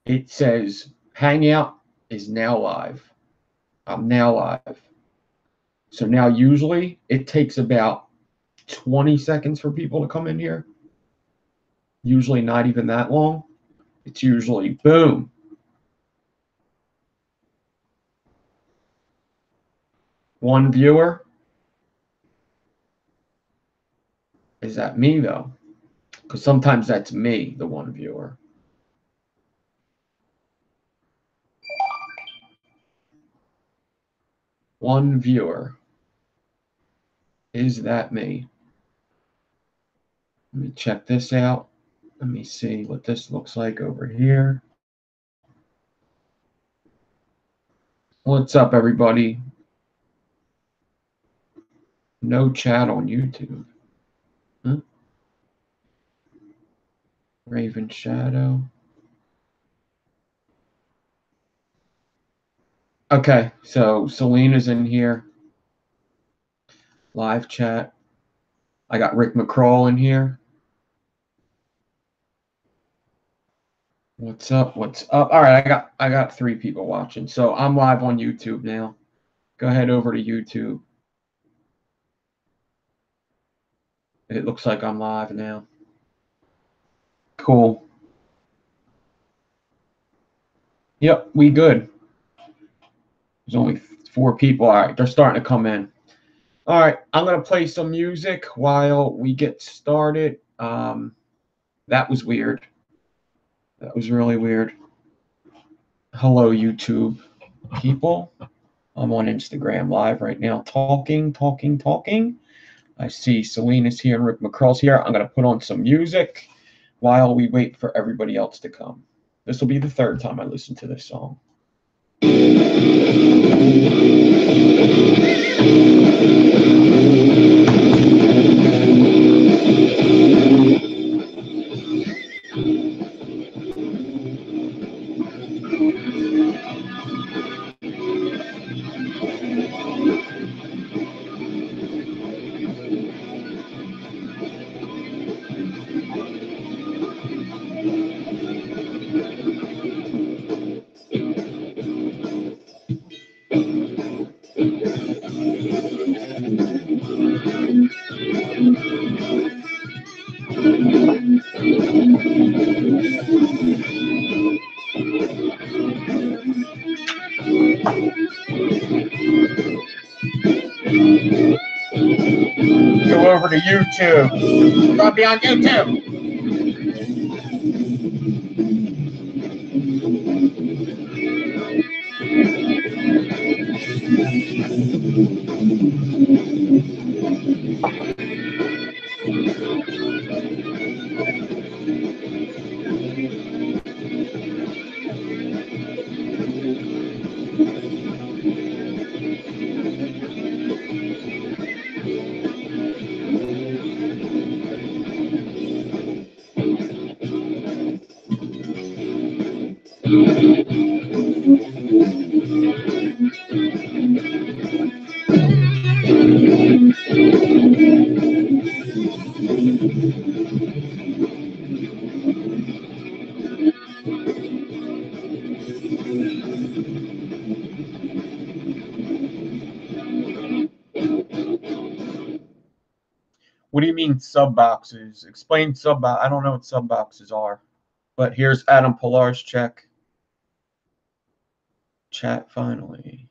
It says Hangout is now live. I'm now live. So now usually it takes about 20 seconds for people to come in here. Usually not even that long. It's usually boom. One viewer. Is that me though? Because sometimes that's me, the one viewer. One viewer. Is that me? Let me check this out. Let me see what this looks like over here. What's up, everybody? No chat on YouTube. Huh? Raven Shadow. Okay, so Selena's in here. Live chat. I got Rick McCraw in here. What's up? What's up? All right, I got 3 people watching. So I'm live on YouTube now. Go ahead over to YouTube. It looks like I'm live now. Cool. Yep, we good. There's only 4 people. All right, they're starting to come in. All right, I'm going to play some music while we get started. That was weird. That was really weird. Hello, YouTube people. I'm on Instagram Live right now talking. I see Selena's here and Rick McCraw's here. I'm going to put on some music while we wait for everybody else to come. This will be the 3rd time I listen to this song. Go over to YouTube. We're going to be on YouTube. What do you mean sub boxes? Explain sub box. I don't know what sub boxes are. But here's Adam Pillar's check. Chat finally.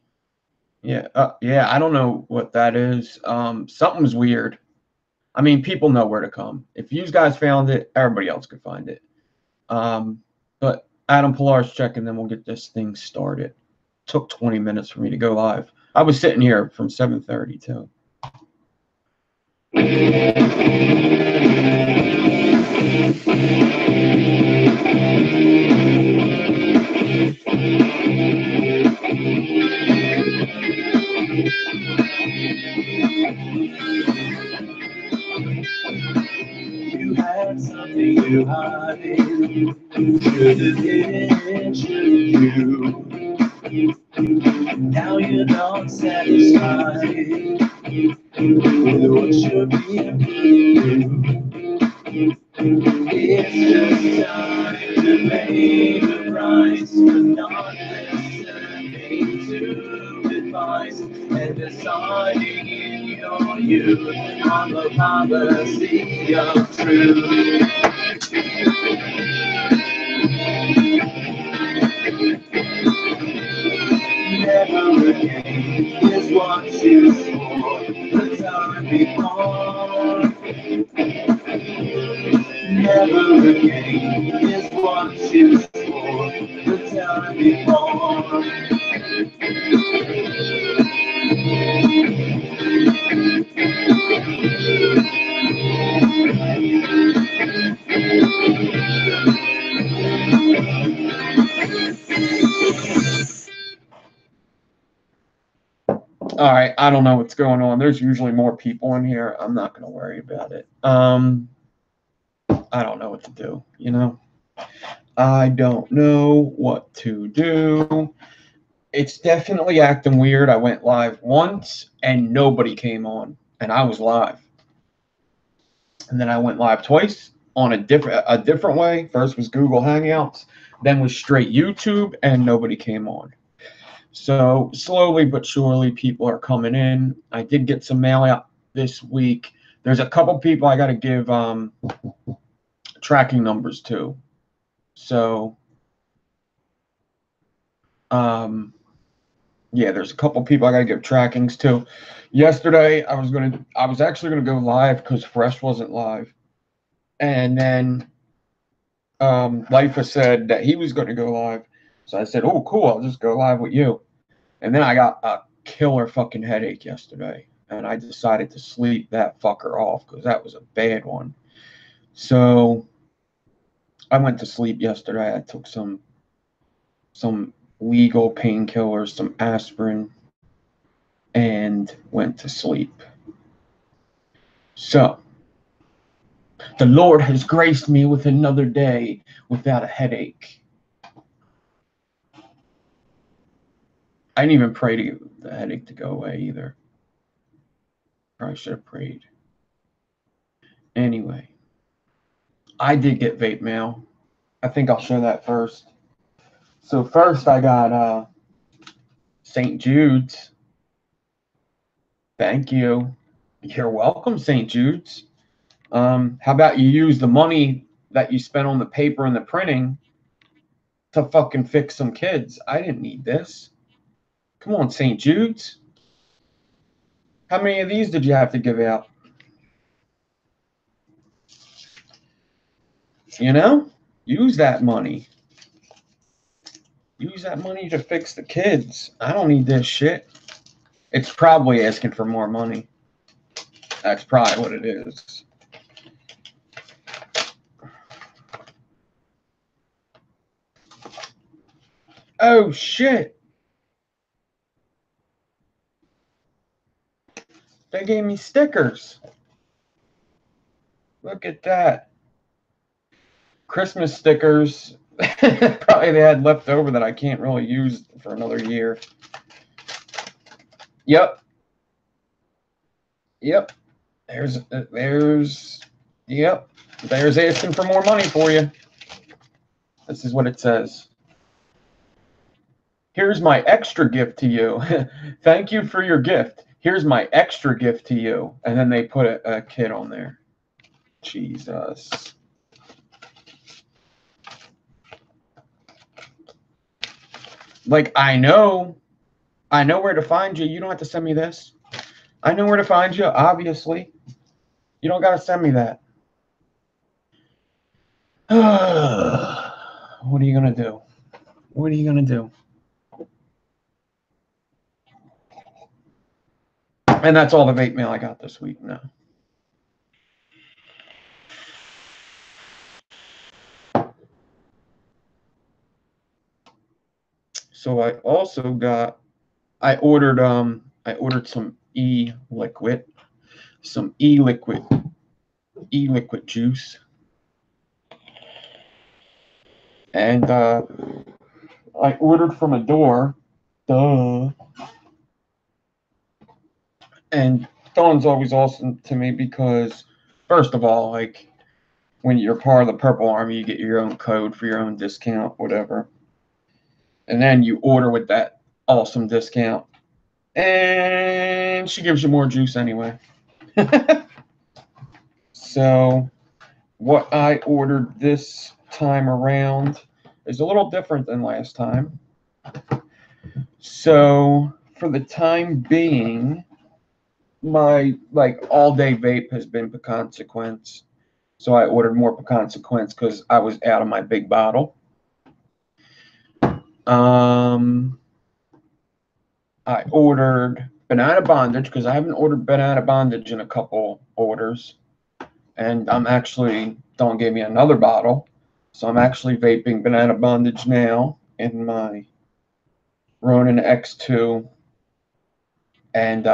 Yeah, yeah. I don't know what that is. Something's weird. I mean, people know where to come. If you guys found it, everybody else could find it. But Adam Pillar's check, and then we'll get this thing started. Took 20 minutes for me to go live. I was sitting here from 7:30 too. You had something you hiding. Should have hidden, should you? Now you're not satisfied with what you're being through. It's just time to pay the price. not listening to advice and deciding in your youth on the policy of truth. Never again is what you swore the time before. Never again is what you swore the time before. All right, I don't know what's going on. There's usually more people in here. I'm not going to worry about it. I don't know what to do, you know? I don't know what to do. It's definitely acting weird. I went live once and nobody came on, and I was live. And then I went live twice on a different way. First was Google Hangouts, then was straight YouTube, and nobody came on. So slowly but surely, people are coming in. I did get some mail out this week. There's a couple people I got to give tracking numbers to. So, yeah, there's a couple people I got to give trackings to. Yesterday, I was actually gonna go live because Fresh wasn't live, and then Lifa said that he was going to go live. So I said, "Oh, cool! I'll just go live with you." And then I got a killer fucking headache yesterday, and I decided to sleep that fucker off because that was a bad one. So I went to sleep yesterday. I took some legal painkillers, some aspirin, and went to sleep. So the Lord has graced me with another day without a headache. I didn't even pray to get the headache to go away either. Probably should have prayed. Anyway, I did get vape mail. I think I'll show that first. So first I got St. Jude's. Thank you. You're welcome, St. Jude's. How about you use the money that you spent on the paper and the printing to fucking fix some kids? I didn't need this. Come on, St. Jude's. How many of these did you have to give out? You know? Use that money. Use that money to fix the kids. I don't need this shit. It's probably asking for more money. That's probably what it is. Oh, shit. They gave me stickers. Look at that. Christmas stickers. Probably they had left over that I can't really use for another year. Yep. Yep. There's asking for more money for you. This is what it says. Here's my extra gift to you. Thank you for your gift. Here's my extra gift to you. And then they put a kid on there. Jesus. Like, I know where to find you. You don't have to send me this. I know where to find you, obviously. You don't got to send me that. What are you going to do? What are you going to do? And that's all the vape mail I got this week now. So I also got, I ordered some e-liquid juice. And I ordered from a door. Duh. And Dawn's always awesome to me because, first of all, like, when you're part of the Purple Army, you get your own code for your own discount, whatever. And then you order with that awesome discount. And she gives you more juice anyway. So what I ordered this time around is a little different than last time. So for the time being, my all day vape has been Pecan Sequence. So I ordered more Pecan Sequence because I was out of my big bottle. I ordered Banana Bondage because I haven't ordered Banana Bondage in a couple orders. And I'm actually, Dawn gave me another bottle. So I'm actually vaping Banana Bondage now in my Ronin X2. And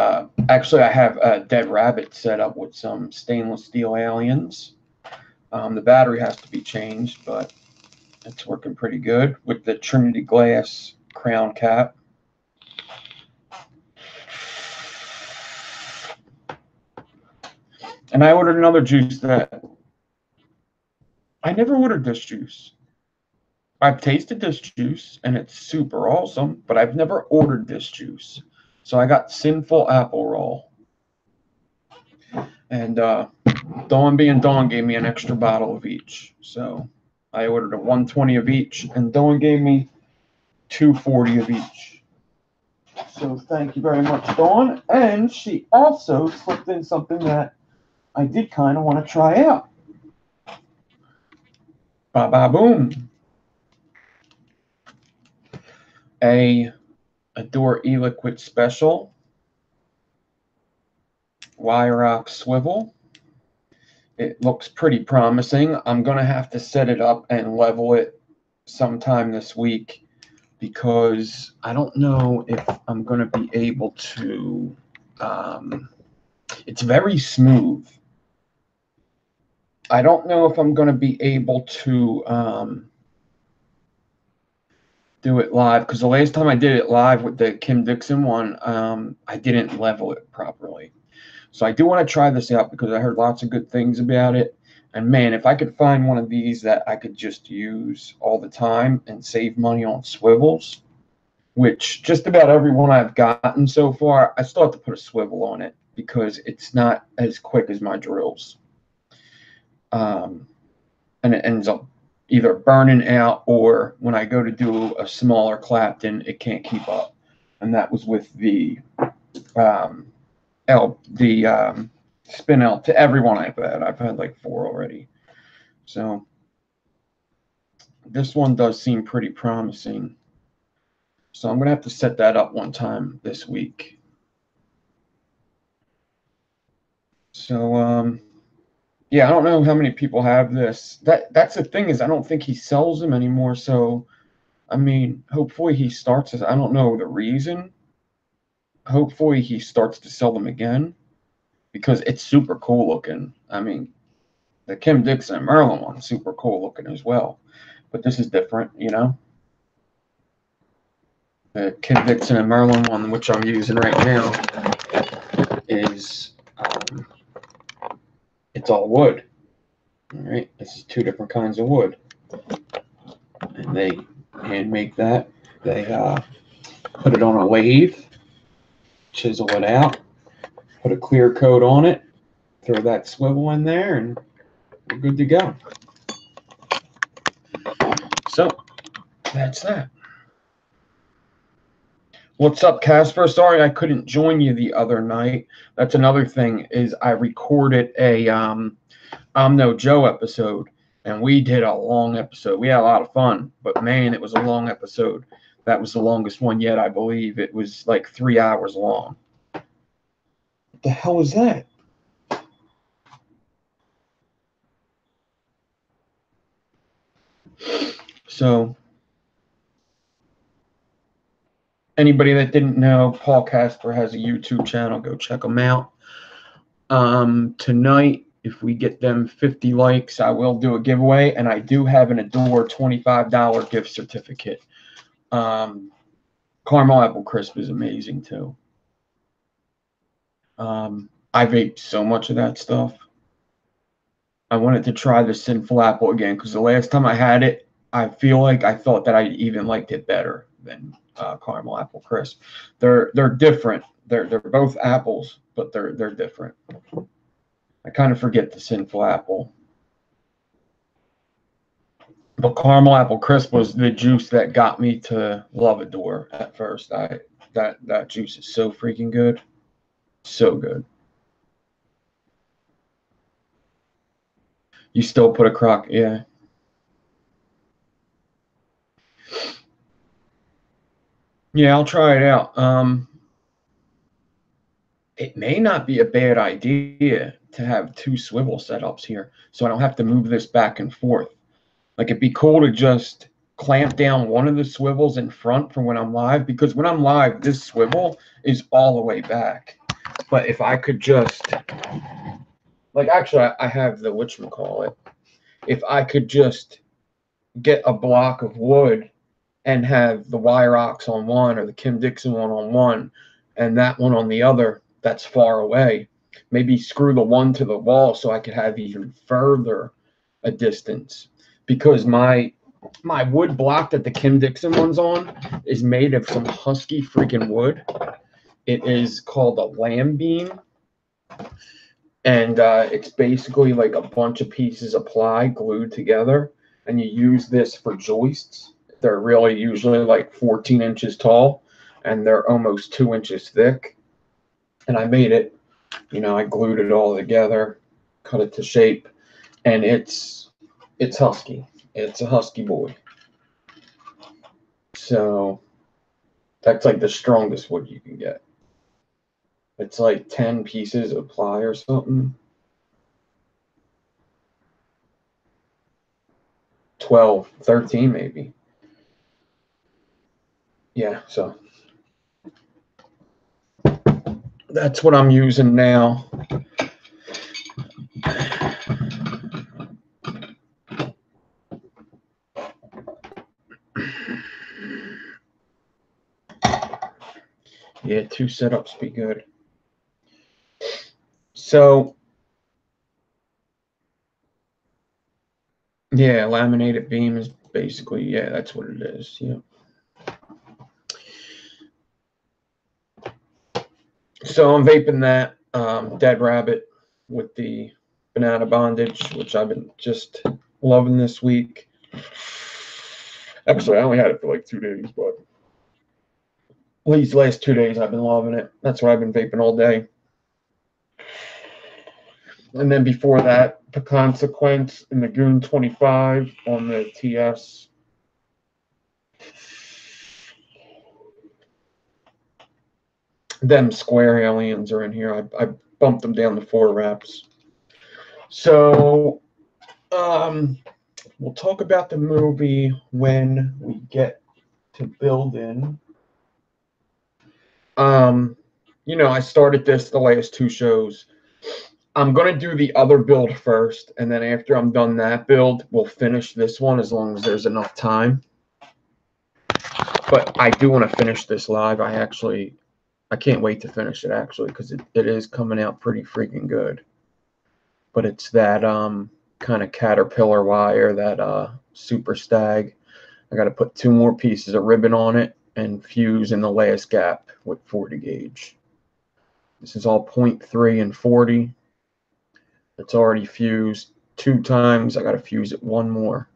actually, I have a Dead Rabbit set up with some stainless steel aliens. The battery has to be changed, but it's working pretty good with the Trinity Glass crown cap. And I ordered another juice that I never ordered this juice. I've tasted this juice and it's super awesome, but I've never ordered this juice. So I got Sinful Apple Roll. And Dawn being Dawn gave me an extra bottle of each. So I ordered a 120 of each, and Dawn gave me 240 of each. So thank you very much, Dawn. And she also slipped in something that I did kind of want to try out. Ba-ba-boom. A Adore E-Liquid Special Wire Rock Swivel. It looks pretty promising. I'm going to have to set it up and level it sometime this week because I don't know if I'm going to be able to. It's very smooth. I don't know if I'm going to be able to do it live because the last time I did it live with the Kim Dixon one, I didn't level it properly. So I do want to try this out because I heard lots of good things about it. And man, if I could find one of these that I could just use all the time and save money on swivels, which just about every one I've gotten so far, I still have to put a swivel on it because it's not as quick as my drills. And it ends up either burning out or when I go to do a smaller Clapton, it can't keep up. And that was with the spin out to everyone I've had. I've had like 4 already. So this one does seem pretty promising. So I'm going to have to set that up one time this week. So, yeah, I don't know how many people have this. That's the thing is I don't think he sells them anymore. So, I mean, hopefully he starts this. I don't know the reason. Hopefully he starts to sell them again because it's super cool looking. I mean, the Kim Dixon and Merlin one's super cool looking as well. But this is different, you know. The Kim Dixon and Merlin one, which I'm using right now, is it's all wood. All right, this is 2 different kinds of wood, and they hand make that. They put it on a lathe, chisel it out, put a clear coat on it, throw that swivel in there, and we're good to go. So that's that. What's up, Casper? Sorry I couldn't join you the other night. That's another thing is I recorded a I'm No Joe episode, and we did a long episode. We had a lot of fun, but man, it was a long episode. That was the longest one yet, I believe. It was like 3 hours long. What the hell was that? So, anybody that didn't know, Paul Casper has a YouTube channel. Go check him out. Tonight, if we get them 50 likes, I will do a giveaway, and I do have an Adore $25 gift certificate. Caramel Apple Crisp is amazing too. I vape so much of that stuff. I wanted to try the Sinful Apple again because the last time I had it, I feel like I thought that I even liked it better than caramel apple crisp. They're different. They're both apples, but they're different. I kind of forget the sinful apple. But caramel apple crisp was the juice that got me to Lovador at first. That juice is so freaking good. So good. You still put a crock, yeah. Yeah, I'll try it out. It may not be a bad idea to have two swivel setups here, so I don't have to move this back and forth. Like, it'd be cool to just clamp down one of the swivels in front for when I'm live, because when I'm live, this swivel is all the way back. But if I could just, like, actually, I have the whatchamacallit. If I could just get a block of wood and have the wire ox on one or the Kim Dixon one on one and that one on the other that's far away, maybe screw the one to the wall so I could have even further a distance, because my wood block that the Kim Dixon one's on is made of some husky freaking wood. It is called a lamb beam, and it's basically like a bunch of pieces of ply glued together, and you use this for joists. They're really usually like 14 inches tall, and they're almost 2 inches thick. And I made it, I glued it all together, cut it to shape, and it's husky. It's a husky boy. So that's like the strongest wood you can get. It's like 10 pieces of ply or something. 12, 13 maybe. Yeah, so that's what I'm using now. Yeah, 2 setups be good. So, yeah, laminated beam is basically, yeah, that's what it is. Yeah. So I'm vaping that Dead Rabbit with the banana bondage, which I've been just loving this week. Actually, I only had it for like 2 days, but these last 2 days I've been loving it. That's what I've been vaping all day. And then before that, Pecan Sequence in the Goon 25 on the TS. Them square aliens are in here. I bumped them down to 4 wraps. So we'll talk about the movie when we get to building. I started this the last 2 shows. I'm going to do the other build first, and then after I'm done that build, we'll finish this one as long as there's enough time. But I do want to finish this live. I can't wait to finish it, actually, because it is coming out pretty freaking good. But it's that kind of caterpillar wire, that super stag. I got to put 2 more pieces of ribbon on it and fuse in the last gap with 40 gauge. This is all 0.3 and 40. It's already fused 2 times. I got to fuse it 1 more.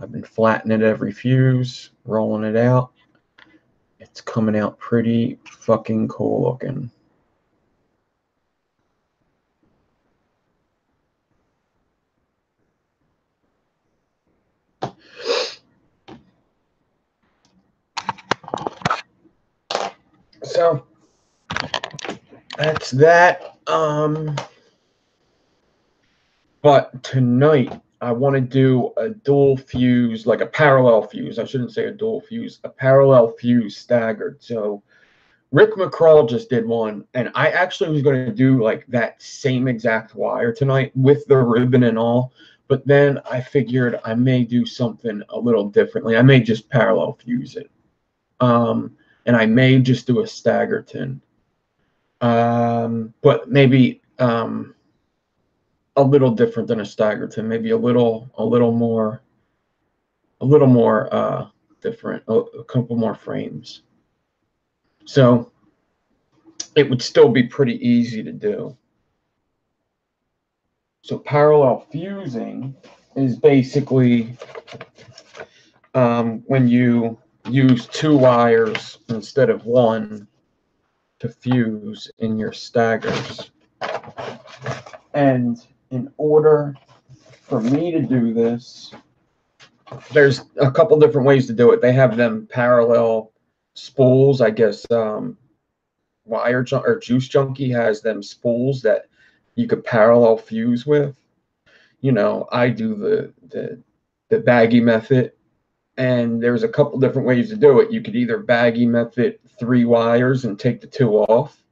I've been flattening it every fuse, rolling it out. It's coming out pretty fucking cool looking. So that's that. But tonight I want to do a dual fuse, like a parallel fuse. I shouldn't say a dual fuse, a parallel fuse staggered. So Rick McCraw just did one, and I actually was going to do like that same exact wire tonight with the ribbon and all. But then I figured I may do something a little differently. I may just parallel fuse it. And I may just do a staggerton. But maybe a little different than a staggerton, maybe a little more a couple more frames. So it would still be pretty easy to do. So parallel fusing is basically when you use 2 wires instead of 1 to fuse in your staggers. And in order for me to do this, there's a couple different ways to do it. They have them parallel spools. I guess Juice Junkie has them spools that you could parallel fuse with. You know, I do the baggy method, and there's a couple different ways to do it. You could either baggy method 3 wires and take the 2 off,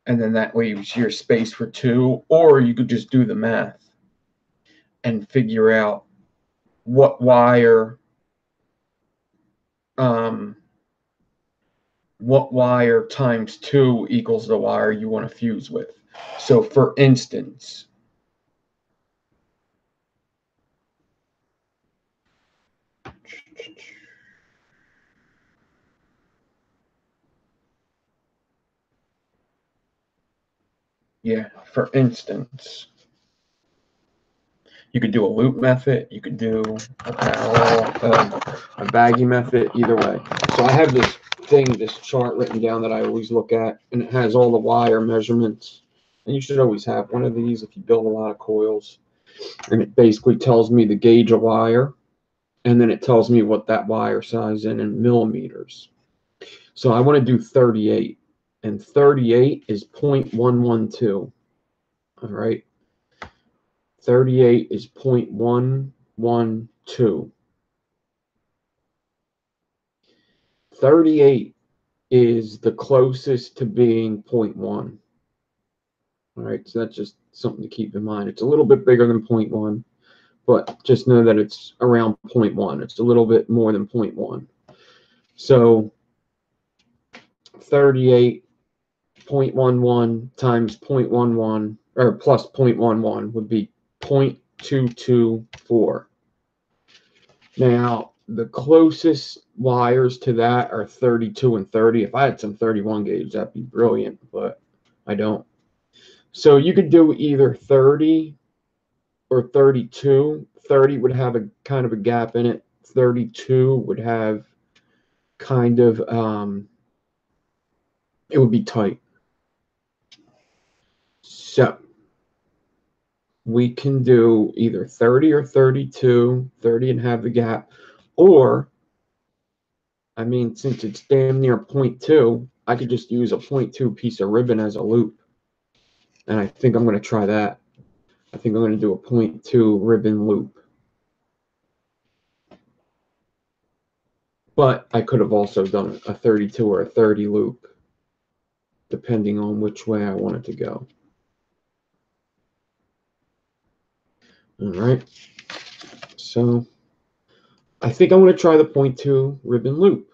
and then that way you're spaced for 2, or you could just do the math and figure out what wire times 2 equals the wire you want to fuse with. So for instance, you could do a loop method, you could do a parallel, a baggy method, either way. So I have this chart written down that I always look at, and it has all the wire measurements. And you should always have one of these if you build a lot of coils. And it basically tells me the gauge of wire, and then it tells me what that wire size is in millimeters. So I want to do 38, and 38 is 0.112. All right. 38 is 0.112. 38 is the closest to being 0.1. All right, so that's just something to keep in mind. It's a little bit bigger than 0.1, but just know that it's around 0.1. It's a little bit more than 0.1. So 38.11 times 0.11 or plus 0.11 would be 0.224. Now, the closest wires to that are 32 and 30. If I had some 31 gauge, that'd be brilliant, but I don't. So you could do either 30 or 32. 30 would have a kind of a gap in it. 32 would have kind of, it would be tight. So we can do either 30 or 32, 30 and have the gap, or, I mean, since it's damn near 0.2, I could just use a 0.2 piece of ribbon as a loop. And I think I'm going to try that. I think I'm going to do a 0.2 ribbon loop. But I could have also done a 32 or a 30 loop, depending on which way I want it to go. All right. So I think I'm going to try the 0.2 ribbon loop.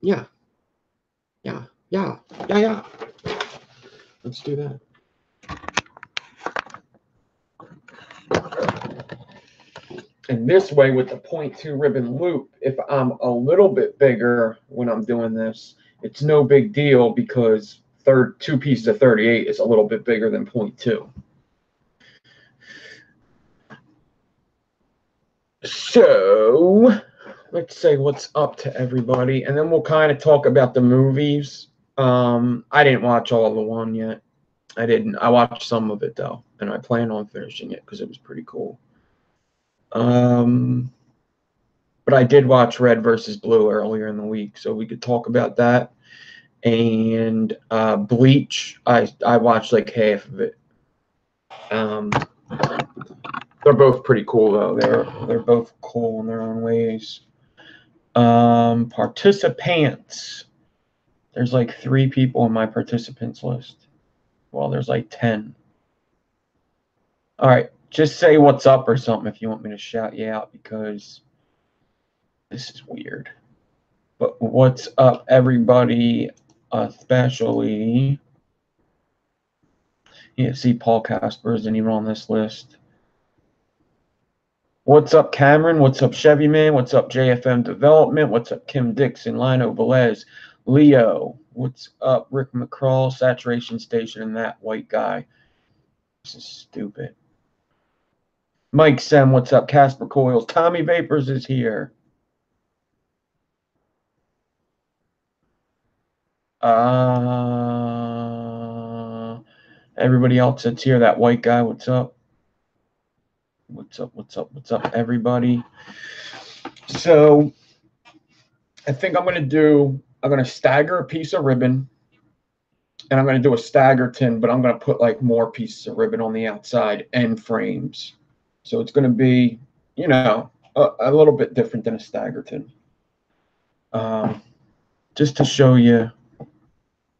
Yeah. Let's do that. And this way, with the 0.2 ribbon loop, if I'm a little bit bigger when I'm doing this, it's no big deal because 2 pieces of 38 is a little bit bigger than 0.2. So let's say what's up to everybody, and then we'll kind of talk about the movies. I didn't watch all of the one yet. I didn't. I watched some of it though, and I plan on finishing it because it was pretty cool. But I did watch Red versus Blue earlier in the week, so we could talk about that. And Bleach, I watched like half of it. They're both pretty cool though. They're both cool in their own ways. Participants. There's like 3 people in my participants list. Well, there's like 10. All right, just say what's up or something if you want me to shout you out, because this is weird. But what's up, everybody? Especially, see, Paul Casper isn't even on this list. What's up, Cameron? What's up, Chevy Man? What's up, JFM Development? What's up, Kim Dixon, Lino Velez, Leo? What's up, Rick McCraw, Saturation Station, and that white guy? This is stupid. Mike Sem, what's up? Casper Coils. Tommy Vapors is here. Everybody else that's here, that white guy, what's up? What's up, what's up, what's up, everybody? So I think I'm going to stagger a piece of ribbon, and I'm going to do a stagger tin, but I'm going to put like more pieces of ribbon on the outside and frames. So it's going to be, you know, a little bit different than a stagger tin. Just to show you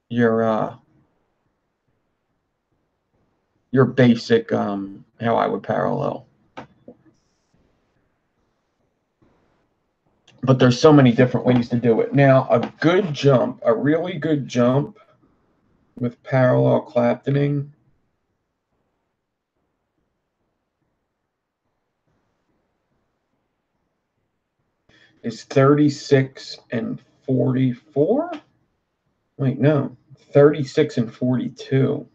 your basic how I would parallel. But there's so many different ways to do it. Now, a really good jump with parallel Claptoning is 36 and 44. Wait, no, 36 and 42.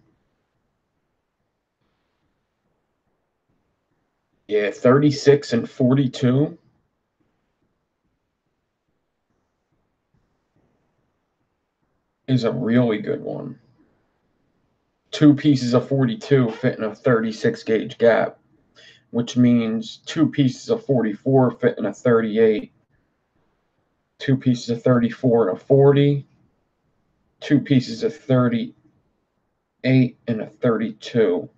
Yeah, 36 and 42 is a really good one. Two pieces of 42 fit in a 36 gauge gap, which means two pieces of 44 fit in a 38, two pieces of 34 in a 40, two pieces of 38 and a 32.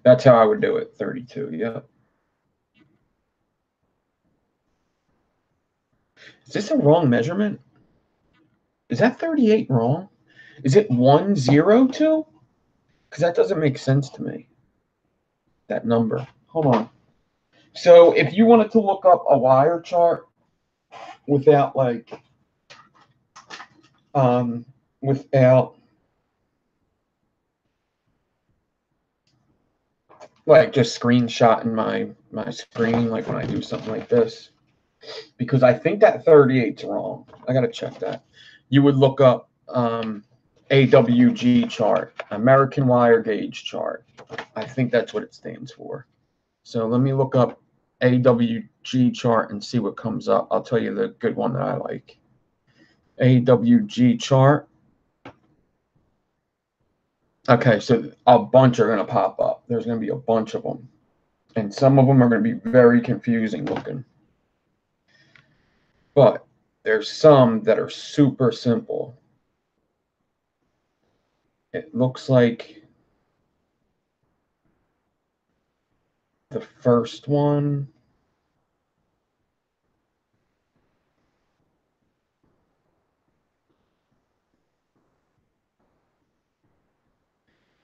That's how I would do it, 32, yeah. Is this a wrong measurement? Is that 38 wrong? Is it 102? Because that doesn't make sense to me, that number. Hold on. So if you wanted to look up a wire chart without just screenshotting my screen, like when I do something like this, because I think that 38's wrong. I got to check that. You would look up AWG chart, American Wire Gauge Chart. I think that's what it stands for. So let me look up AWG chart and see what comes up. I'll tell you the good one that I like. AWG chart. Okay, so a bunch are going to pop up. There's going to be a bunch of them. And some of them are going to be very confusing looking. But there's some that are super simple. It looks like the first one.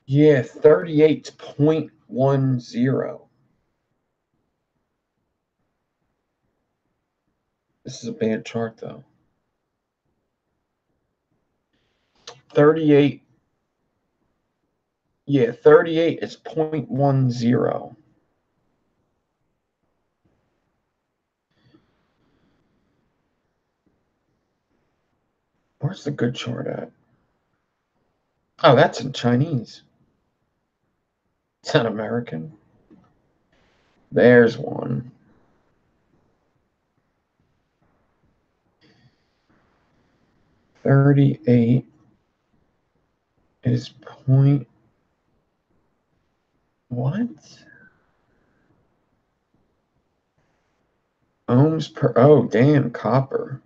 Yeah, 38.10. This is a bad chart, though. 38. Yeah, 38 is 0.10. Where's the good chart at? Oh, that's in Chinese. It's not American. There's one. $38 is point. What? Ohms per. Oh, damn, copper.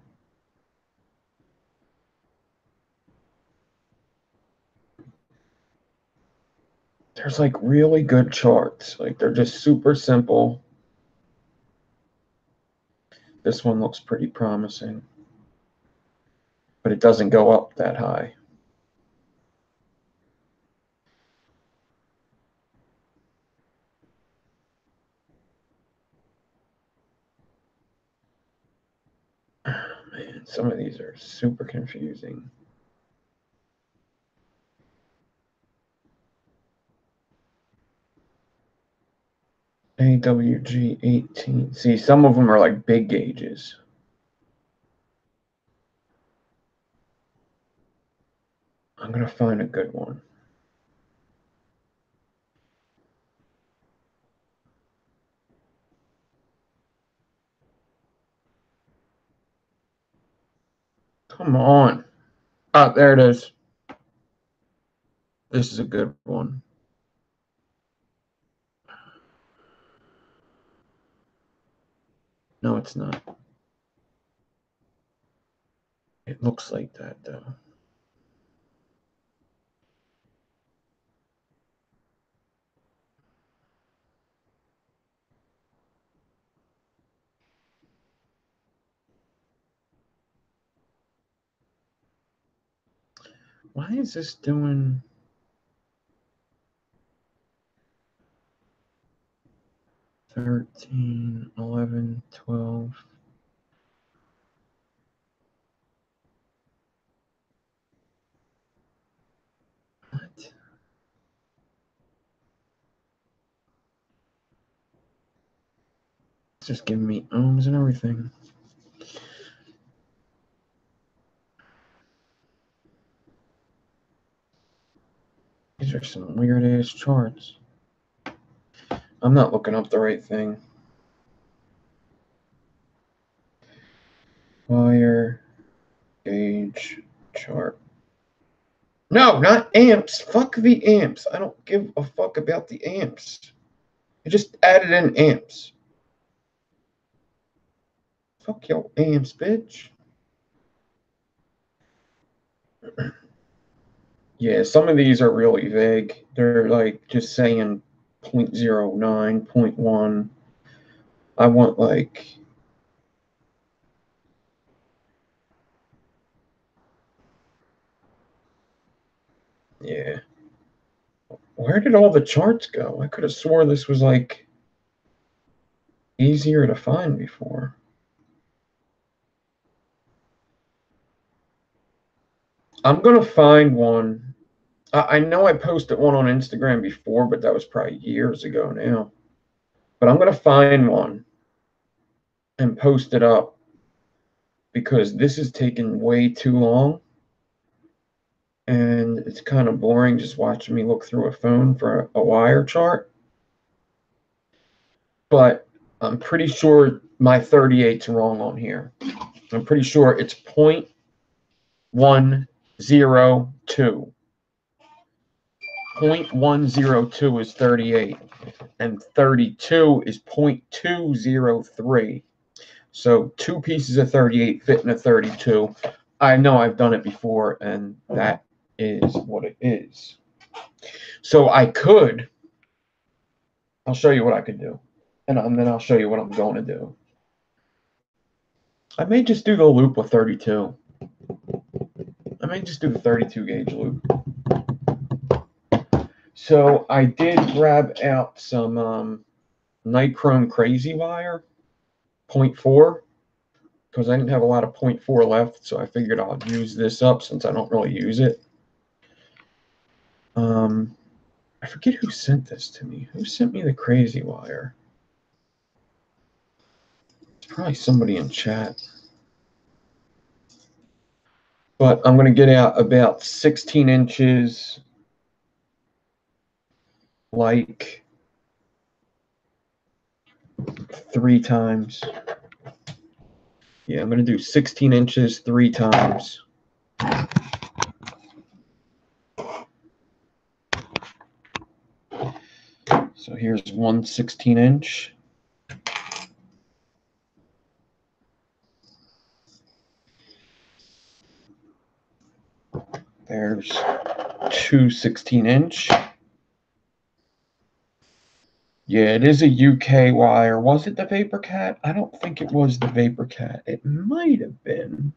There's like really good charts. Like they're just super simple. This one looks pretty promising, but it doesn't go up that high. Man, some of these are super confusing. AWG 18. See, some of them are like big gauges. I'm going to find a good one. Come on. Oh, there it is. This is a good one. No, it's not. It looks like that, though. Why is this doing... 13, 11, 12... What? It's just giving me ohms and everything. These are some weird-ass charts. I'm not looking up the right thing. Wire gauge chart. No, not amps. Fuck the amps. I don't give a fuck about the amps. I just added in amps. Fuck your amps, bitch. Yeah, some of these are really vague. They're like just saying 0.09, 0.1. I want like... Yeah. Where did all the charts go? I could have swore this was like easier to find before. I'm going to find one. I know I posted one on Instagram before, but that was probably years ago now. But I'm going to find one and post it up because this is taking way too long. And it's kind of boring just watching me look through a phone for a wire chart. But I'm pretty sure my 38's wrong on here. I'm pretty sure it's 0.102. 0.102 is 38, and 32 is 0.203. So 2 pieces of 38 fit in a 32. I know I've done it before, and that is what it is. So I'll show you what I could do, and then I'll show you what I'm going to do. I may just do the loop with 32. I may just do the 32 gauge loop. So I did grab out some Nichrome Crazy Wire, 0.4, because I didn't have a lot of 0.4 left, so I figured I'll use this up since I don't really use it. I forget who sent this to me. Who sent me the Crazy Wire? It's probably somebody in chat. But I'm going to get out about 16 inches, like 3 times. Yeah, I'm going to do 16 inches 3 times. So here's 1 16-inch. There's 2 16-inch. Yeah, it is a UK wire. Was it the Vapor Cat? I don't think it was the Vapor Cat. It might have been.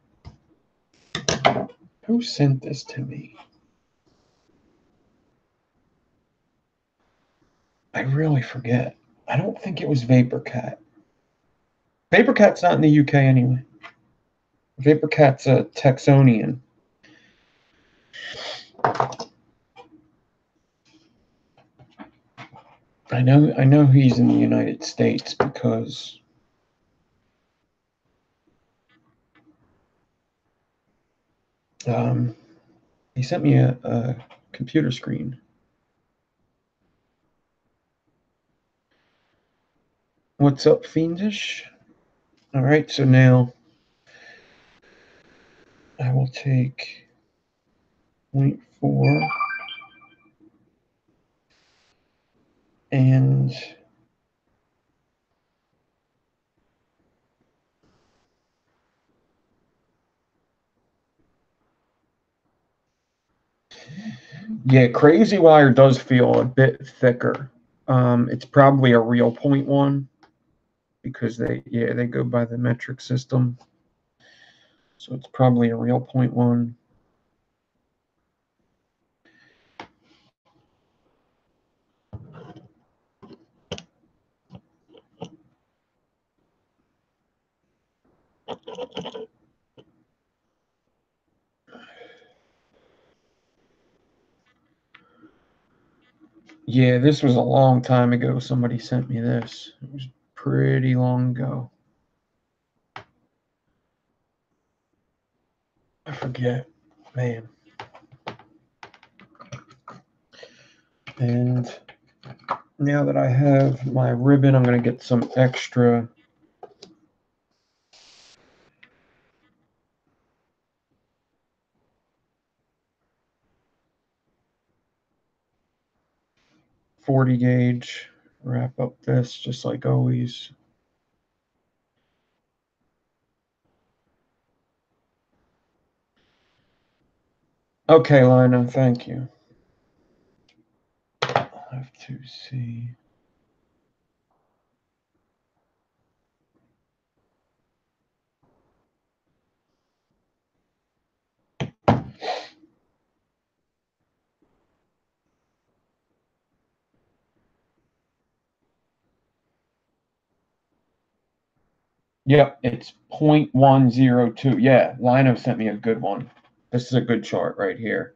Who sent this to me? I really forget. I don't think it was Vapor Cat. Vapor Cat's not in the UK anyway. Vapor Cat's a Texonian. I know he's in the United States because he sent me a computer screen. What's up, Fiendish? All right, so now I will take 0.4 and yeah, Crazy Wire does feel a bit thicker. It's probably a real 0.1 because they go by the metric system. So it's probably a real 0.1. Yeah, this was a long time ago. Somebody sent me this. It was pretty long ago. I forget, man. And now that I have my ribbon, I'm going to get some extra .40 gauge. Wrap up this just like always. Okay, Lina, thank you. I'll have to see. Yep, it's 0.102. Yeah, Lino sent me a good one. This is a good chart right here.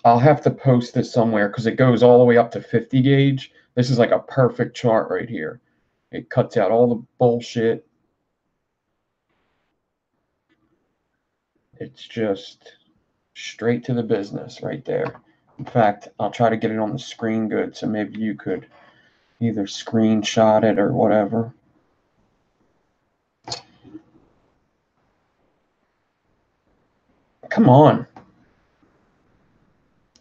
I'll have to post this somewhere because it goes all the way up to 50 gauge. This is like a perfect chart right here. It cuts out all the bullshit. It's just straight to the business right there. In fact, I'll try to get it on the screen good so maybe you could either screenshot it or whatever. Come on.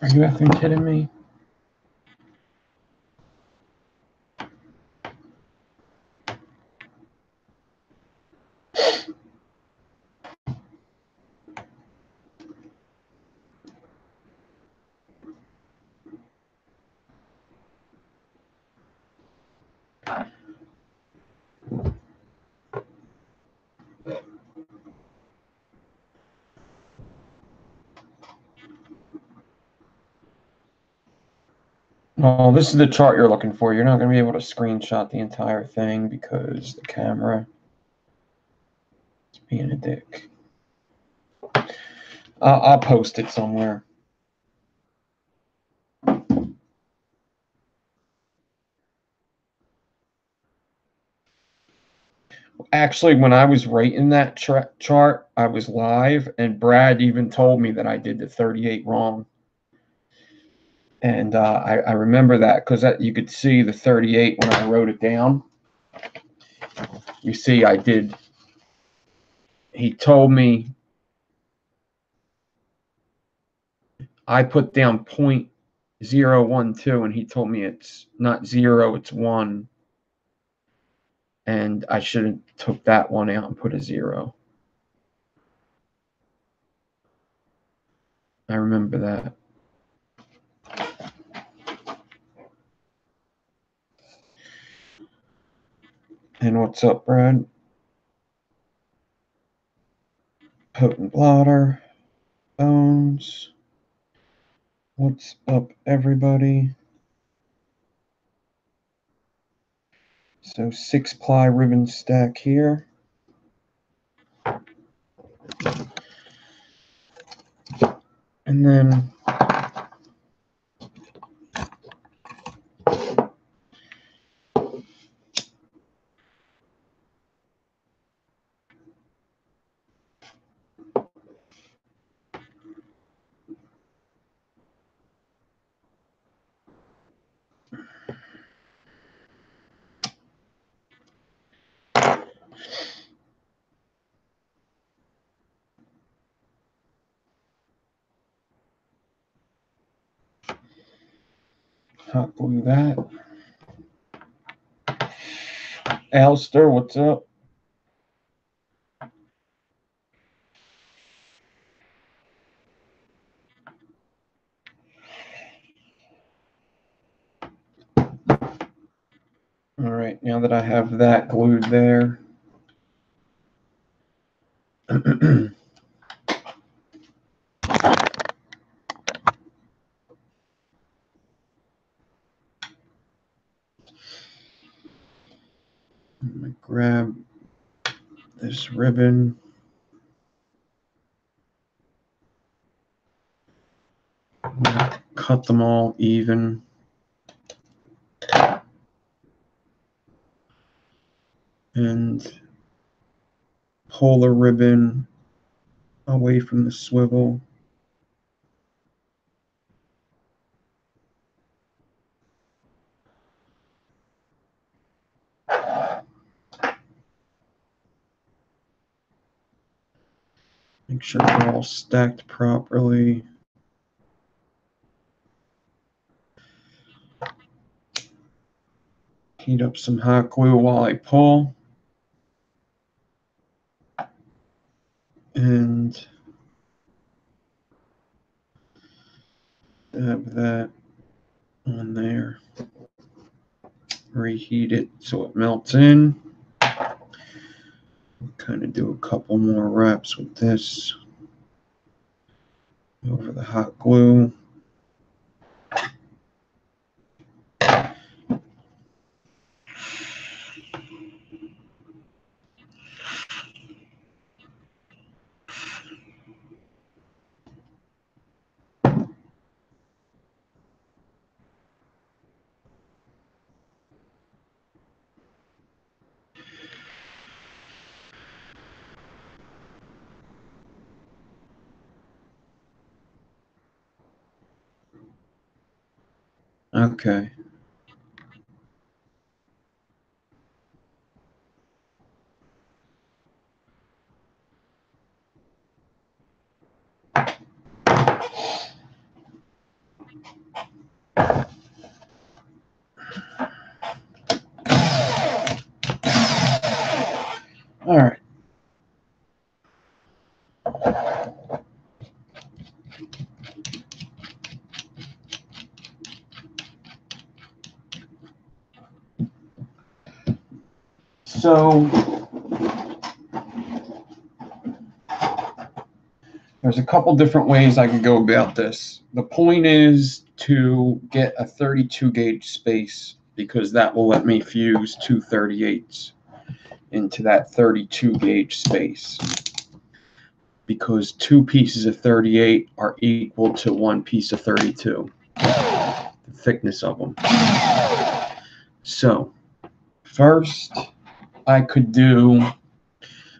Are you effing kidding me? Well, this is the chart you're looking for. You're not going to be able to screenshot the entire thing because the camera is being a dick. I'll post it somewhere. Actually, when I was writing that chart, I was live, and Brad even told me that I did the 38 wrong. And I remember that because you could see the 38 when I wrote it down. You see, I did. He told me I put down 0.012, and he told me it's not 0, it's 1. And I should have took that one out and put a 0. I remember that. And what's up, Brad? Potent blotter. Bones. What's up, everybody? So 6-ply ribbon stack here. And then hot glue that. Alistair, what's up? All right, now that I have that glued there, I'm going to grab this ribbon. I'm going to cut them all even. And pull the ribbon away from the swivel. Make sure they're all stacked properly. Heat up some hot glue while I pull. And dab that on there. Reheat it so it melts in. Kind of do a couple more wraps with this over the hot glue. Okay. All right. So there's a couple different ways I can go about this. The point is to get a 32 gauge space because that will let me fuse two 38s into that 32 gauge space. Because two pieces of 38 are equal to one piece of 32, the thickness of them. So first I could do,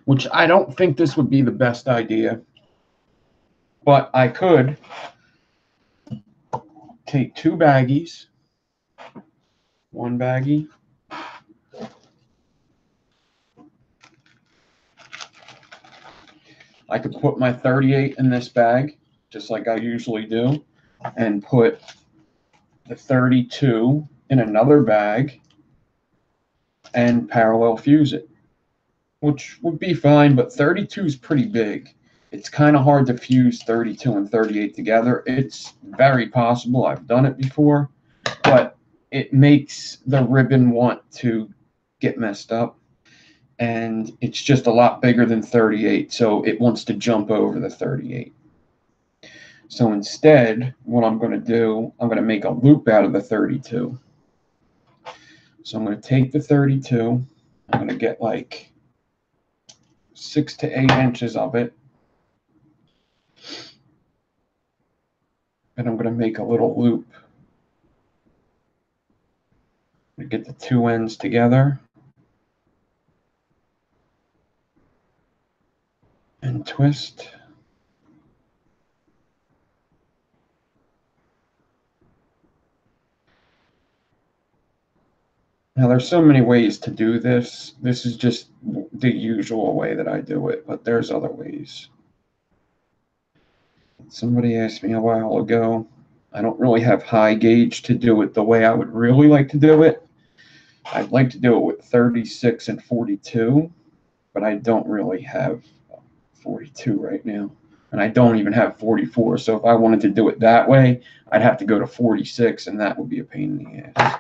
which I don't think this would be the best idea, but I could take two baggies, one baggie, I could put my 38 in this bag, just like I usually do, and put the 32 in another bag and parallel fuse it, which would be fine, but 32 is pretty big. It's kind of hard to fuse 32 and 38 together. It's very possible. I've done it before, but it makes the ribbon want to get messed up. And it's just a lot bigger than 38, so it wants to jump over the 38. So instead, what I'm going to do, I'm going to make a loop out of the 32. So I'm going to take the 32, I'm going to get like 6 to 8 inches of it, and I'm going to make a little loop. I'm going to get the two ends together and twist. Now, there's so many ways to do this. This is just the usual way that I do it, but there's other ways. Somebody asked me a while ago, I don't really have high gauge to do it the way I would really like to do it. I'd like to do it with 36 and 42, but I don't really have 42 right now. And I don't even have 44. So if I wanted to do it that way, I'd have to go to 46, and that would be a pain in the ass.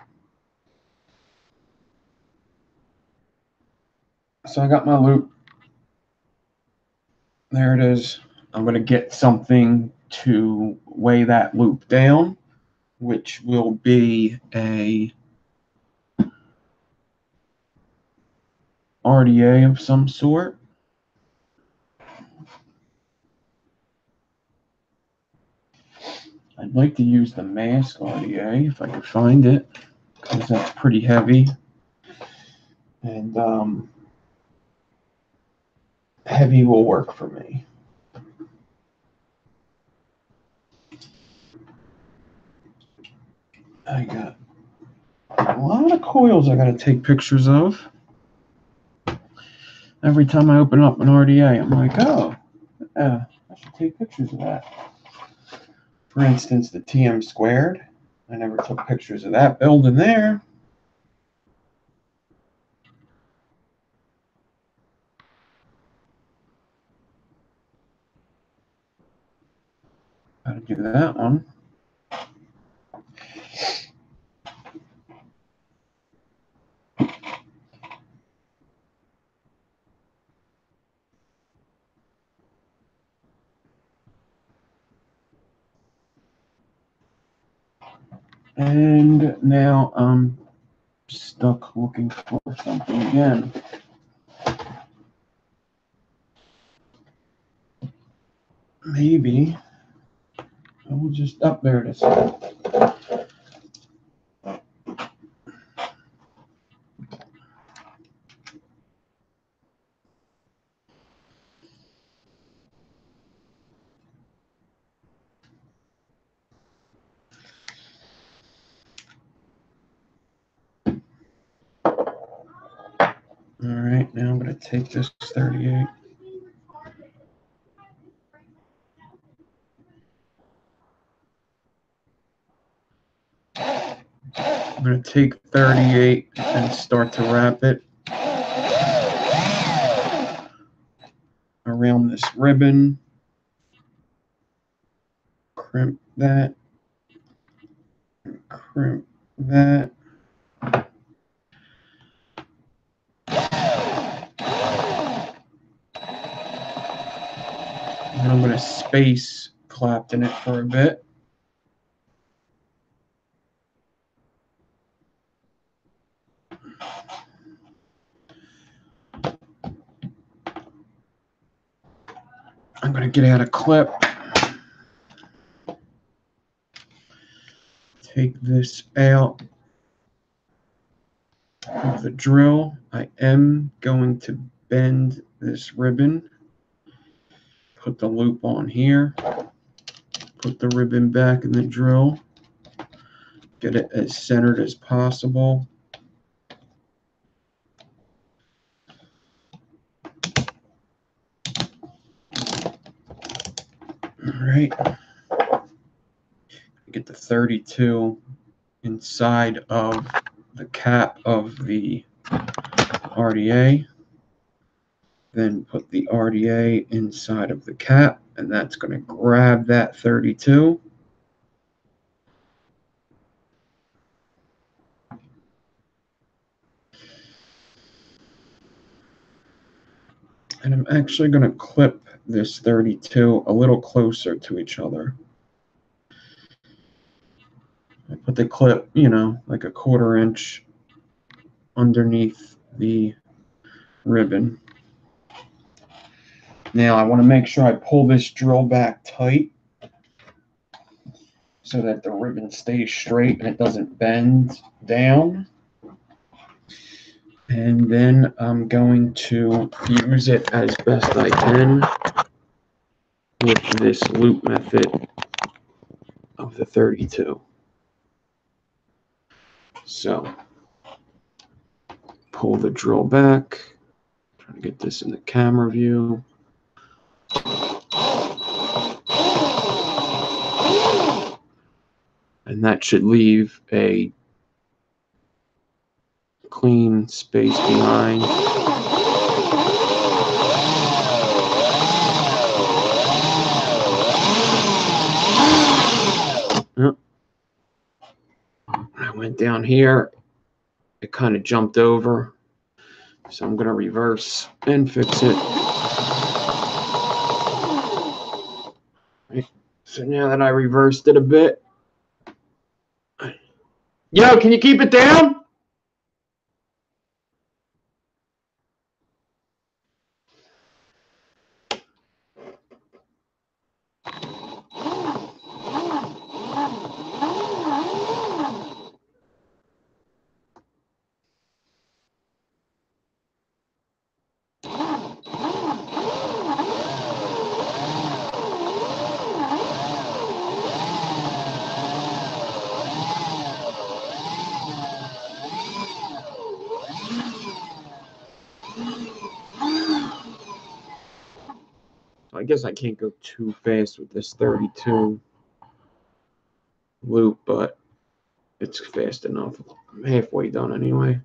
So I got my loop. There it is. I'm going to get something to weigh that loop down, which will be a RDA of some sort. I'd like to use the mask RDA if I can find it, because that's pretty heavy. And heavy will work for me. I got a lot of coils I got to take pictures of. Every time I open up an RDA, I'm like, oh, I should take pictures of that. For instance, the TM squared. I never took pictures of that building there. Got to do that one. And now I'm stuck looking for something again. Maybe I will just up there it is. All right, now I'm going to take this 38. I'm going to take 38 and start to wrap it around this ribbon. Crimp that. Crimp that. And I'm going to space Clapton it for a bit. I'm going to get out a clip. Take this out of the drill. I am going to bend this ribbon. Put the loop on here. Put the ribbon back in the drill. Get it as centered as possible. All right. Get the 32 inside of the cap of the RDA. Then put the RDA inside of the cap, and that's going to grab that 32. And I'm actually going to clip this 32 a little closer to each other. I put the clip, like a 1/4 inch underneath the ribbon. Now I want to make sure I pull this drill back tight so that the ribbon stays straight and it doesn't bend down. And then I'm going to use it as best I can with this loop method of the 32. So pull the drill back, try to get this in the camera view. And that should leave a clean space behind. Yep. I went down here. It kind of jumped over. So I'm going to reverse and fix it. Right. So now that I reversed it a bit. Yo, can you keep it down? I guess I can't go too fast with this 32 loop, but it's fast enough. I'm halfway done anyway.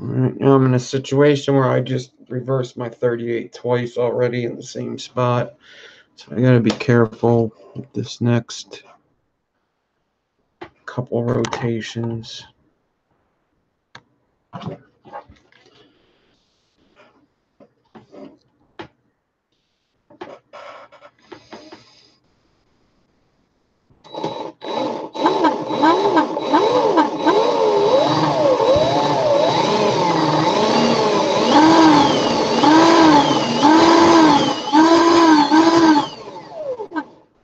Alright, now I'm in a situation where I just reversed my 38 twice already in the same spot. So I gotta be careful with this next couple rotations.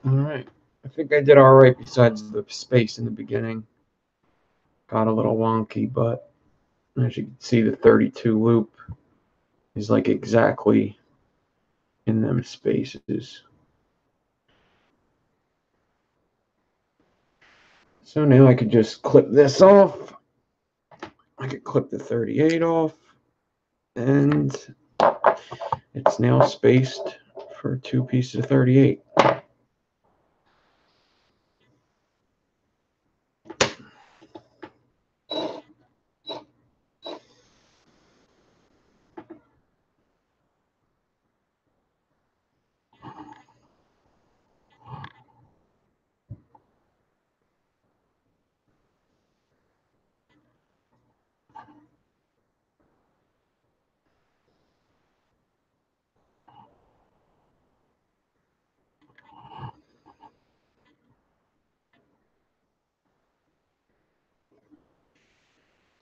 Alright, I think I did alright besides the space in the beginning. Got a little wonky, but as you can see, the 32 loop is like exactly in them spaces. So now I could just clip this off. I could clip the 38 off, and it's now spaced for 2 pieces of 38.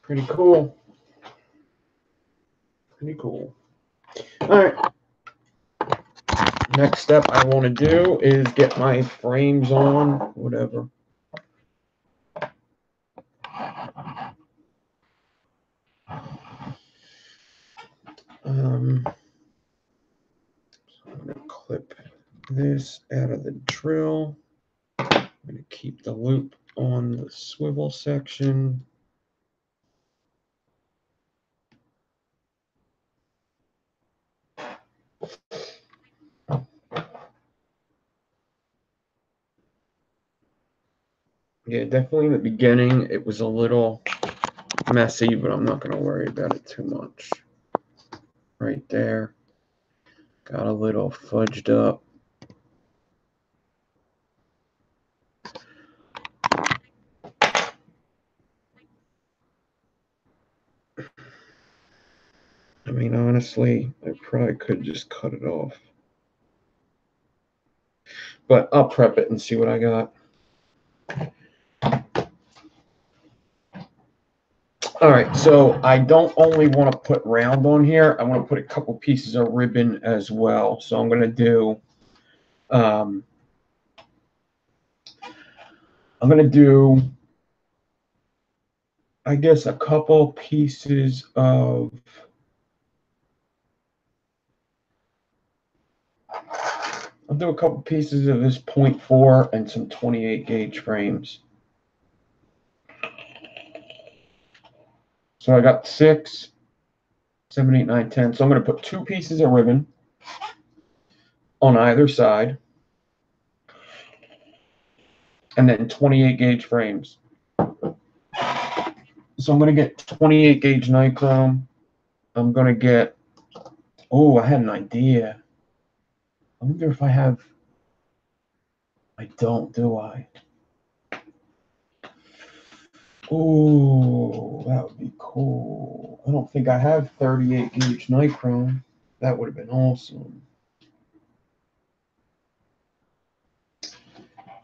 Pretty cool. Pretty cool. All right. Next step I want to do is get my frames on, whatever. So I'm going to clip this out of the drill. I'm going to keep the loop on the swivel section. Yeah, definitely in the beginning it was a little messy, but I'm not going to worry about it too much. Right there. Got a little fudged up. I mean, honestly, I probably could just cut it off. But I'll prep it and see what I got. All right, so I don't only want to put round on here. I want to put a couple pieces of ribbon as well. So I'm going to do, I guess, a couple pieces of, I'll do a couple pieces of this 0.4 and some 28 gauge frames. So I got 6, 7, 8, 9, 10. So I'm going to put 2 pieces of ribbon on either side, and then 28 gauge frames. So I'm going to get 28 gauge nichrome. I'm going to get, oh, I had an idea. I wonder if I have, I don't, do I? Oh, that would be cool. I don't think I have 38 gauge nichrome. That would have been awesome.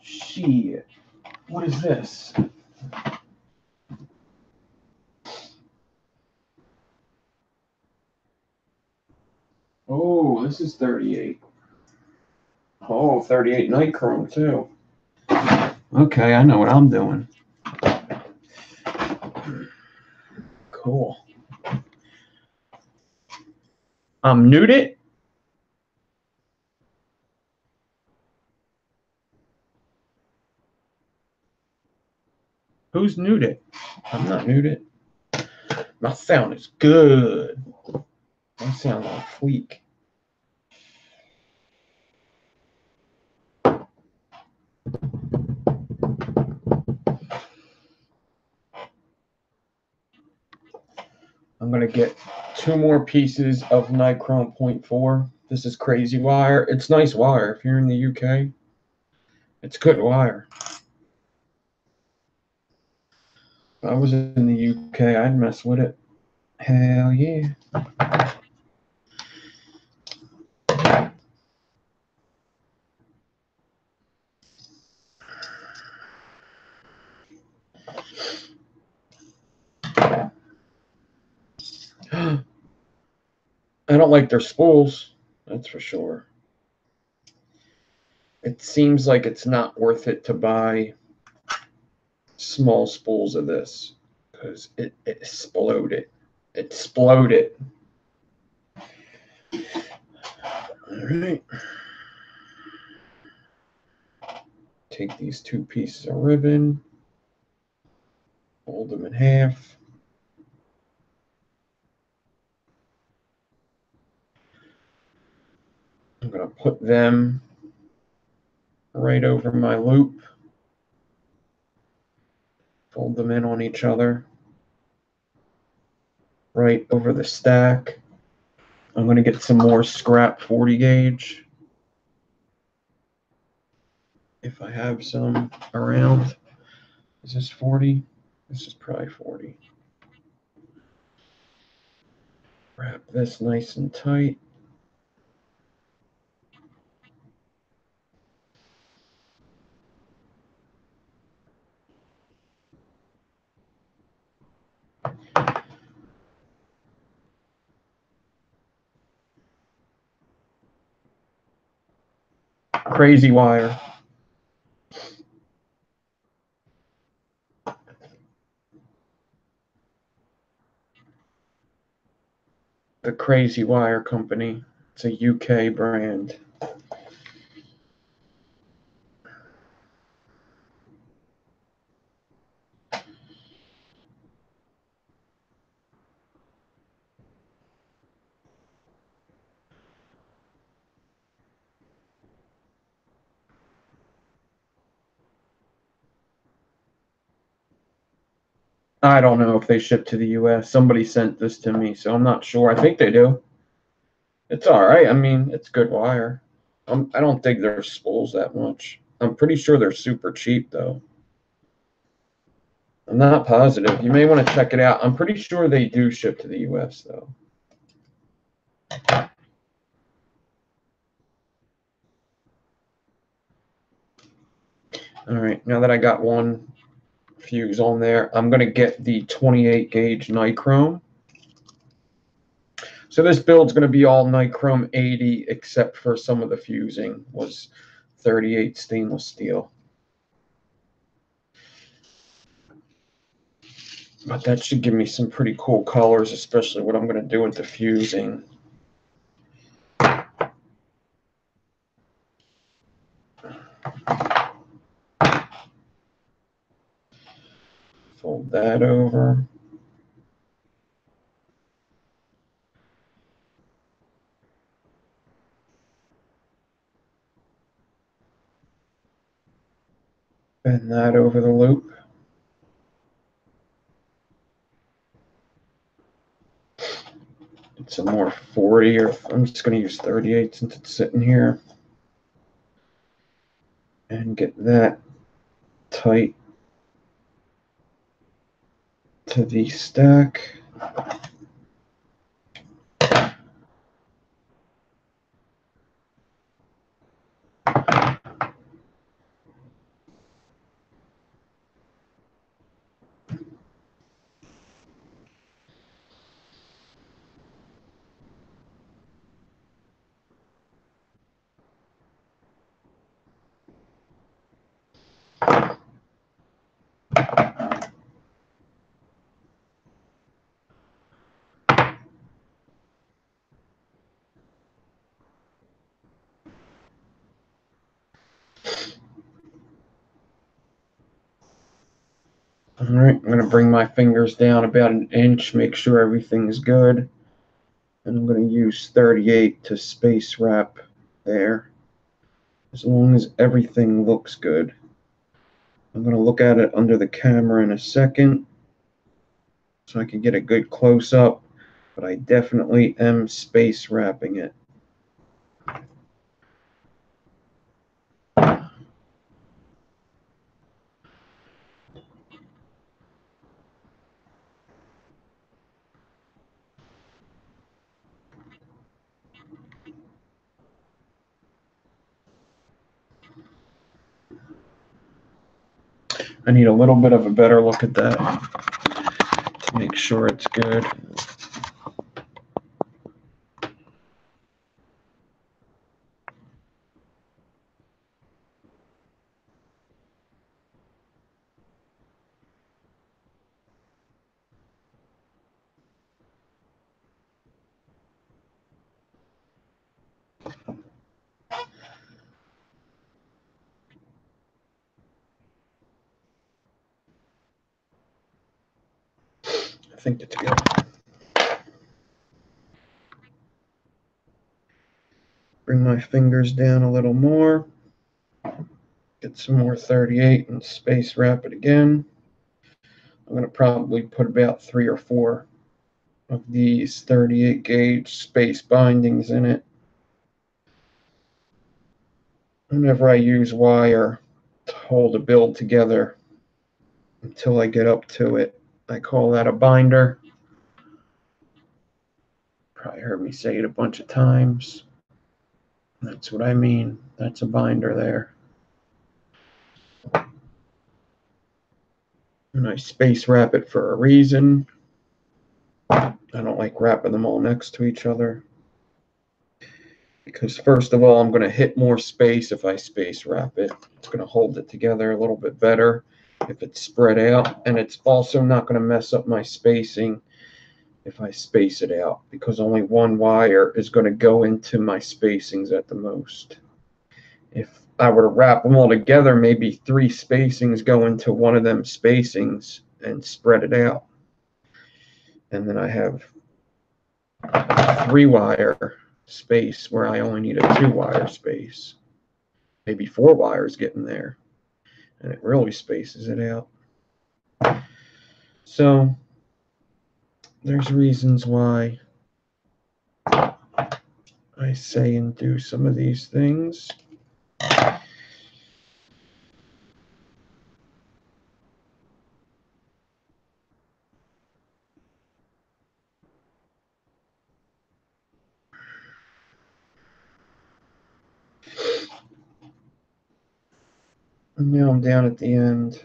Shit. What is this? Oh, this is 38. Oh, 38 nichrome too. Okay, I know what I'm doing. Cool. I'm nude it. Who's nude it? I'm not nude it. My sound is good. My sound on fleek. I'm going to get 2 more pieces of nichrome 0.4. This is crazy wire. It's nice wire. If you're in the UK, it's good wire. If I was in the UK, I'd mess with it. Hell yeah. I don't like their spools, that's for sure. It seems like it's not worth it to buy small spools of this because it exploded. It exploded. All right. Take these 2 pieces of ribbon, fold them in half. I'm going to put them right over my loop. Fold them in on each other. Right over the stack. I'm going to get some more scrap 40 gauge. If I have some around. Is this 40? This is probably 40. Wrap this nice and tight. Crazy wire. The Crazy Wire Company. It's a UK brand. I don't know if they ship to the US. Somebody sent this to me, so I'm not sure. I think they do. It's all right. I mean, it's good wire. I don't think their spools that much. I'm pretty sure they're super cheap, though. I'm not positive. You may want to check it out. I'm pretty sure they do ship to the US, though. All right, now that I got one fuse on there, I'm going to get the 28 gauge nichrome. So this build's going to be all nichrome 80, except for some of the fusing was 38 stainless steel. But that should give me some pretty cool colors, especially what I'm going to do with the fusing. Fold that over. Bend that over the loop. Get some more 40, or I'm just going to use 38 since it's sitting here. And get that tight to the stack. All right, I'm going to bring my fingers down about an inch, make sure everything's good. And I'm going to use 38 to space wrap there. As long as everything looks good. I'm going to look at it under the camera in a second so I can get a good close-up, but I definitely am space wrapping it. I need a little bit of a better look at that to make sure it's good. I think it's good. Bring my fingers down a little more. Get some more 38 and space wrap it again. I'm going to probably put about 3 or 4 of these 38 gauge space bindings in it. Whenever I use wire to hold a build together until I get up to it, I call that a binder. Probably heard me say it a bunch of times. That's what I mean. That's a binder there. And I space wrap it for a reason. I don't like wrapping them all next to each other. Because first of all, I'm going to hit more space if I space wrap it. It's going to hold it together a little bit better if it's spread out. And it's also not going to mess up my spacing if I space it out, because only one wire is going to go into my spacings at the most. If I were to wrap them all together, maybe 3 spacings go into one of them spacings and spread it out. And then I have a 3-wire space where I only need a 2-wire space. Maybe 4 wires getting there. And it really spaces it out. So there's reasons why I say and do some of these things. And now I'm down at the end.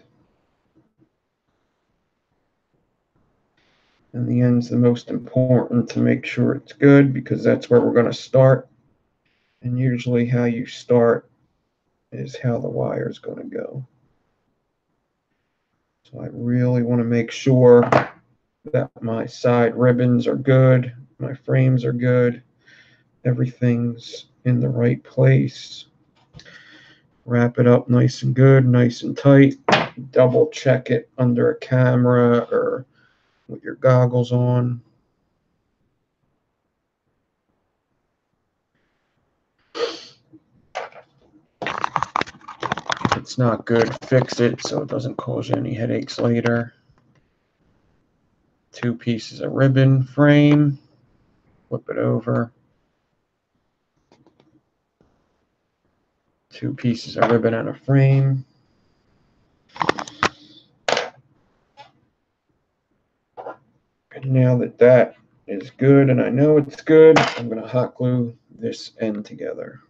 And the end's the most important to make sure it's good because that's where we're going to start. And usually how you start is how the wire is going to go. So I really want to make sure that my side ribbons are good, my frames are good, everything's in the right place. Wrap it up nice and good, nice and tight. Double check it under a camera or with your goggles on. If it's not good, fix it so it doesn't cause you any headaches later. 2 pieces of ribbon frame, flip it over. 2 pieces of ribbon and a frame. And now that that is good and I know it's good, I'm going to hot glue this end together.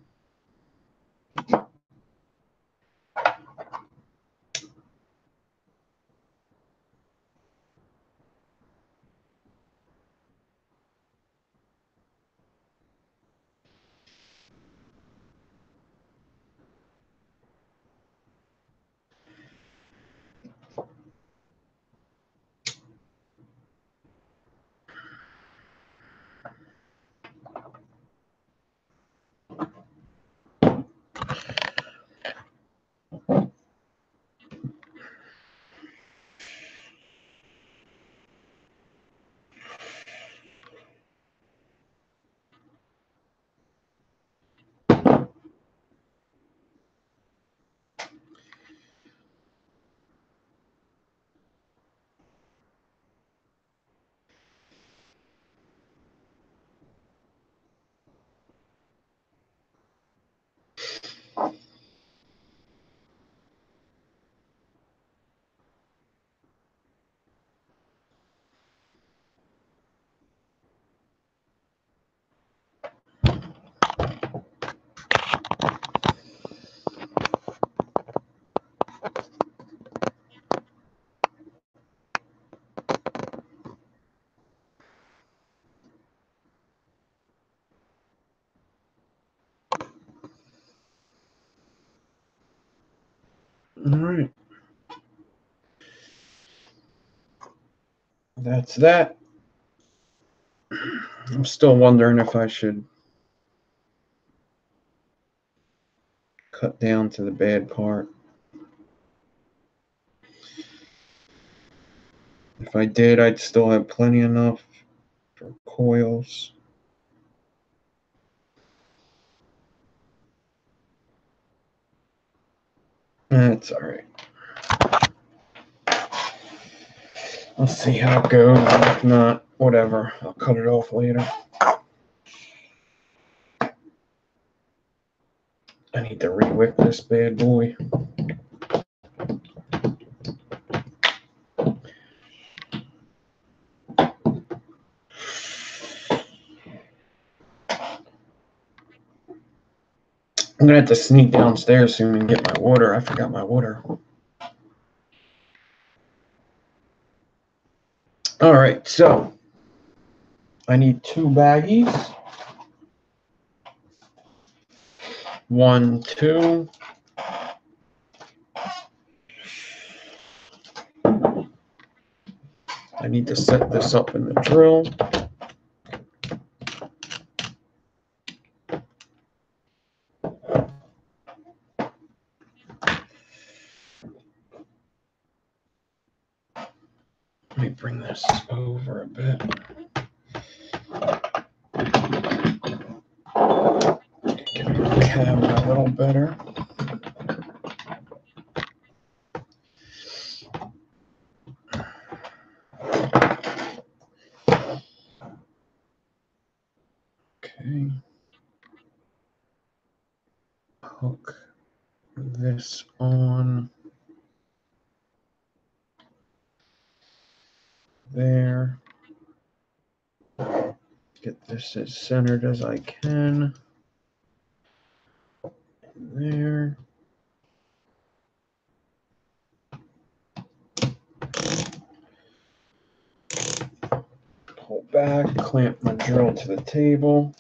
All right. That's that. I'm still wondering if I should cut down to the bad part. If I did, I'd still have plenty enough for coils. That's all right. I'll see how it goes. If not, whatever. I'll cut it off later. I need to re-wick this bad boy. I'm gonna have to sneak downstairs soon and get my water. I forgot my water. All right, so I need 2 baggies. 1, 2. I need to set this up in the drill. Let me bring this over a bit. Get the camera a little better. this on there. Get this as centered as I can. There. Pull back, clamp my drill to the table.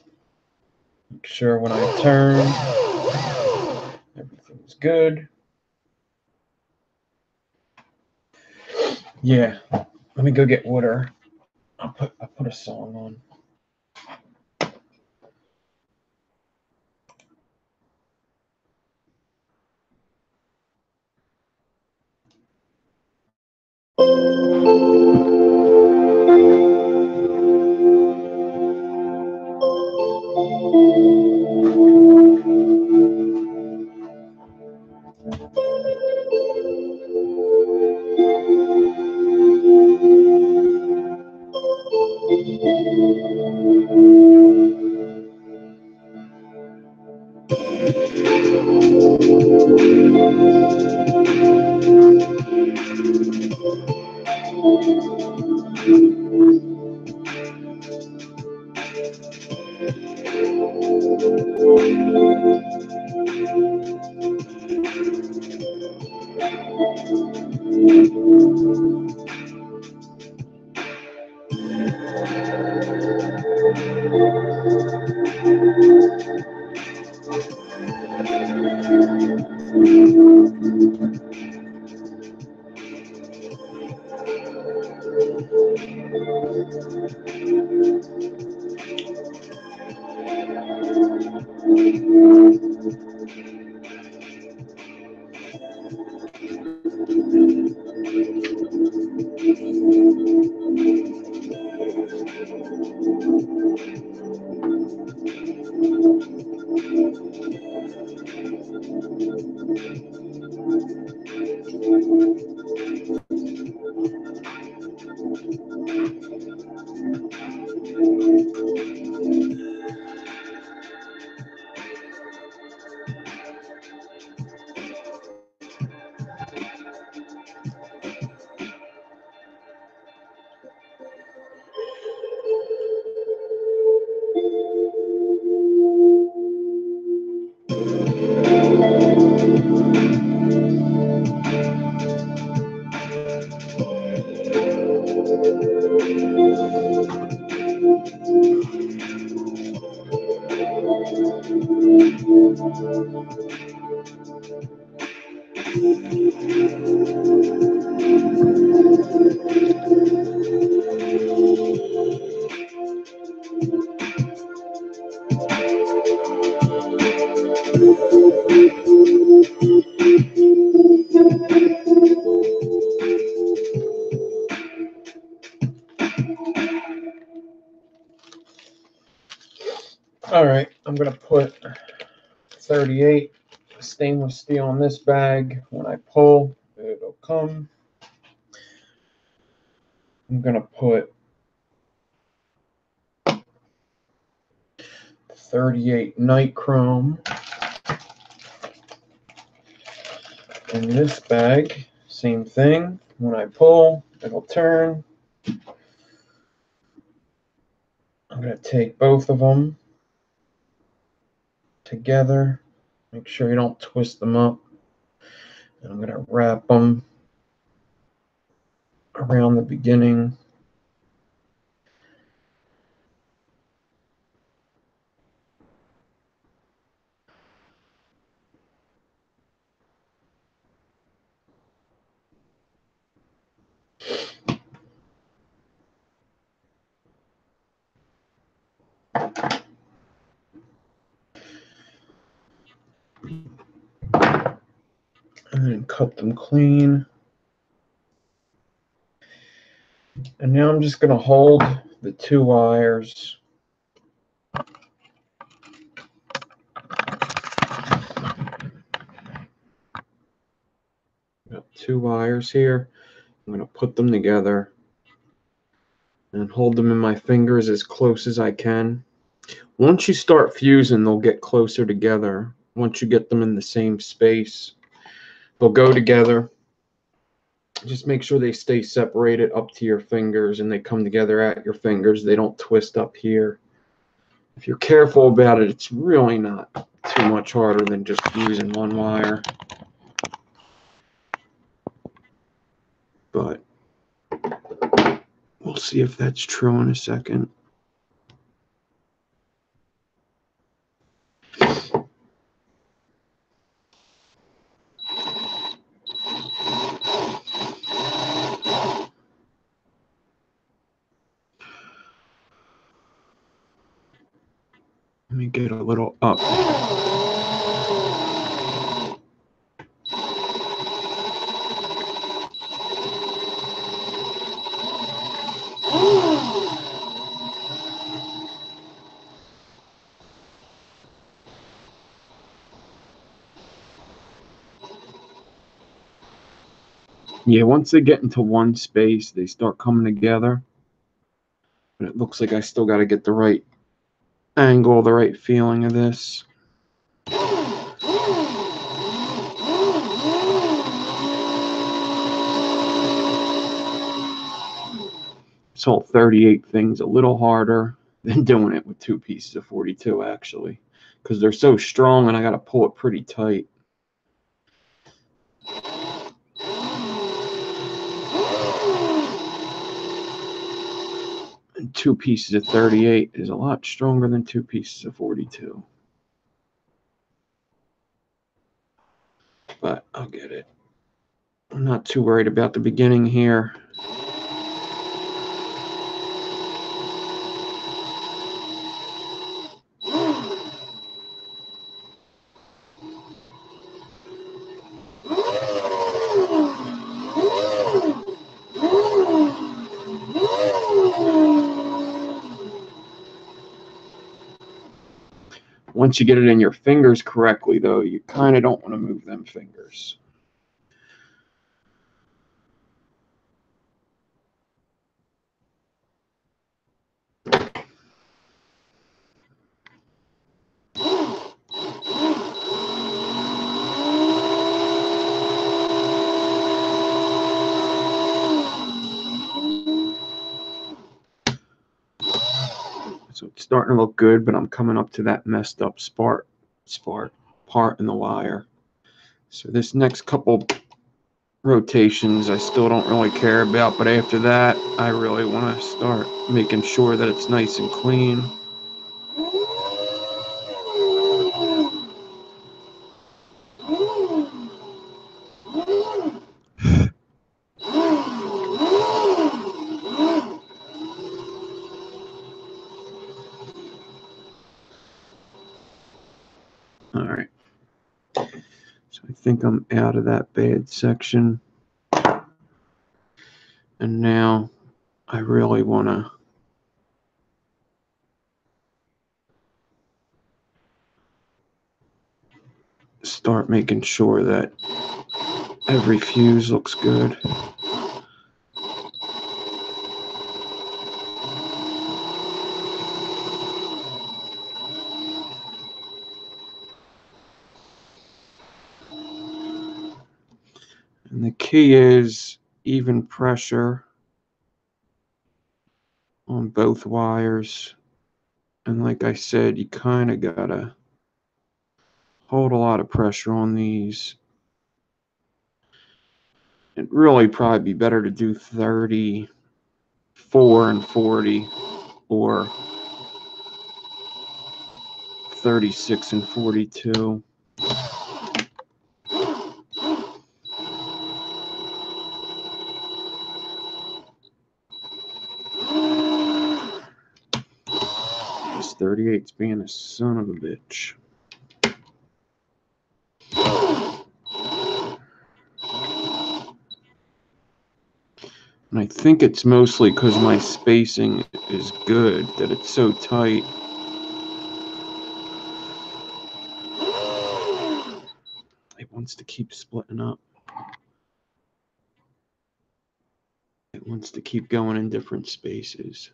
Make sure when I turn, everything's good. Yeah, let me go get water. I'll put a song on. All right, I'm going to put 38 stainless steel in this bag. When I pull, it'll come. I'm going to put 38 nichrome in this bag. Same thing. When I pull, it'll turn. I'm going to take both of them together. Make sure you don't twist them up. And I'm going to wrap them around the beginning. And then cut them clean. And now I'm just going to hold the two wires. Got two wires here. I'm going to put them together and hold them in my fingers as close as I can. Once you start fusing, they'll get closer together. Once you get them in the same space, They'll go together. Just make sure they stay separated up to your fingers and they come together at your fingers. They don't twist up here. If you're careful about it, it's really not too much harder than just using one wire. But we'll see if that's true in a second. Let me get a little up. Yeah, once they get into one space, they start coming together. But it looks like I still got to get the right angle, the right feeling of this. This whole 38 thing's a little harder than doing it with 2 pieces of 42, actually, because they're so strong and I got to pull it pretty tight. And 2 pieces of 38 is a lot stronger than 2 pieces of 42. But I'll get it. I'm not too worried about the beginning here. Once you get it in your fingers correctly, though, you kind of don't want to move them fingers. So it's starting to look good, but I'm coming up to that messed up part in the wire. So this next couple rotations I still don't really care about, but after that I really want to start making sure that it's nice and clean. All right, so I think I'm out of that bad section, and now I really want to start making sure that every fuse looks good. And the key is even pressure on both wires. And like I said, you kind of gotta hold a lot of pressure on these. It'd really probably be better to do 34 and 40 or 36 and 42. This 38's being a son of a bitch. And I think it's mostly because my spacing is good that it's so tight. It wants to keep splitting up. It wants to keep going in different spaces.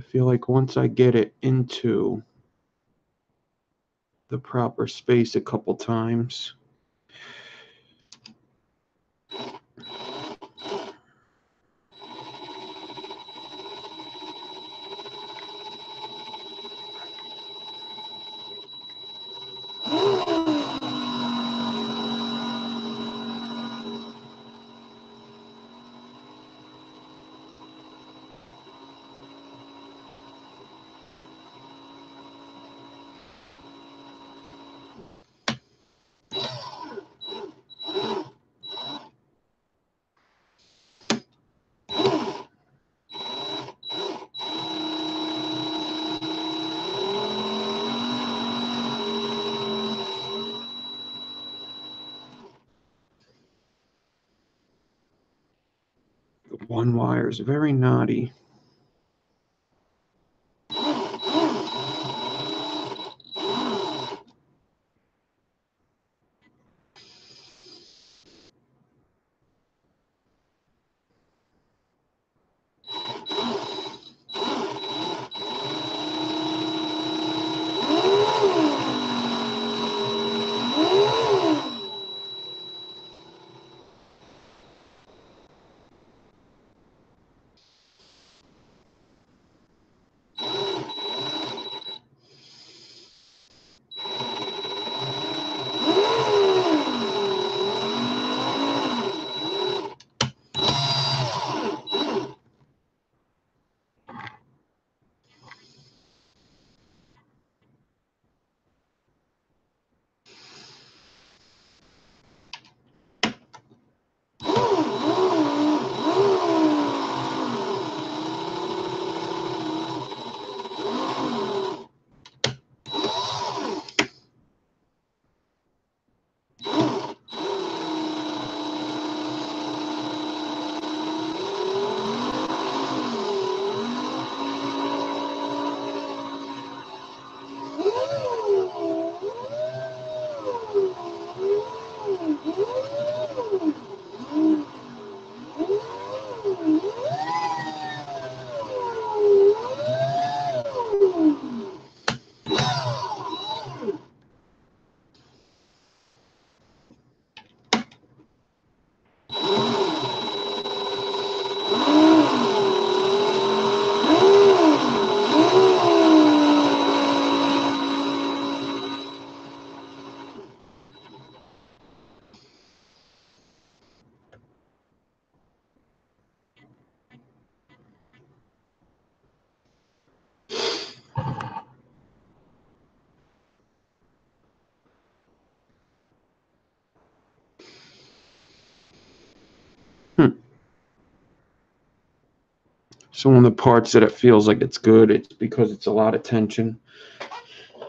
feel like once I get it into the proper space a couple times, the one wire is very knotty. So on the parts that it feels like it's good, it's because it's a lot of tension.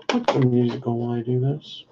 Put some music on while I do this.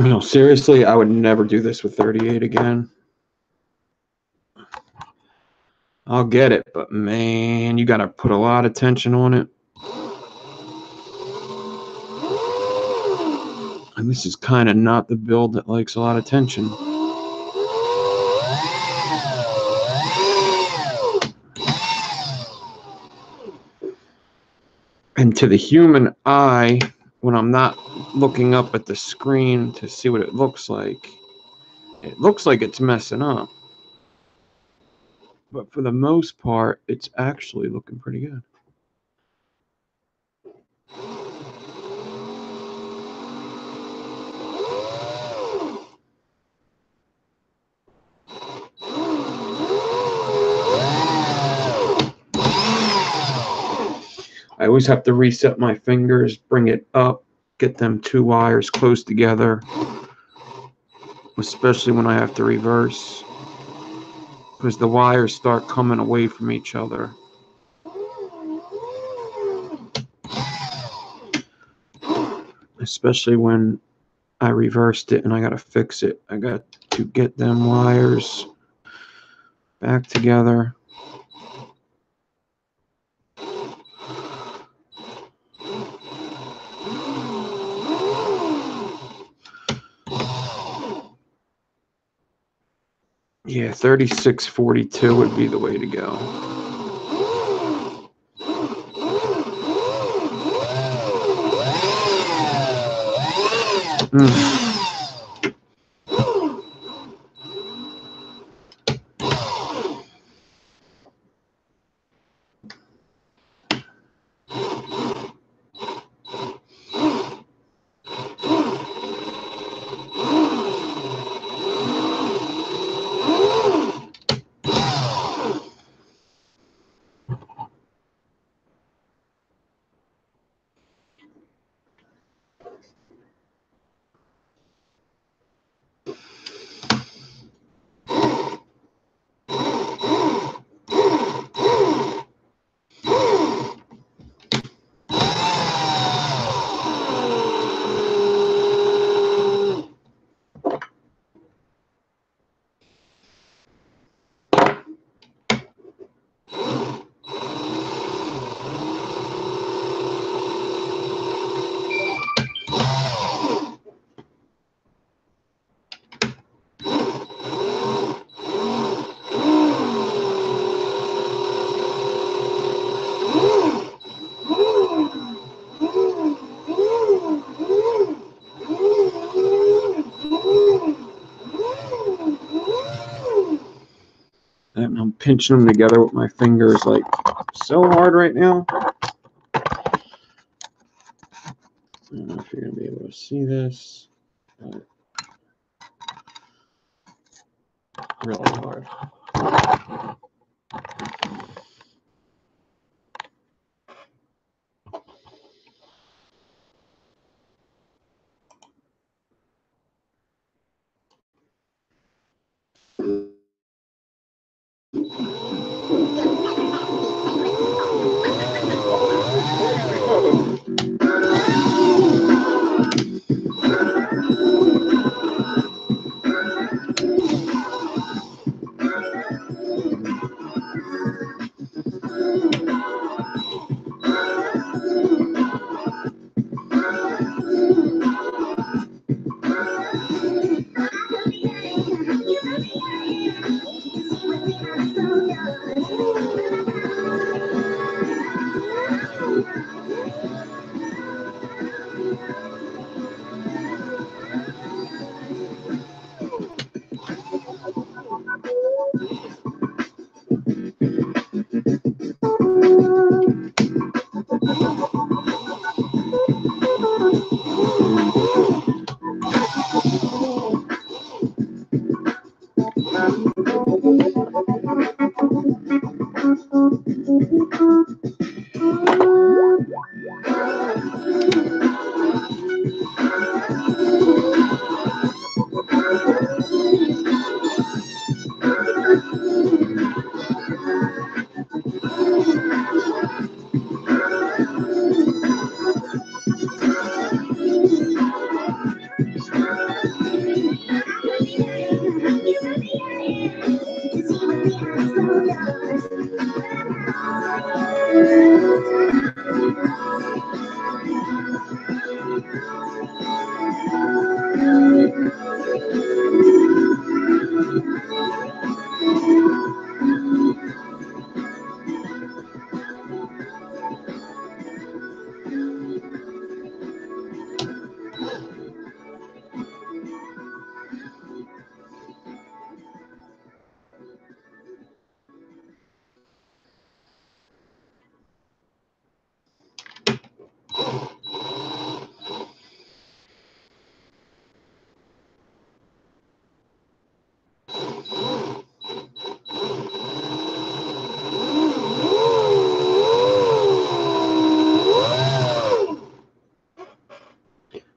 No, seriously, I would never do this with 38 again. I'll get it, but man, you got to put a lot of tension on it. And this is kind of not the build that likes a lot of tension. And to the human eye, when I'm not looking up at the screen to see what it looks like it's messing up. But for the most part, it's actually looking pretty good. I always have to reset my fingers, bring it up, get them two wires close together, especially when I have to reverse, because the wires start coming away from each other. Especially when I reversed it and I got to fix it. I got to get them wires back together. Yeah, 3642 would be the way to go. And I'm pinching them together with my fingers like so hard right now. I don't know if you're going to be able to see this, but really hard.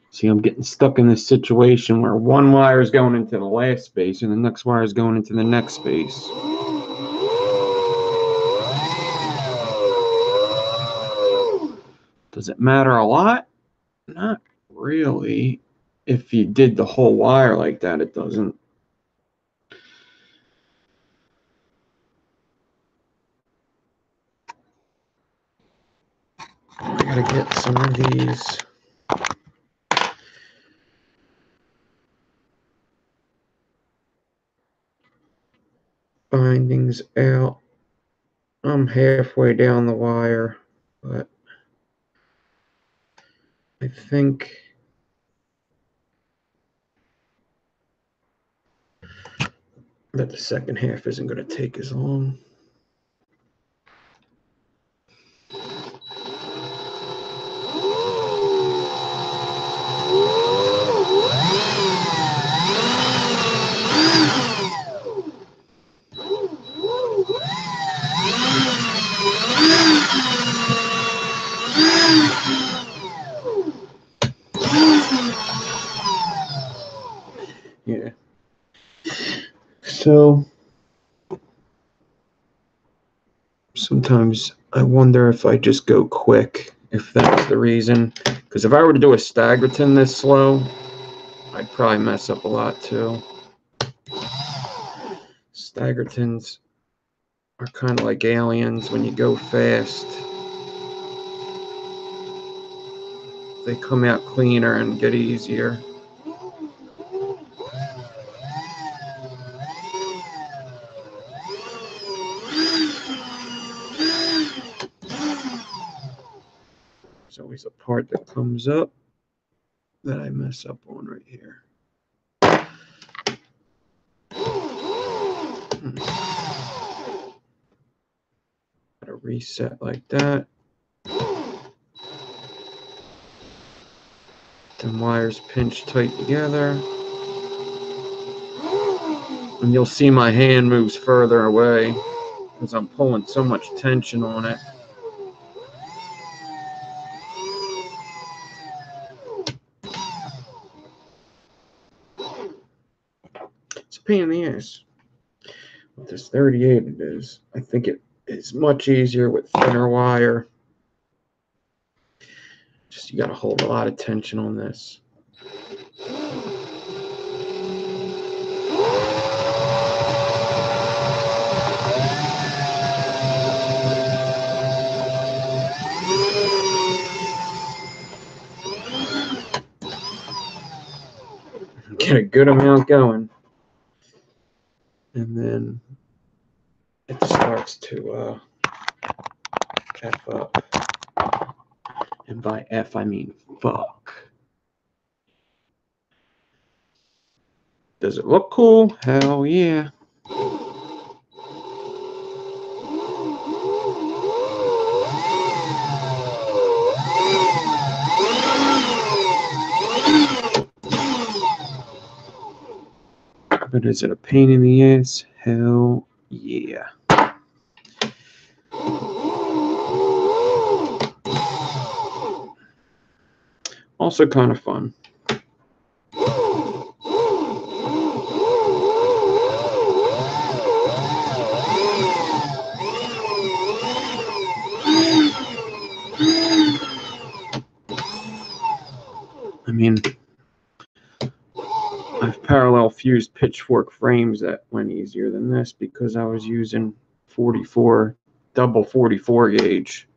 See, I'm getting stuck in this situation where one wire is going into the last space and the next wire is going into the next space. Does it matter a lot? Not really. If you did the whole wire like that, it doesn't. I gotta get some of these bindings out. I'm halfway down the wire, but I think that the second half isn't going to take as long. Yeah. So sometimes I wonder if I just go quick, if that's the reason. Because if I were to do a staggerton this slow, I'd probably mess up a lot too. Staggertons are kind of like aliens. When you go fast, they come out cleaner and get easier. There's always a part that comes up that I mess up on right here. Gotta reset like that. Then wires pinch tight together. And you'll see my hand moves further away because I'm pulling so much tension on it. It's a pain in the ass. With this 38 it is. I think it is much easier with thinner wire. Just you gotta hold a lot of tension on this. Get a good amount going. And then it starts to F up. And by F, I mean fuck. Does it look cool? Hell yeah. But is it a pain in the ass? Hell yeah. Also kind of fun. I mean, I've parallel fused pitchfork frames that went easier than this because I was using 44, double 44 gauge.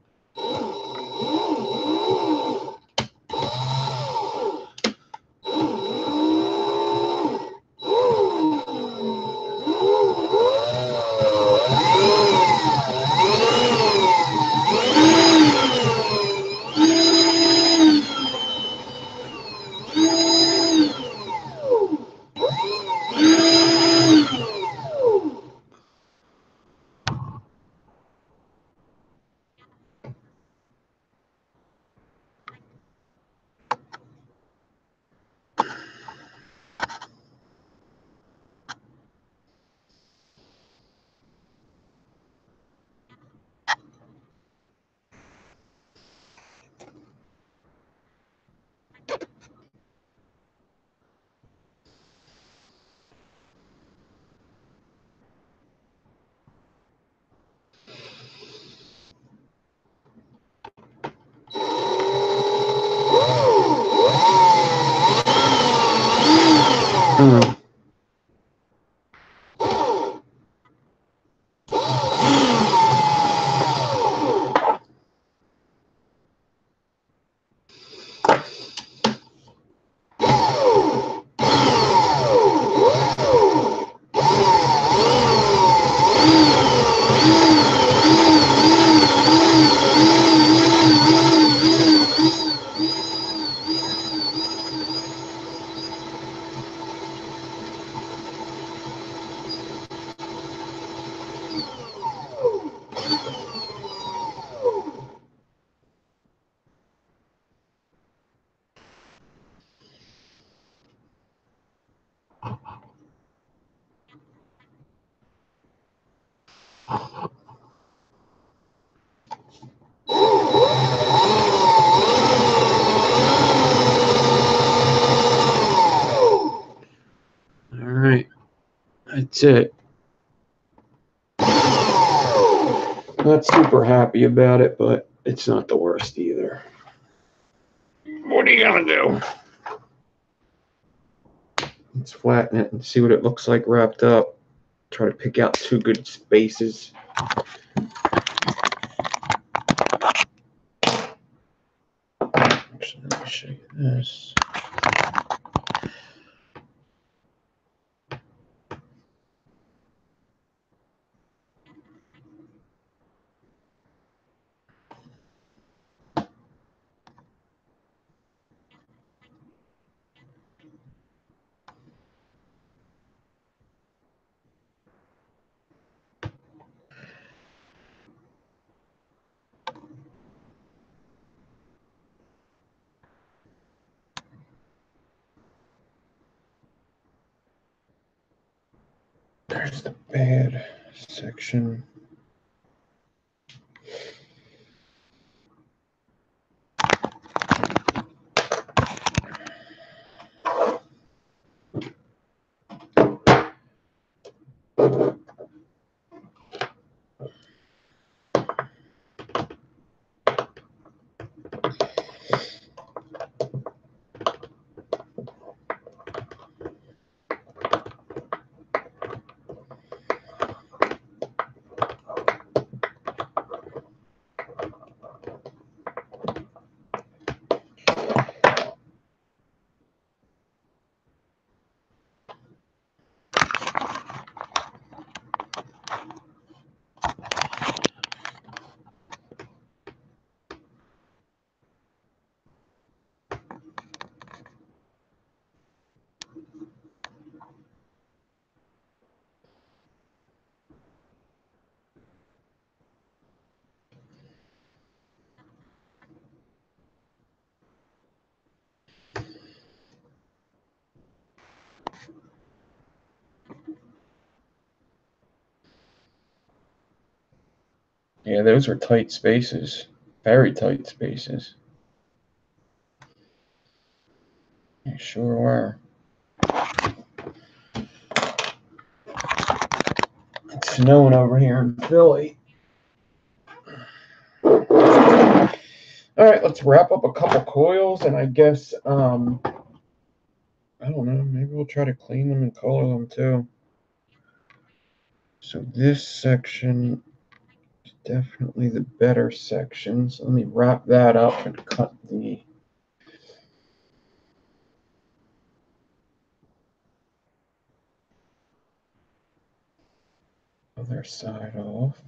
Alright, that's it. Not super happy about it, but it's not the worst either. What are you gonna do? Let's flatten it and see what it looks like wrapped up. Try to pick out two good spaces. Actually, let me show you this. There's the bad section. Yeah, those are tight spaces. Very tight spaces. You sure are. It's snowing over here in Philly. All right, let's wrap up a couple coils, and I guess, I don't know, maybe we'll try to clean them and color them too. So this section is definitely the better section. So let me wrap that up and cut the other side off.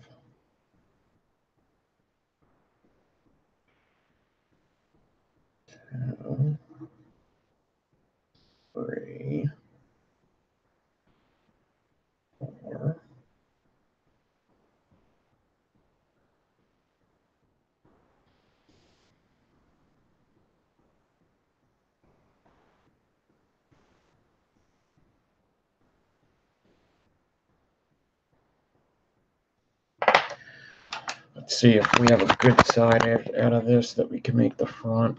Two, three, four. Let's see if we have a good side out of this that we can make the front.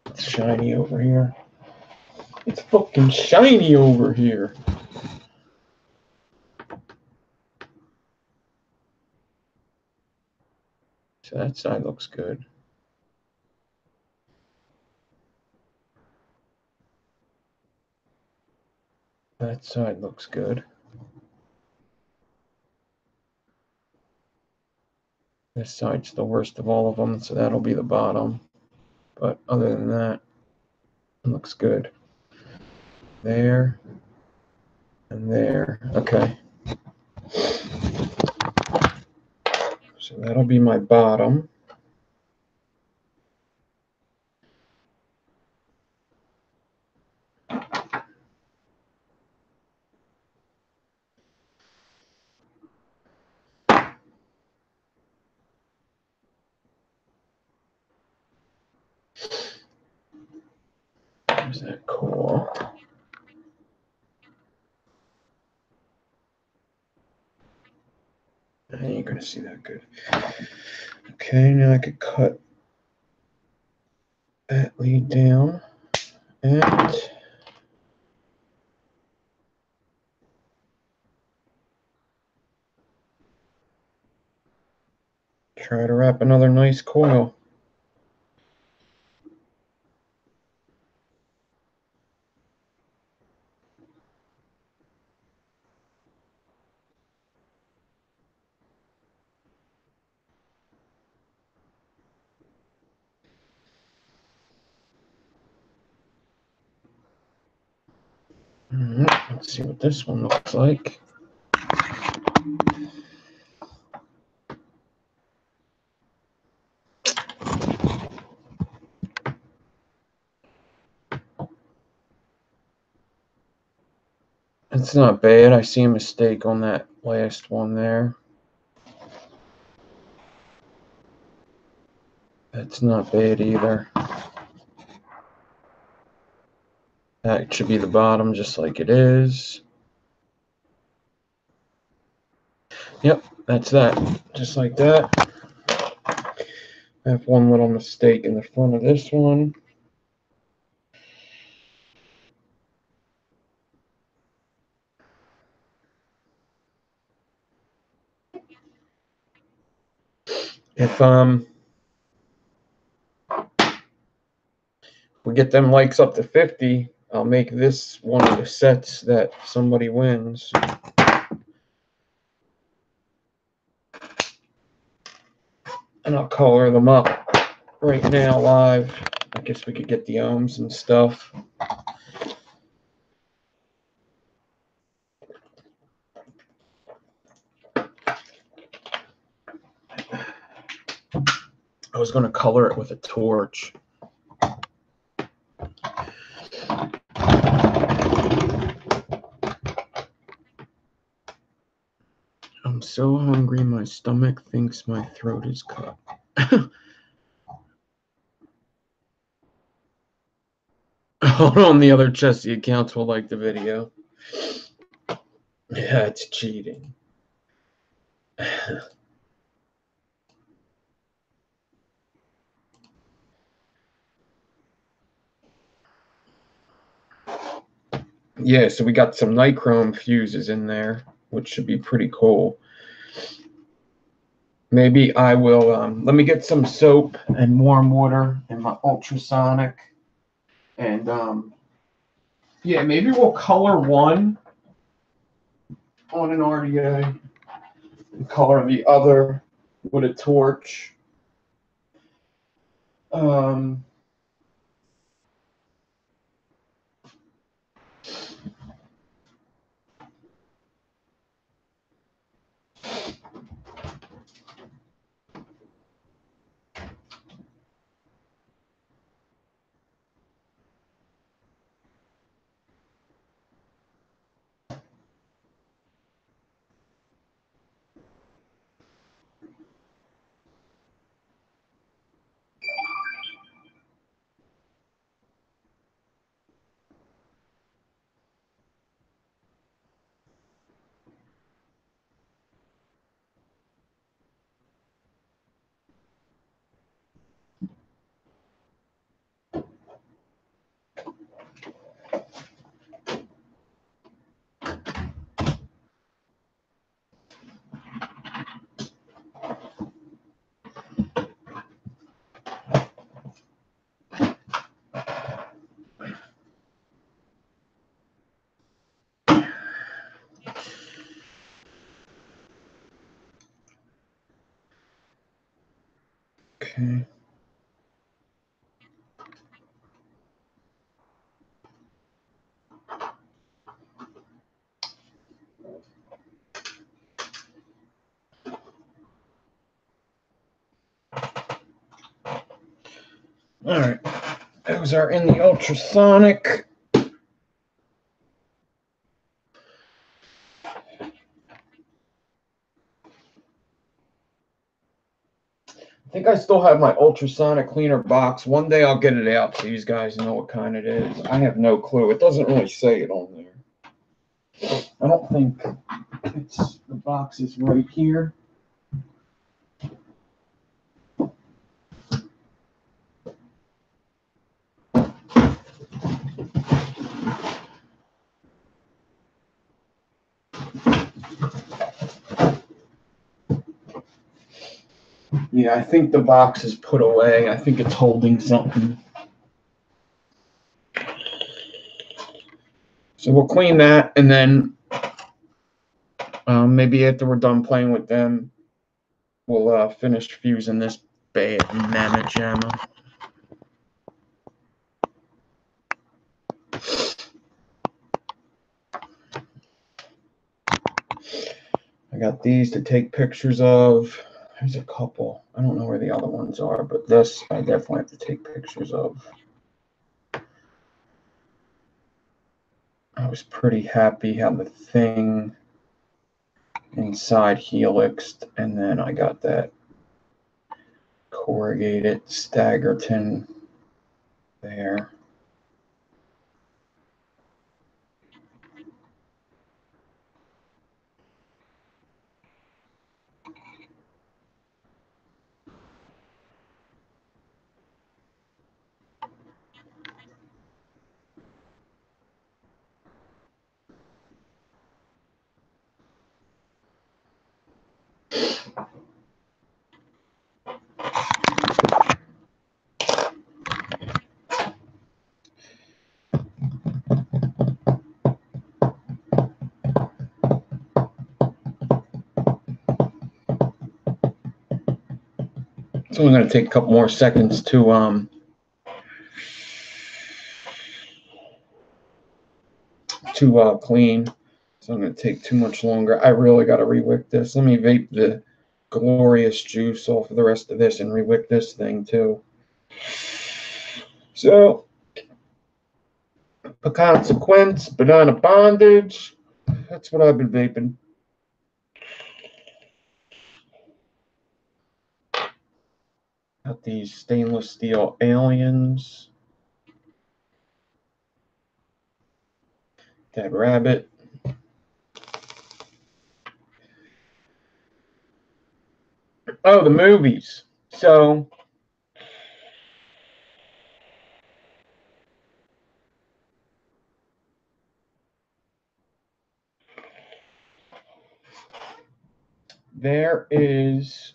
It's shiny over here. It's fucking shiny over here. So that side looks good. That side looks good. This side's the worst of all of them, so that'll be the bottom. But other than that, it looks good. There and there. Okay. So that'll be my bottom. There's that coil. I ain't gonna see that good. Okay, now I could cut that lead down and try to wrap another nice coil. Let's see what this one looks like. It's not bad. I see a mistake on that last one there. That's not bad either. That should be the bottom just like it is. Yep, that's that. Just like that. I have one little mistake in the front of this one. If we get them likes up to 50, I'll make this one of the sets that somebody wins. And I'll color them up right now live. I guess we could get the ohms and stuff. I was going to color it with a torch. I'm so hungry, my stomach thinks my throat is cut. Hold on, the other Chessie accounts will like the video. Yeah, it's cheating. Yeah, so we got some nichrome fuses in there, which should be pretty cool. Maybe I will, let me get some soap and warm water in my ultrasonic. And yeah, maybe we'll color one on an RDA and color the other with a torch. Okay. All right. Those are in the ultrasonic. I think I still have my ultrasonic cleaner box. One day I'll get it out so you guys know what kind it is. I have no clue. It doesn't really say it on there. I don't think it's the box is right here. Yeah, I think the box is put away. I think it's holding something. So we'll clean that, and then maybe after we're done playing with them, we'll finish fusing this bad mammoth jammer. I got these to take pictures of. There's a couple. I don't know where the other ones are, but this I definitely have to take pictures of. I was pretty happy how the thing inside helixed, and then I got that corrugated staggerton there. So I'm going to take a couple more seconds to clean. So I'm going to take too much longer. I really got to rewick this. Let me vape the glorious juice off of the rest of this and rewick this thing too. So, a consequence, banana bondage. That's what I've been vaping. Got these stainless steel aliens. Dead rabbit. Oh, the movies. So There is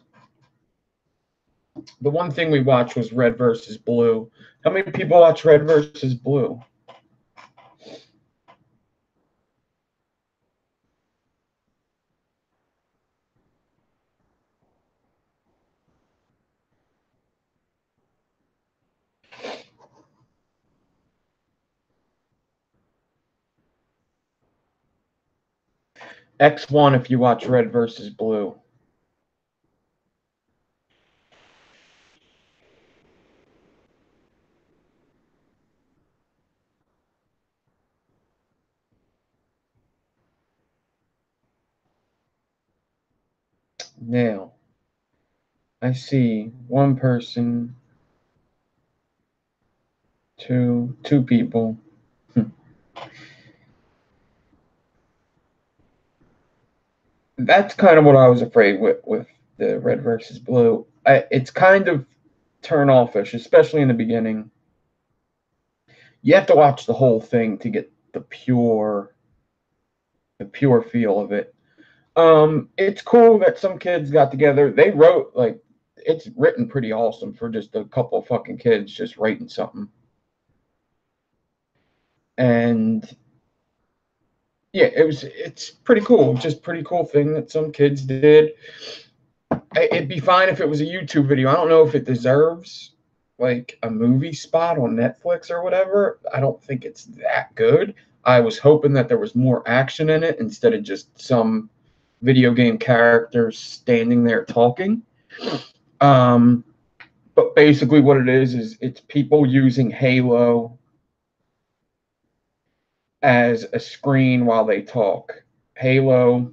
the one thing we watched was Red versus Blue. How many people watch Red versus Blue? X1 if you watch Red versus Blue. Now, I see one person, two people. That's kind of what I was afraid with the Red versus Blue. It's kind of turn offish, especially in the beginning. You have to watch the whole thing to get the pure feel of it. It's cool that some kids got together. They wrote like it's written pretty awesome for just a couple of fucking kids just writing something. And yeah, it's pretty cool. Just pretty cool thing that some kids did. It'd be fine if it was a YouTube video. I don't know if it deserves like a movie spot on Netflix or whatever. I don't think it's that good. I was hoping that there was more action in it instead of just some video game characters standing there talking. Um, but basically, what it is it's people using Halo as a screen while they talk. Halo,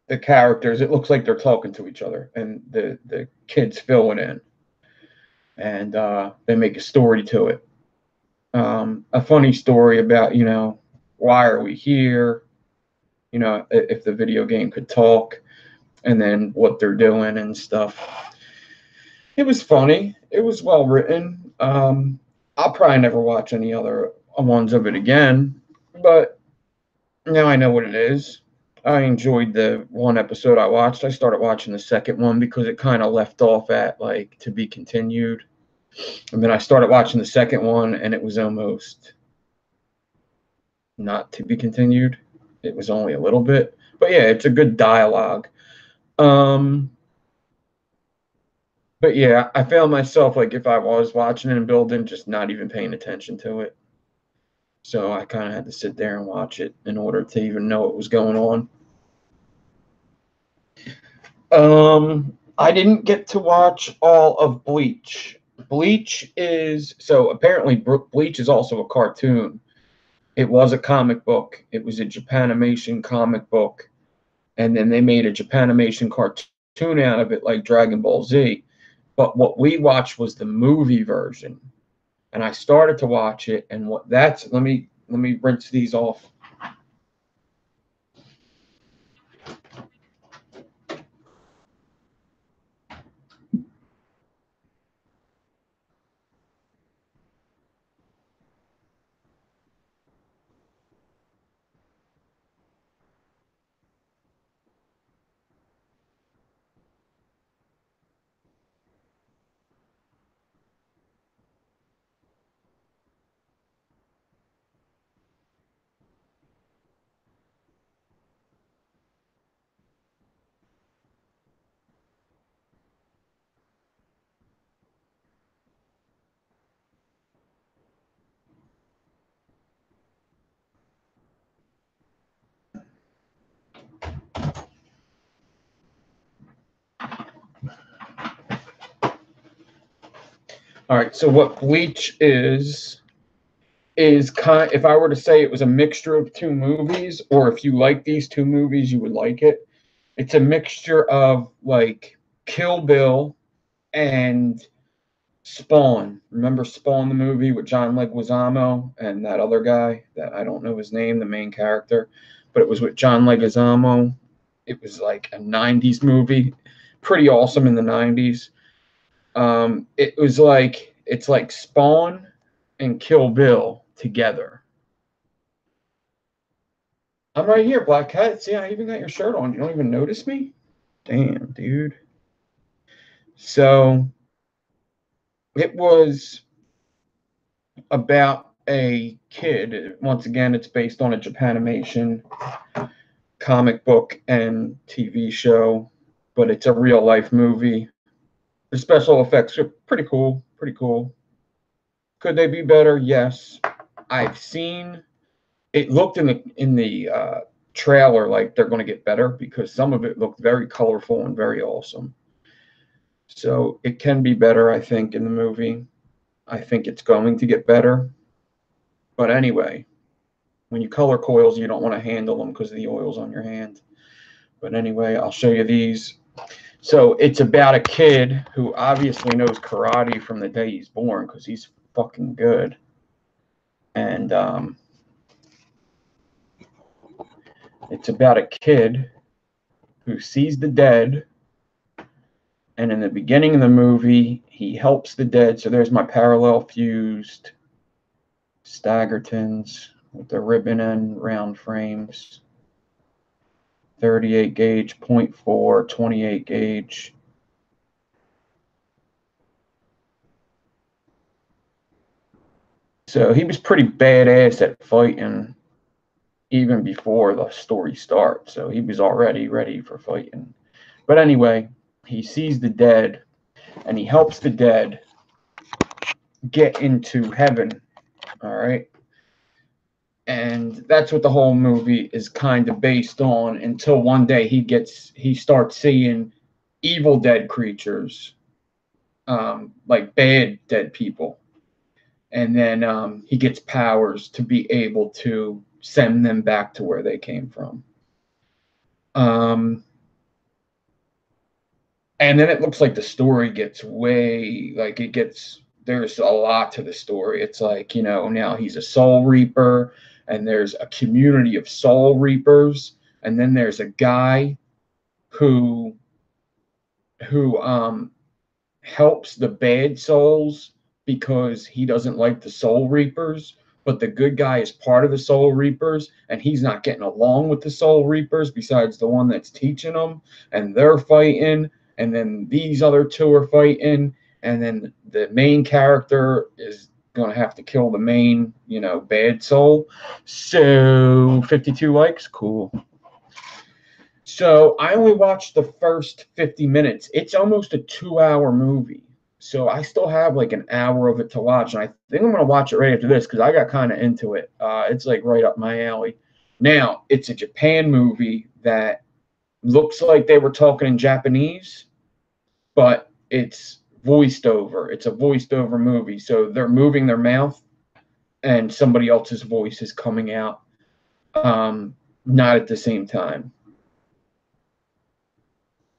the characters, it looks like they're talking to each other, and the kids fill it in, and they make a story to it. A funny story about why are we here? If the video game could talk, and then what they're doing and stuff. It was funny. It was well written. I'll probably never watch any other ones of it again, but now I know what it is. I enjoyed the one episode I watched. I started watching the second one because it kind of left off at like to be continued. And then I started watching the second one and it was almost not to be continued. It was only a little bit. But yeah, it's a good dialogue. Um but yeah, I found myself like if I was watching it and building, just not even paying attention to it. So I kind of had to sit there and watch it in order to even know what was going on. I didn't get to watch all of Bleach. Bleach is so apparently Bleach is also a cartoon. It was a comic book. It was a Japanimation comic book, and then they made a Japanimation cartoon out of it, like Dragon Ball Z. But what we watched was the movie version, and I started to watch it. And what that's let me rinse these off. All right, so what Bleach is kind if I were to say it was a mixture of two movies, or if you like these two movies, you would like it. It's a mixture of like Kill Bill and Spawn. Remember Spawn, the movie with John Leguizamo and that other guy that I don't know his name, the main character, but it was with John Leguizamo. It was like a 90s movie, pretty awesome in the 90s. It's like Spawn and Kill Bill together. I'm right here, Black Cat. See, I even got your shirt on. You don't even notice me? Damn, dude. So it was about a kid. Once again, it's based on a Japanimation comic book and TV show, but it's a real life movie. The special effects are pretty cool. Pretty cool. Could they be better? Yes. I've seen it looked in the trailer like they're going to get better because some of it looked very colorful and very awesome. So it can be better, I think, in the movie. I think it's going to get better. But anyway, when you color coils, you don't want to handle them because of the oil's on your hand. But anyway, I'll show you these. So it's about a kid who obviously knows karate from the day he's born because he's fucking good. And it's about a kid who sees the dead. And in the beginning of the movie, he helps the dead. So there's my parallel fused Staggertons with the ribbon and round frames. 38 gauge, 0.4, 28 gauge. So he was pretty badass at fighting even before the story starts. So he was already ready for fighting. But anyway, he sees the dead and he helps the dead get into heaven. All right. And that's what the whole movie is kind of based on until one day he starts seeing evil dead creatures, like bad dead people. And then he gets powers to be able to send them back to where they came from. And then it looks like the story gets there's a lot to the story. It's like, now he's a soul reaper and there's a community of soul reapers. And then there's a guy who helps the bad souls because he doesn't like the soul reapers, but the good guy is part of the soul reapers and he's not getting along with the soul reapers besides the one that's teaching them, and they're fighting, and then these other two are fighting, and then the main character is going to have to kill the main bad soul. So 52 likes, cool. So I only watched the first 50 minutes. It's almost a 2-hour movie. So I still have like an hour of it to watch. And I think I'm going to watch it right after this because I got kind of into it. It's like right up my alley. Now, it's a Japan movie that looks like they were talking in Japanese, but it's voiced over. It's a voiced over movie. So they're moving their mouth and somebody else's voice is coming out, not at the same time.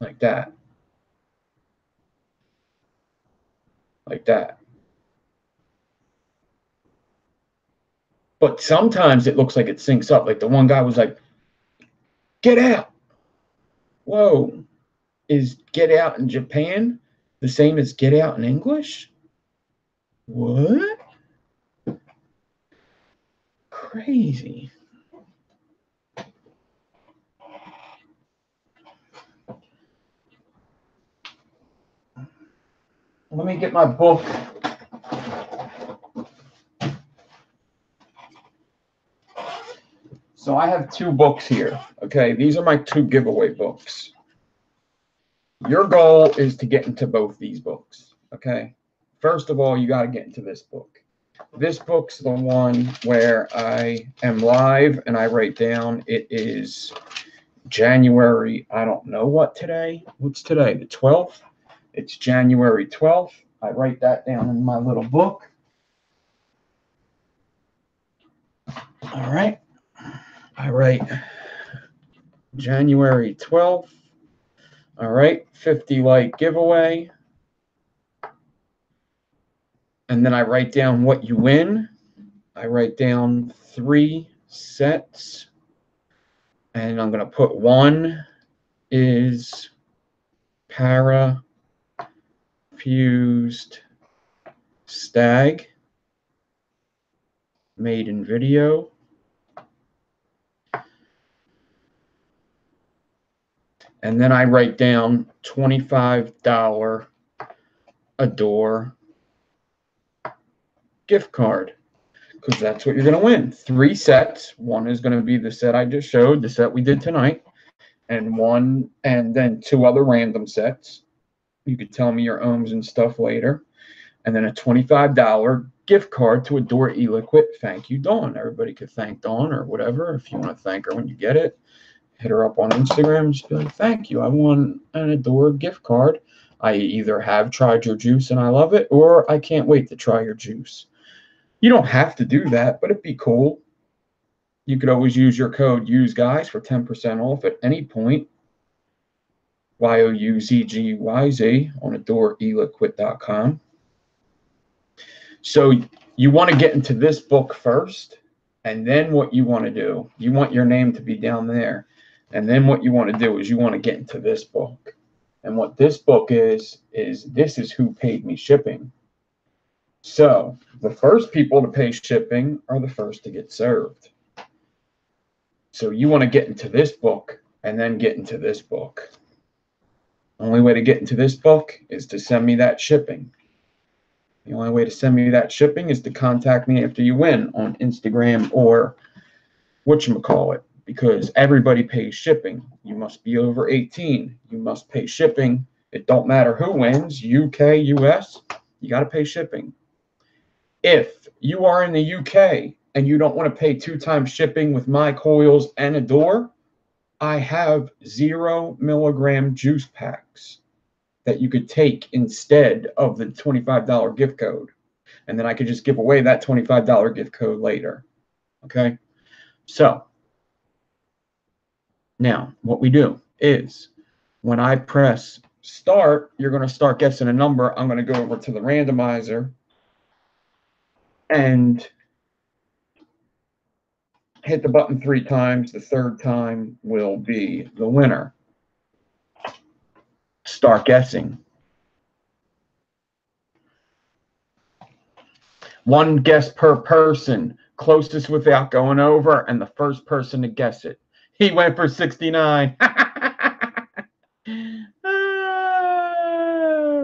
Like that. Like that. But sometimes it looks like it syncs up. Like the one guy was like, "Get out." Whoa. Is "get out" in Japan the same as "get out" in English? What? Crazy. Let me get my book. So I have 2 books here. Okay, these are my 2 giveaway books. Your goal is to get into both these books. Okay, first of all, you got to get into this book. This book's the one where I am live and I write down. It is January, I don't know what today. What's today? The 12th? It's January 12th. I write that down in my little book. All right. I write January 12th. All right. 50 like giveaway. And then I write down what you win. I write down 3 sets. And I'm going to put 1 is para fused stag made in video. And then I write down $25 Adore gift card, because that's what you're going to win. 3 sets. One is going to be the set I just showed, the set we did tonight, and then 2 other random sets. You could tell me your ohms and stuff later. And then a $25 gift card to Adore E-Liquid. Thank you, Dawn. Everybody could thank Dawn or whatever. If you want to thank her when you get it, hit her up on Instagram. Just be like, thank you. I won an Adore gift card. I either have tried your juice and I love it, or I can't wait to try your juice. You don't have to do that, but it'd be cool. You could always use your code USEGUYS for 10% off at any point. YOUZGYZ on AdoreEliquid.com. So you want to get into this book first, and then what you want to do, you want your name to be down there. And then what you want to do is you want to get into this book. And what this book is this is who paid me shipping. So the first people to pay shipping are the first to get served. So you want to get into this book and then get into this book. The only way to get into this book is to send me that shipping. The only way to send me that shipping is to contact me after you win on Instagram or whatchamacallit, because everybody pays shipping. You must be over 18. You must pay shipping. It don't matter who wins, UK, US, you got to pay shipping. If you are in the UK and you don't want to pay 2 times shipping with my coils and Adore, I have 0 milligram juice packs that you could take instead of the $25 gift code. And then I could just give away that $25 gift code later. Okay? So, now what we do is when I press start, you're going to start guessing a number. I'm going to go over to the randomizer and hit the button 3 times. The 3rd time will be the winner. Start guessing. 1 guess per person, closest without going over, and the first person to guess it. He went for 69.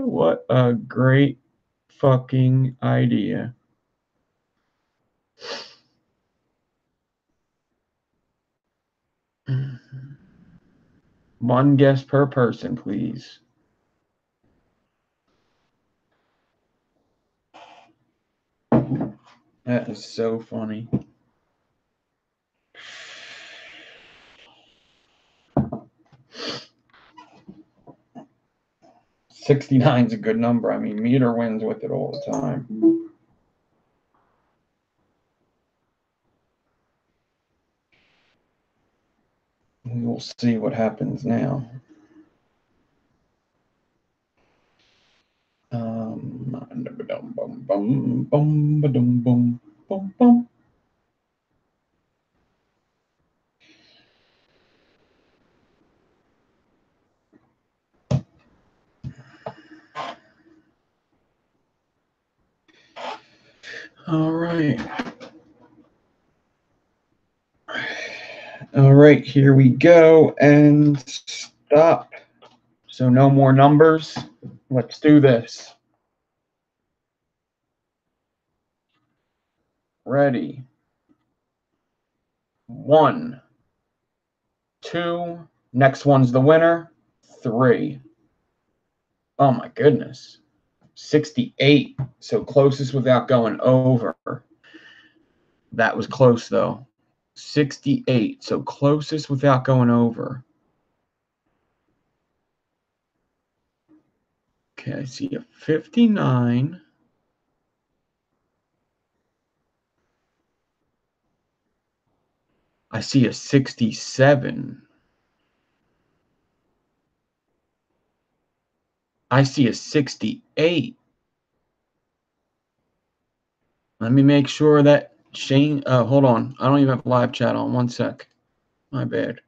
What a great fucking idea. One guess per person, please. That is so funny. $69 is a good number. I mean, Meter wins with it all the time. We'll see what happens now. All right. All right, here we go, and stop. So no more numbers. Let's do this. Ready. 1, 2. Next one's the winner. 3. Oh my goodness. 68. So closest without going over. That was close though. 68. So closest without going over. Okay, I see a 59. I see a 67. I see a 68. Let me make sure that Shane, hold on. I don't even have live chat on. 1 sec. My bad.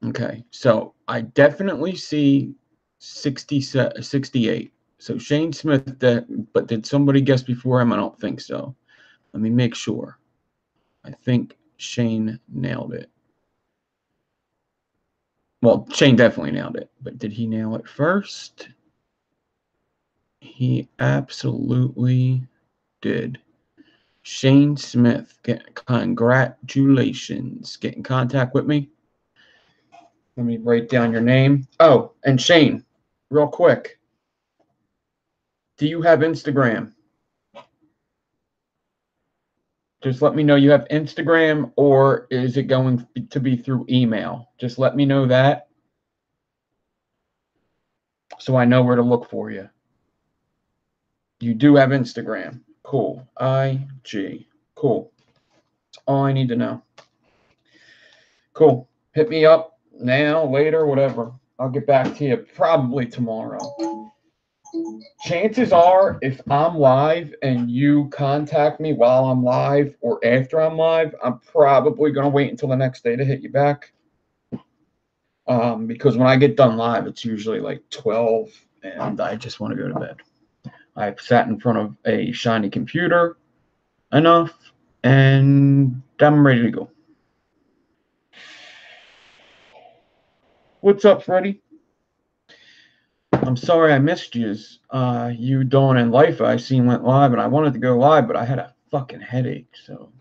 Okay, so I definitely see 68. So Shane Smith, but did somebody guess before him? I don't think so. Let me make sure. I think Shane nailed it. Well, Shane definitely nailed it, but did he nail it first? He absolutely did. Shane Smith, congratulations. Get in contact with me. Let me write down your name. Oh, and Shane, real quick. Do you have Instagram? Just let me know you have Instagram, or is it going to be through email? Just let me know that so I know where to look for you. You do have Instagram. Cool. IG. Cool. That's all I need to know. Cool. Hit me up now, later, whatever. I'll get back to you probably tomorrow. Chances are, if I'm live and you contact me while I'm live or after I'm live, I'm probably going to wait until the next day to hit you back. Because when I get done live, it's usually like 12 and I just want to go to bed. I've sat in front of a shiny computer enough and I'm ready to go. What's up, Freddie? I'm sorry I missed yous. You, Dawn, and Life I seen went live, and I wanted to go live, but I had a fucking headache, so.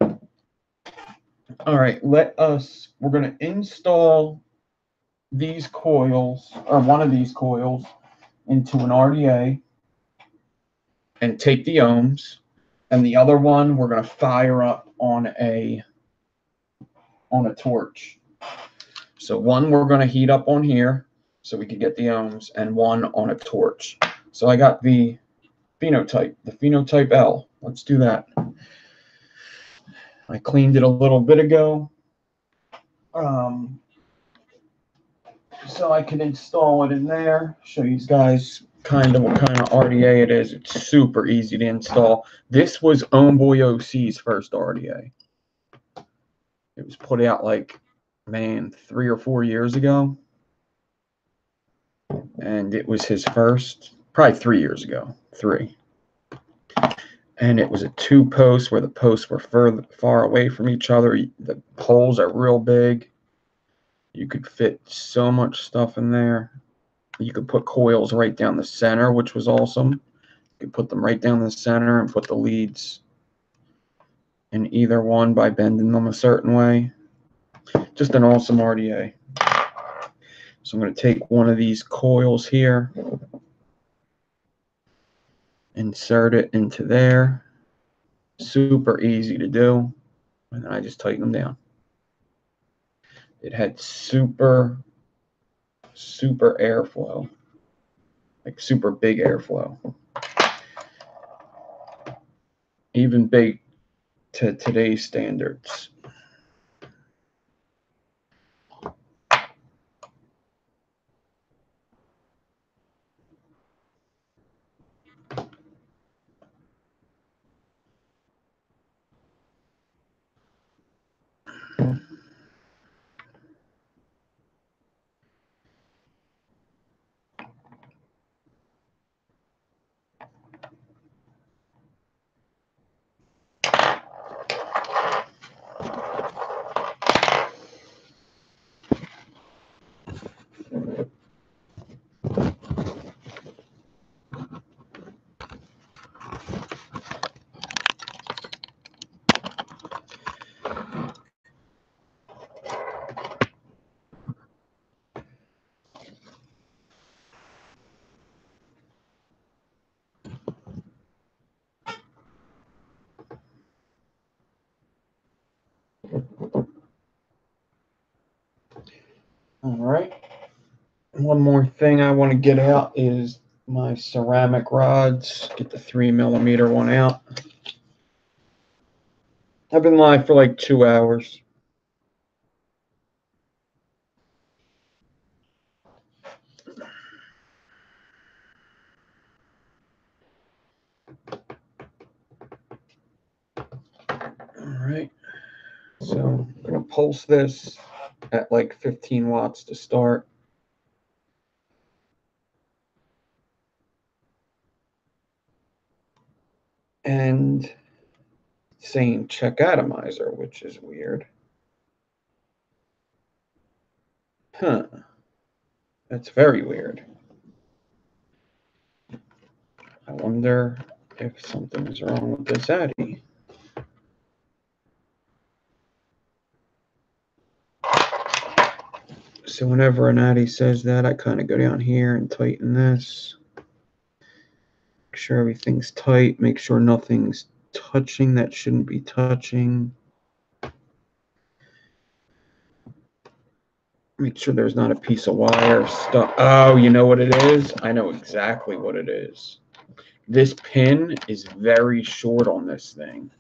All right, we're going to install these coils, or one of these coils, into an RDA and take the ohms, and the other one we're going to fire up on a torch. So one we're going to heat up on here so we can get the ohms, and one on a torch. So I got the phenotype L. Let's do that. I cleaned it a little bit ago, so I can install it in there. Show you guys kind of what kind of RDA it is. It's super easy to install. This was Homeboy OC's first RDA. It was put out like, man, 3 or 4 years ago. And it was his first, probably 3 years ago, 3. And it was a 2-post where the posts were far away from each other. The holes are real big. You could fit so much stuff in there. You could put coils right down the center, which was awesome. You could put them right down the center and put the leads in either one by bending them a certain way. Just an awesome RDA. So I'm going to take one of these coils here, insert it into there. Super easy to do. And then I just tighten them down. It had super airflow, like super big airflow. Even big to today's standards. All right. One more thing I want to get out is my ceramic rods. Get the 3mm one out. I've been live for like 2 hours. All right. So I'm going to pulse this at like 15 watts to start. And saying check atomizer, which is weird. Huh. That's very weird. I wonder if something's wrong with this Addy. So whenever an Addy says that, I kind of go down here and tighten this. Make sure everything's tight. Make sure nothing's touching that shouldn't be touching. Make sure there's not a piece of wire stuck. Oh, you know what it is? I know exactly what it is. This pin is very short on this thing.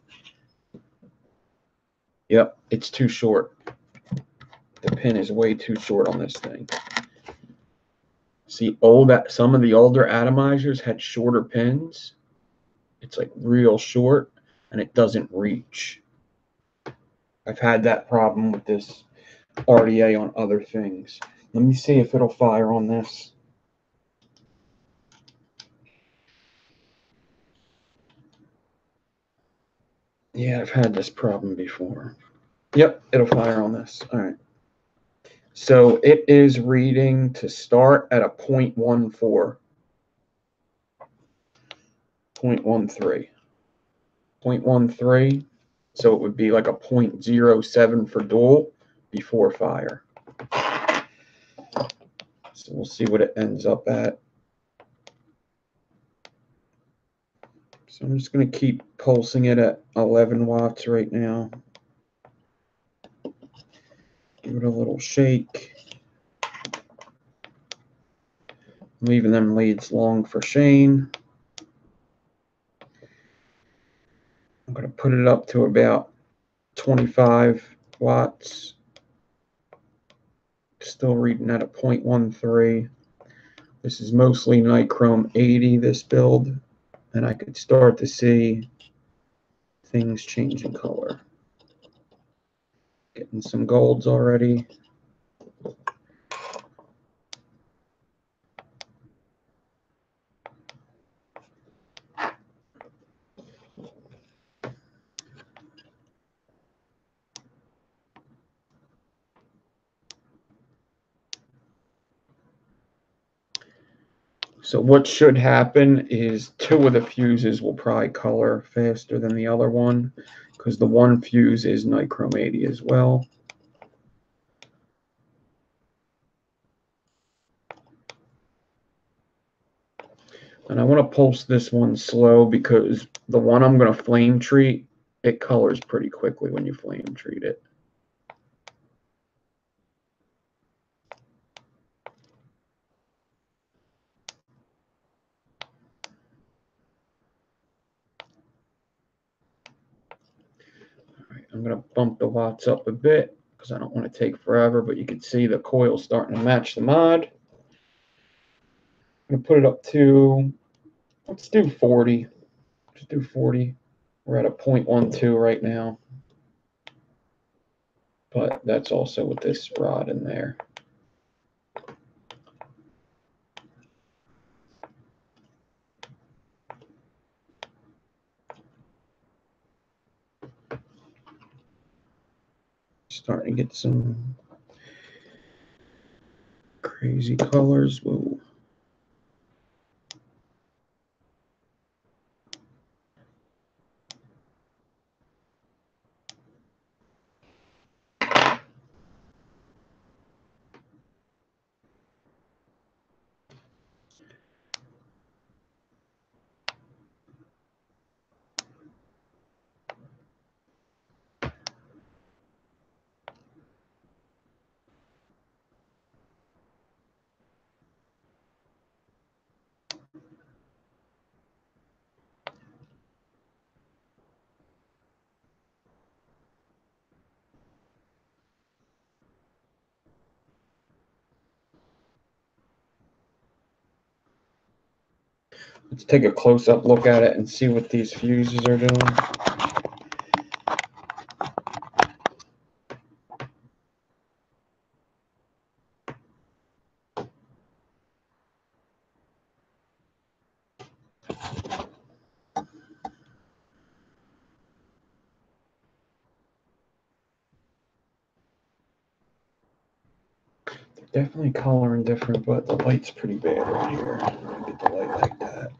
Yep, it's too short. The pin is way too short on this thing. See, some of the older atomizers had shorter pins. It's like real short, and it doesn't reach. I've had that problem with this RDA on other things. Let me see if it'll fire on this. Yeah, I've had this problem before. Yep, it'll fire on this. All right. So it is reading to start at a 0.14. 0.13. 0.13. So it would be like a 0.07 for dual before fire. So we'll see what it ends up at. So I'm just going to keep pulsing it at 11 watts right now. Give it a little shake. Leaving them leads long for Shane. I'm going to put it up to about 25 watts. Still reading at a 0.13. This is mostly nichrome 80, this build, and I could start to see things change in color. Getting some golds already. So what should happen is two of the fuses will probably color faster than the other one, because the one fuse is nichrome 80 as well. And I want to pulse this one slow because the one I'm going to flame treat, it colors pretty quickly when you flame treat it. All right, I'm going to bump the watts up a bit because I don't want to take forever, but you can see the coil starting to match the mod. I'm going to put it up to, let's do 40. Just do 40. We're at a 0.12 right now. But that's also with this rod in there. Starting to get some crazy colors. Whoa. Let's take a close-up look at it and see what these fuses are doing. Definitely coloring different, but the light's pretty bad right here. Get the light like that.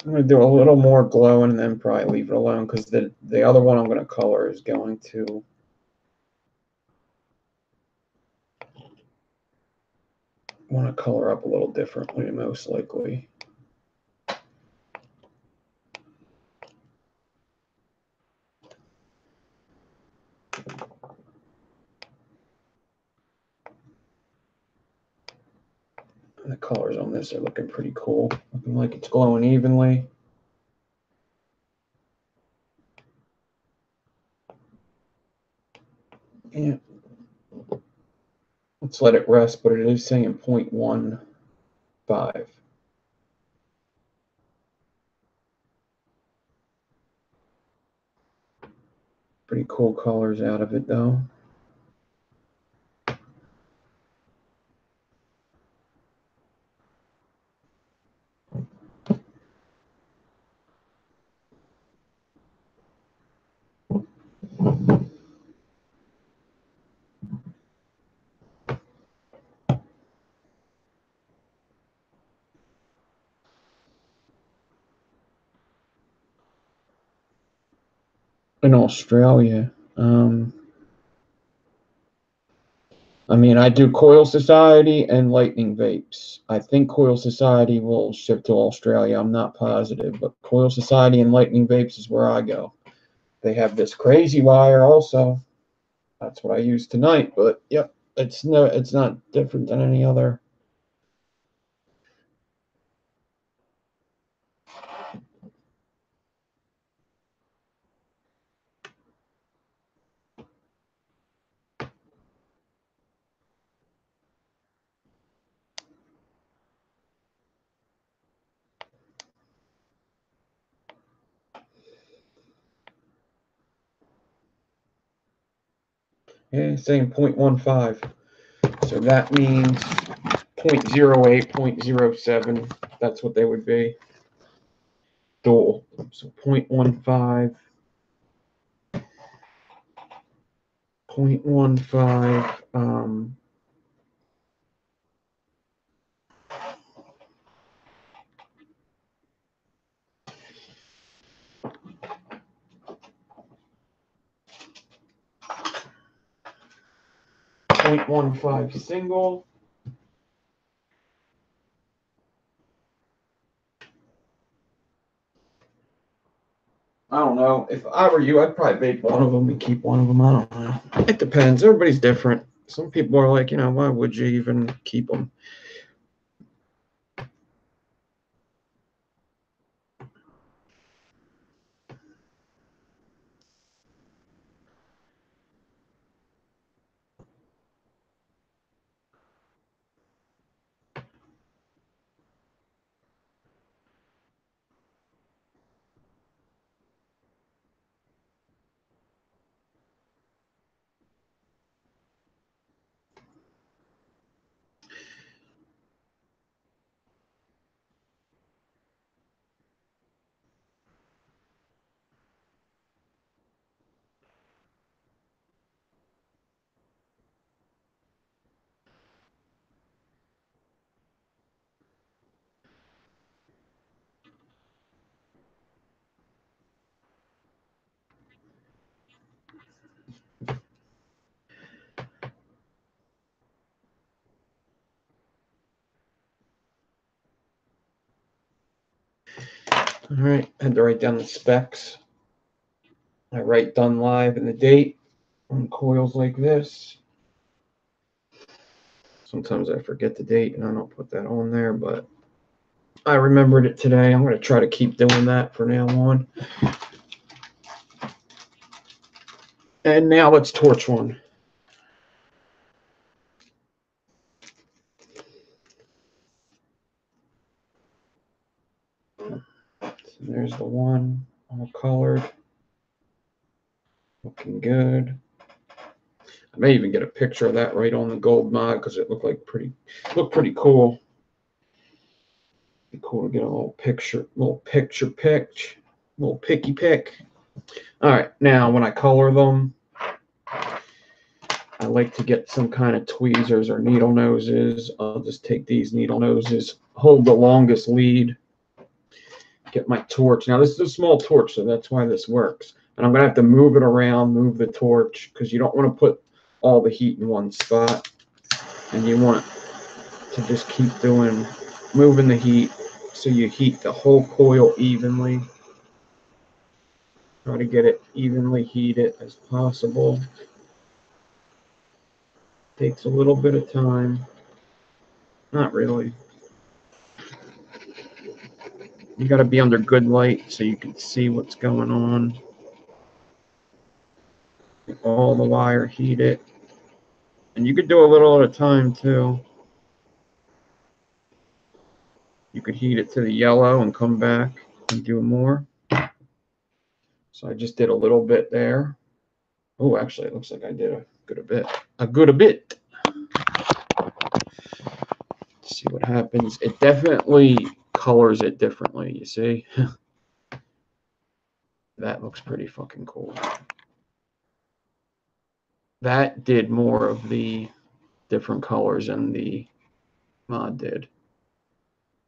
I'm going to do a little more glowing and then probably leave it alone because the other one I'm going to color is going to want to color up a little differently, most likely. And the colors on this are looking pretty cool. Looking like it's glowing evenly. Yeah. Let's let it rest, but it is saying 0.15. Pretty cool colors out of it, though. In Australia, I mean, I do Coil Society and Lightning Vapes. I think Coil Society will ship to Australia. I'm not positive, but Coil Society and Lightning Vapes is where I go. They have this crazy wire also. That's what I use tonight, but yep, it's not different than any other. Yeah, saying 0.15. So that means 0.08, 0.07. That's what they would be. Dual. So 0.15, 0.15, 0.15 single. I don't know. If I were you, I'd probably bake one of them and keep one of them. I don't know. It depends. Everybody's different. Some people are like, why would you even keep them? All right, I had to write down the specs. I write done live and the date on coils like this. Sometimes I forget the date and I don't put that on there, but I remembered it today. I'm going to try to keep doing that from now on. And now let's torch one. the one all colored. Looking good. I may even get a picture of that right on the gold mod because it looked pretty cool. Be cool to get a little picky pick. All right, now when I color them, I like to get some kind of tweezers or needle noses. I'll just take these needle noses, hold the longest lead, get my torch. Now this is a small torch, so that's why this works. And I'm gonna have to move it around, move the torch, because you don't want to put all the heat in one spot. And you want to just keep moving the heat so you heat the whole coil evenly. Try to get it evenly heated as possible. Takes a little bit of time. Not really. You got to be under good light so you can see what's going on. Get all the wire heated. And you could do a little at a time too. You could heat it to the yellow and come back and do more. So I just did a little bit there. Oh, actually, it looks like I did a good bit. Let's see what happens. It definitely colors it differently, you see? That looks pretty fucking cool. That did more of the different colors than the mod did.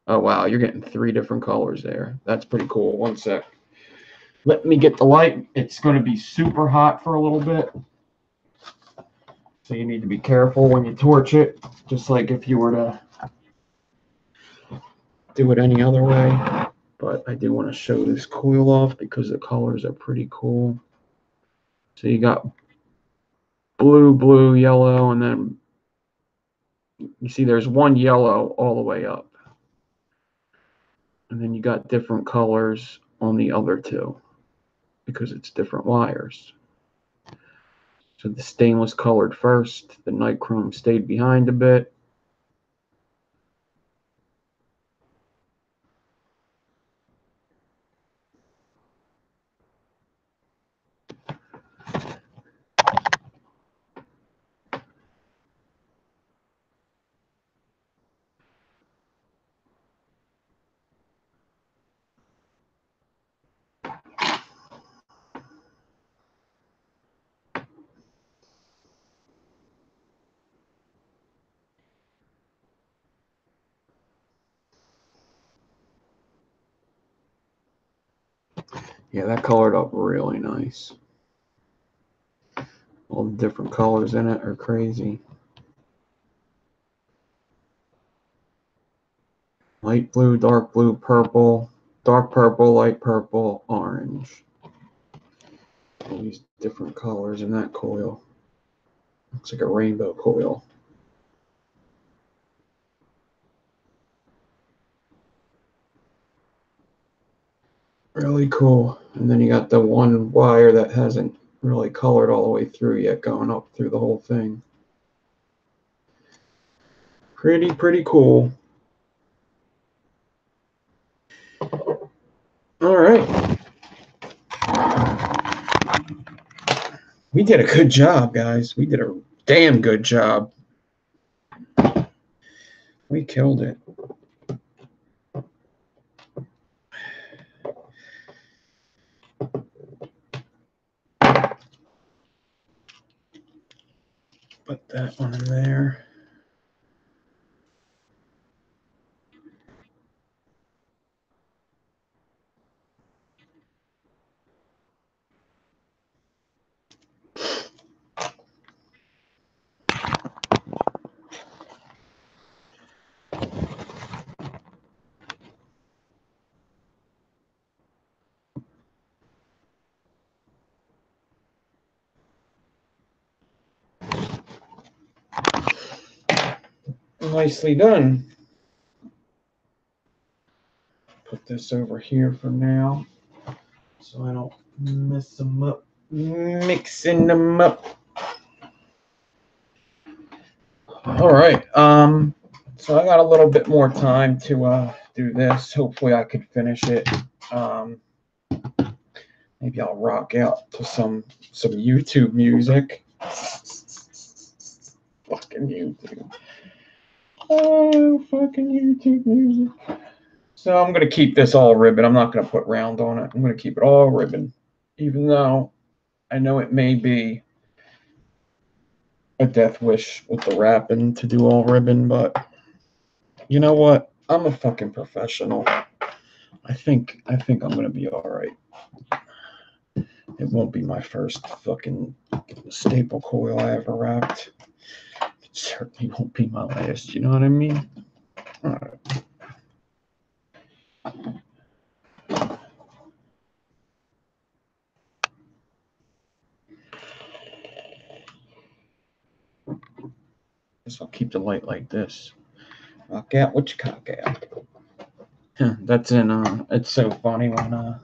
Oh, wow, you're getting 3 different colors there. That's pretty cool. One sec. Let me get the light. It's going to be super hot for a little bit. So you need to be careful when you torch it, just like if you were to do it any other way. But I do want to show this coil off because the colors are pretty cool. So you got blue, blue, yellow, and then you see there's one yellow all the way up. And then you got different colors on the other 2 because it's different wires. So the stainless colored first, the nichrome stayed behind a bit. Yeah, that colored up really nice. All the different colors in it are crazy. Light blue, dark blue, purple, dark purple, light purple, orange. All these different colors in that coil. Looks like a rainbow coil. Really cool. And then you got the one wire that hasn't really colored all the way through yet, going up through the whole thing. Pretty cool. All right. We did a good job, guys. We did a damn good job. We killed it. Put that one in there. Nicely done. Put this over here for now so I don't mess them up. Mixing them up. All right. So I got a little bit more time to do this. Hopefully I could finish it. Maybe I'll rock out to some YouTube music. Fucking YouTube. Oh, fucking YouTube music. So I'm going to keep this all ribbon. I'm not going to put round on it. I'm going to keep it all ribbon. Even though I know it may be a death wish with the wrapping to do all ribbon, but you know what? I'm a fucking professional. I think I'm going to be all right. It won't be my first fucking staple coil I ever wrapped. It certainly won't be my last. You know what I mean? All right. Guess I'll keep the light like this. Rock out what you cock out. That's in it's so funny when a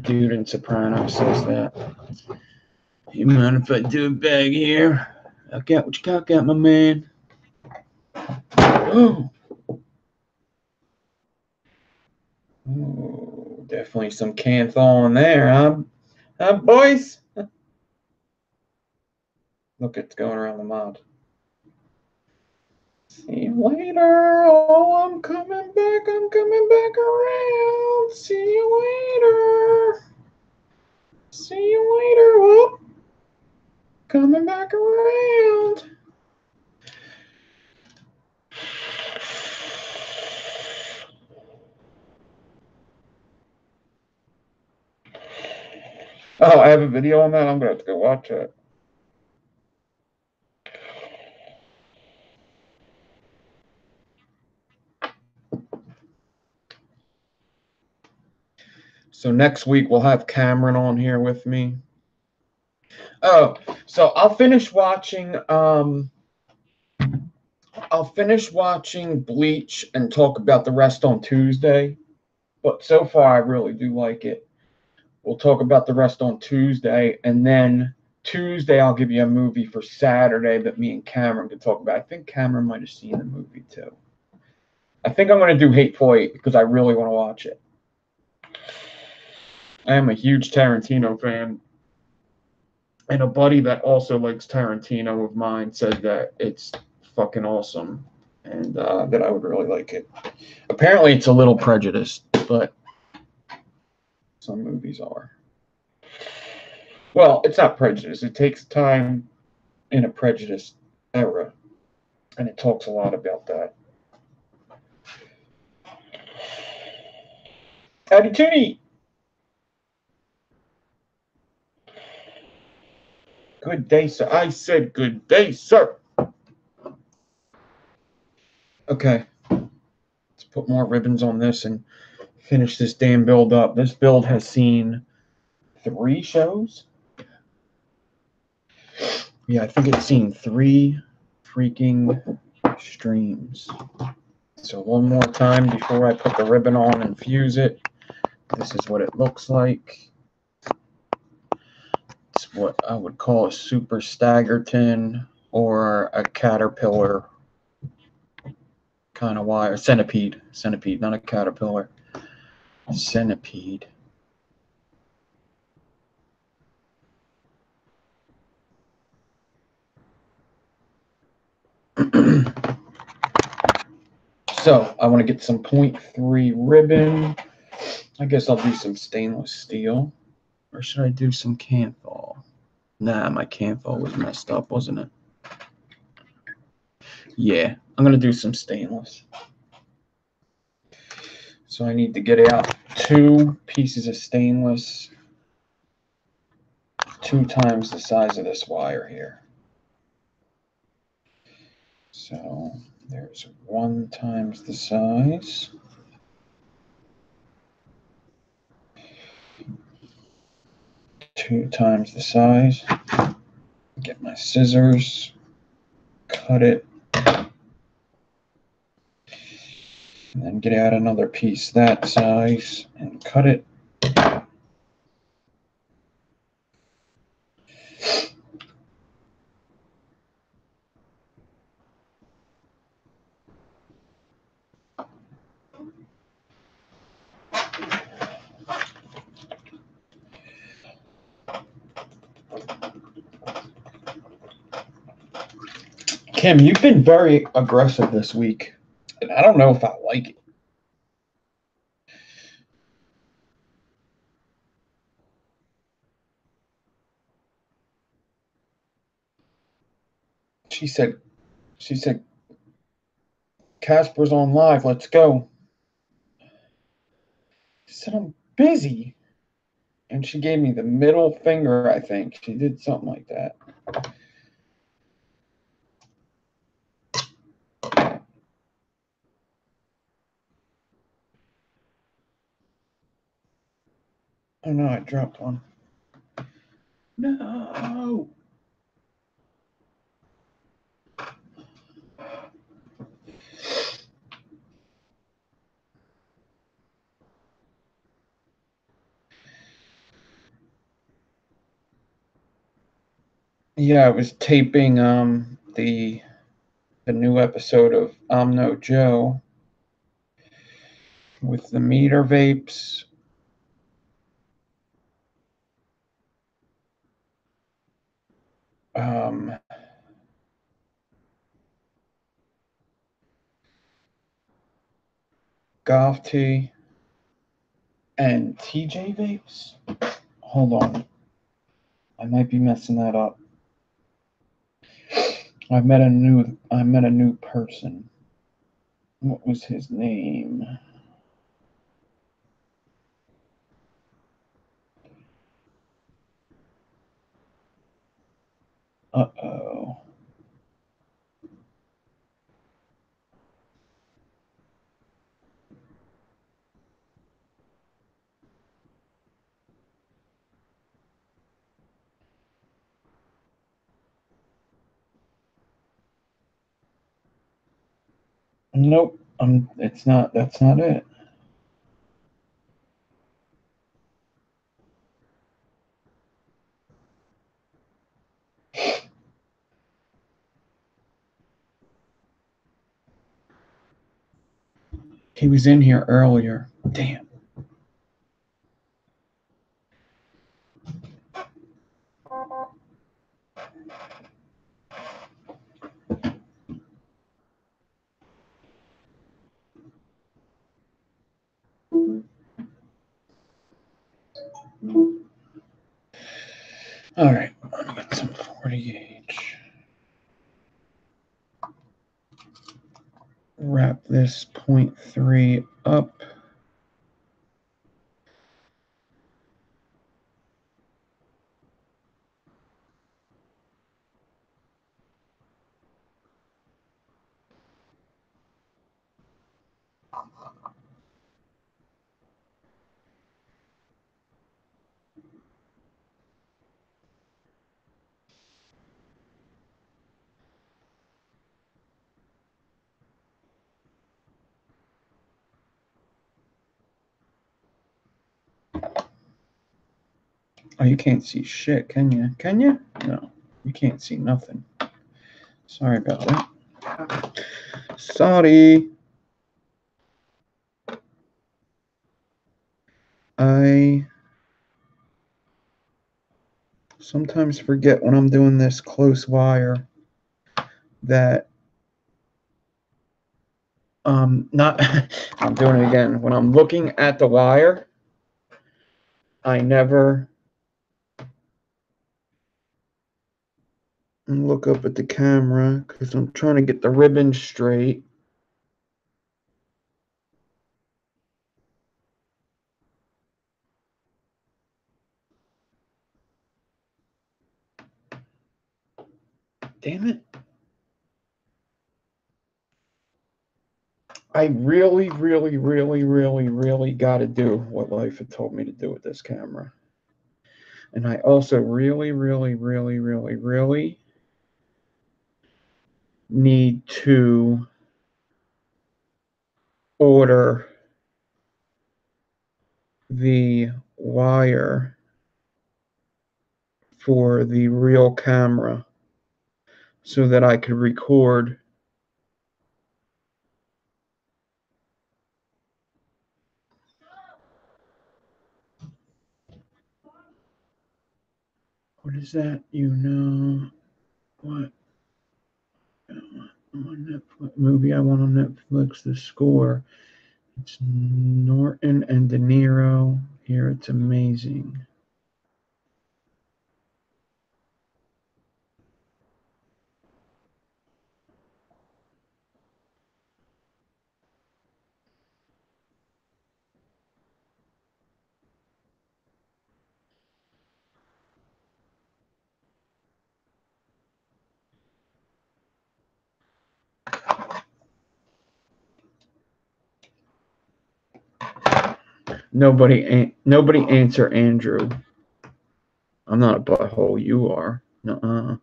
dude in Soprano says that. You mind if I do a bag here? Rock out what you cock out, my man. Oh. Ooh, definitely some Canthol in there, huh, boys? Look, it's going around the mod. See you later. Oh, I'm coming back. I'm coming back around. See you later. See you later. Whoop. Coming back around. Oh, I have a video on that. I'm gonna have to go watch it. So next week we'll have Cameron on here with me. Oh, so I'll finish watching Bleach and talk about the rest on Tuesday. But so far I really do like it. We'll talk about the rest on Tuesday, and then Tuesday I'll give you a movie for Saturday that me and Cameron can talk about. I think Cameron might have seen the movie too. I think I'm going to do Hateful Eight because I really want to watch it. I am a huge Tarantino fan, and a buddy that also likes Tarantino of mine said that it's fucking awesome, and that I would really like it. Apparently it's a little prejudiced, but some movies are. Well, it's not prejudice. It takes time in a prejudiced era, and it talks a lot about that. Howdy Toonie! Good day, sir. I said good day, sir. Okay. Let's put more ribbons on this and finish this damn build up. This build has seen 3 shows. Yeah, I think it's seen 3 freaking streams. So one more time before I put the ribbon on and fuse it. This is what it looks like. It's what I would call a super staggerton or a caterpillar kind of wire. Centipede, not a caterpillar. Centipede. So I want to get some 0.3 ribbon. I guess I'll do some stainless steel. Or should I do some Canthol? Nah, my Canthol was messed up, wasn't it? Yeah, I'm going to do some stainless. So I need to get out 2 pieces of stainless, 2 times the size of this wire here. So there's 1 times the size. Two times the size. Get my scissors, cut it, and then get out another piece that size and cut it. Kim, you've been very aggressive this week, and I don't know if I like it. She said, Casper's on live. Let's go. She said, I'm busy. And she gave me the middle finger, I think. She did something like that. Oh no, I dropped one. No. Yeah, I was taping the new episode of I'm No Joe with the meter vapes. Golf tee and TJ vapes. Hold on, I might be messing that up. I met a new person. What was his name? Uh-oh. Nope. It's not. That's not it. He was in here earlier. Damn. All right. Let me get some 40 gauge. Wrap this 0.3 up. Oh, you can't see shit, can you? Can you? No, you can't see nothing. Sorry about that. Sorry. I sometimes forget when I'm doing this close wire that not I'm doing it again. When I'm looking at the wire, I never look up at the camera because I'm trying to get the ribbon straight. Damn it. I really, really, really, really, really got to do what life had told me to do with this camera. And I also really, really, really, really, really need to order the wire for the real camera so that I could record. What is that? You know what? on Netflix, movie I want on Netflix, The Score. It's Norton and De Niro. Here it's amazing. Nobody answer Andrew. I'm not a butthole. You are. Nuh-uh.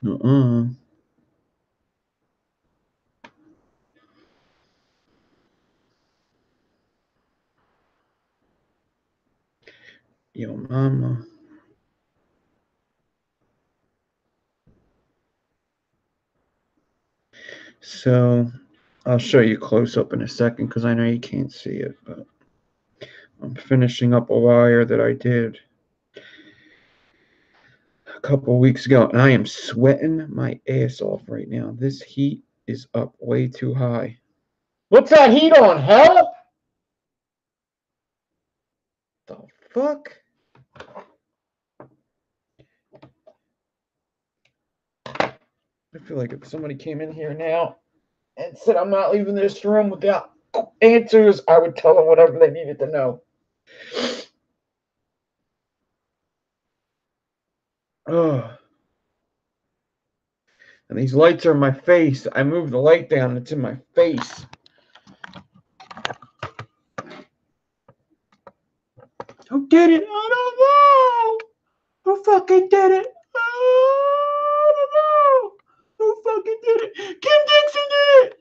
Nuh-uh. Yo, mama. So I'll show you close up in a second because I know you can't see it, but I'm finishing up a wire that I did a couple weeks ago, and I am sweating my ass off right now. This heat is up way too high. What's that heat on? Hell? The fuck? I feel like if somebody came in here now and said I'm not leaving this room without answers, I would tell them whatever they needed to know. Ugh. And these lights are in my face. I move the light down, it's in my face. Who did it? I don't know. Who fucking did it? I don't know. Who fucking did it? Kim Dixon did it.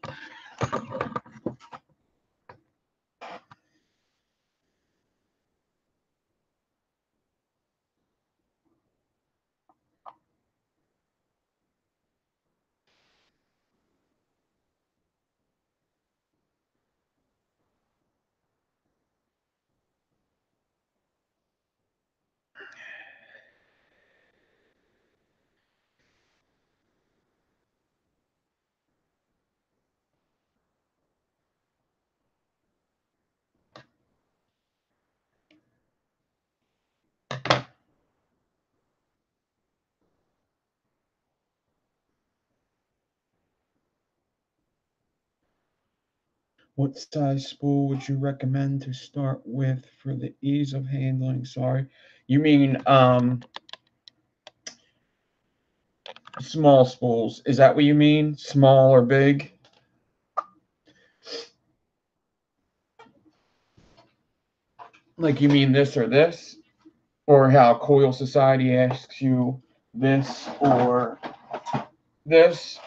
What size spool would you recommend to start with for the ease of handling? Sorry. You mean small spools. Is that what you mean? Small or big? Like you mean this or this? Or how Coil Society asks you this or this?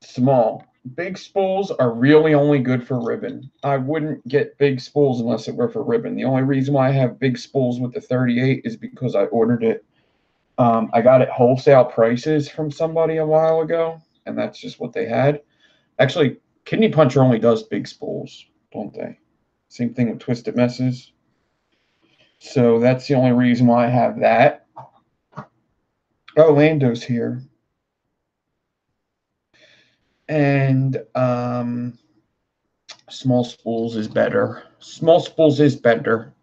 Small. Big spools are really only good for ribbon. I wouldn't get big spools unless it were for ribbon. The only reason why I have big spools with the 38 is because I ordered it. I got it wholesale prices from somebody a while ago, and that's just what they had. Actually, Kidney Puncher only does big spools, don't they? Same thing with Twisted Messes. So that's the only reason why I have that. Oh, Lando's here. And small spools is better. Small spools is better.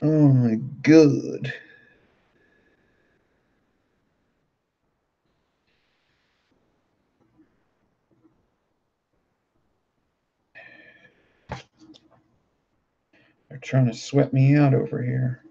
Oh my god. They're trying to sweat me out over here.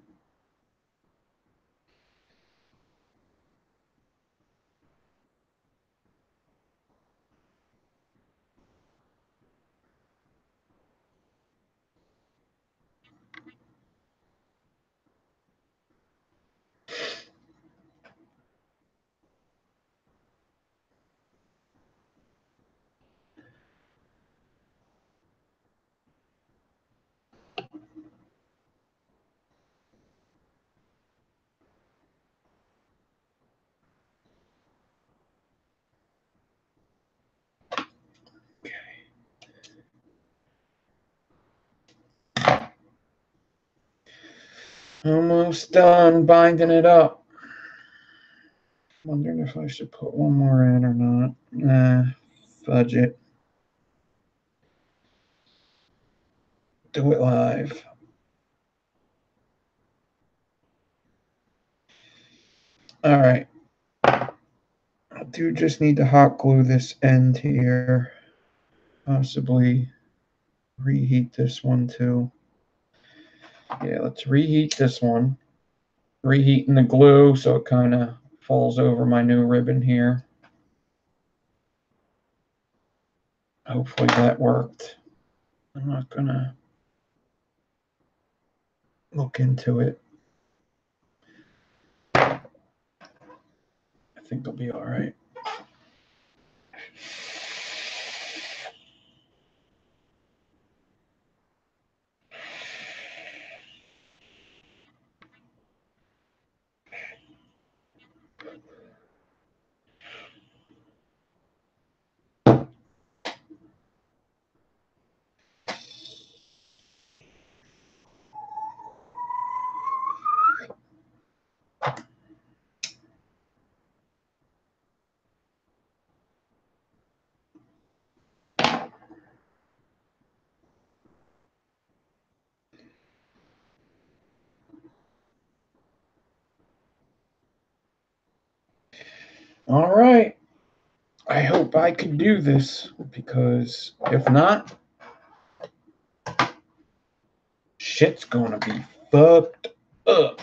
Almost done binding it up. Wondering if I should put one more in or not. Nah, fudge it. Do it live. All right. I do just need to hot glue this end here. Possibly reheat this one too. Yeah, let's reheat this one. Reheating the glue so it kind of falls over my new ribbon here. Hopefully that worked. I'm not gonna look into it. I think it'll be all right. All right. I hope I can do this because if not, shit's gonna be fucked up.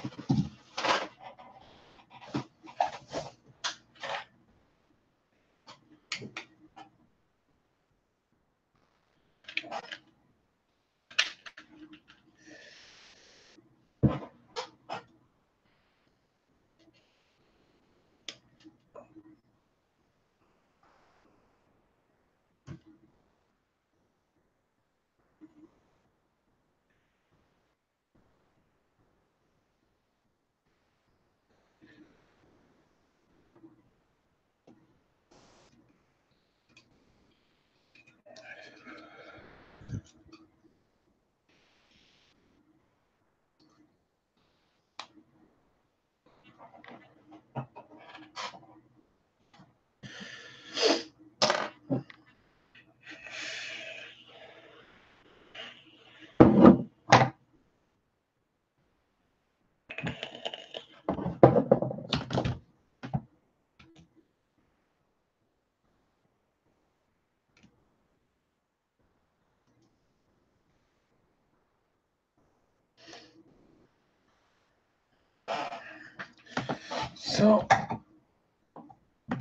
So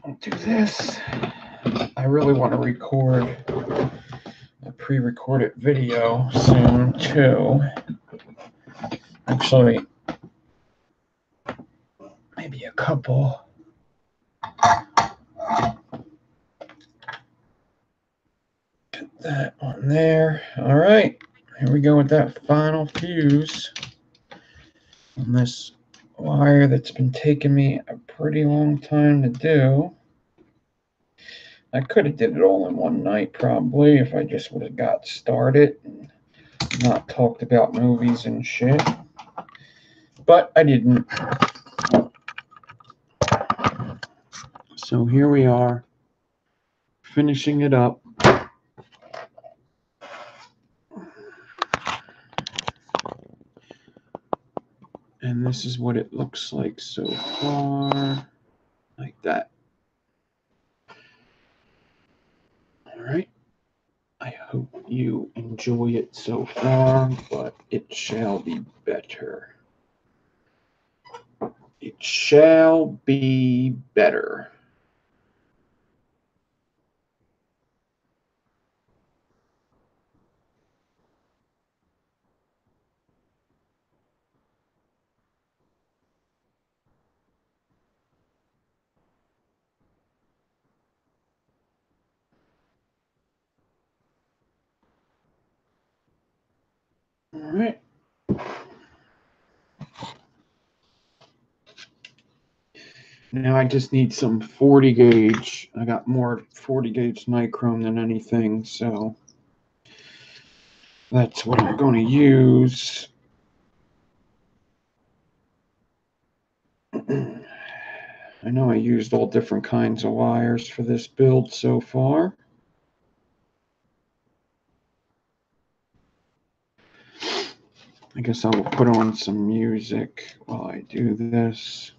I'll do this. I really want to record a pre-recorded video soon too. Actually, maybe a couple. Get that on there. All right, here we go with that final fuse on this wire that's been taking me a pretty long time to do. I could have did it all in one night probably if I just would have got started and not talked about movies and shit. But I didn't. So here we are, finishing it up. And this is what it looks like so far, like that. All right. I hope you enjoy it so far, but it shall be better. It shall be better. All right. Now I just need some 40 gauge. I got more 40 gauge nichrome than anything, so that's what I'm going to use. I know I used all different kinds of wires for this build so far. I guess I will put on some music while I do this.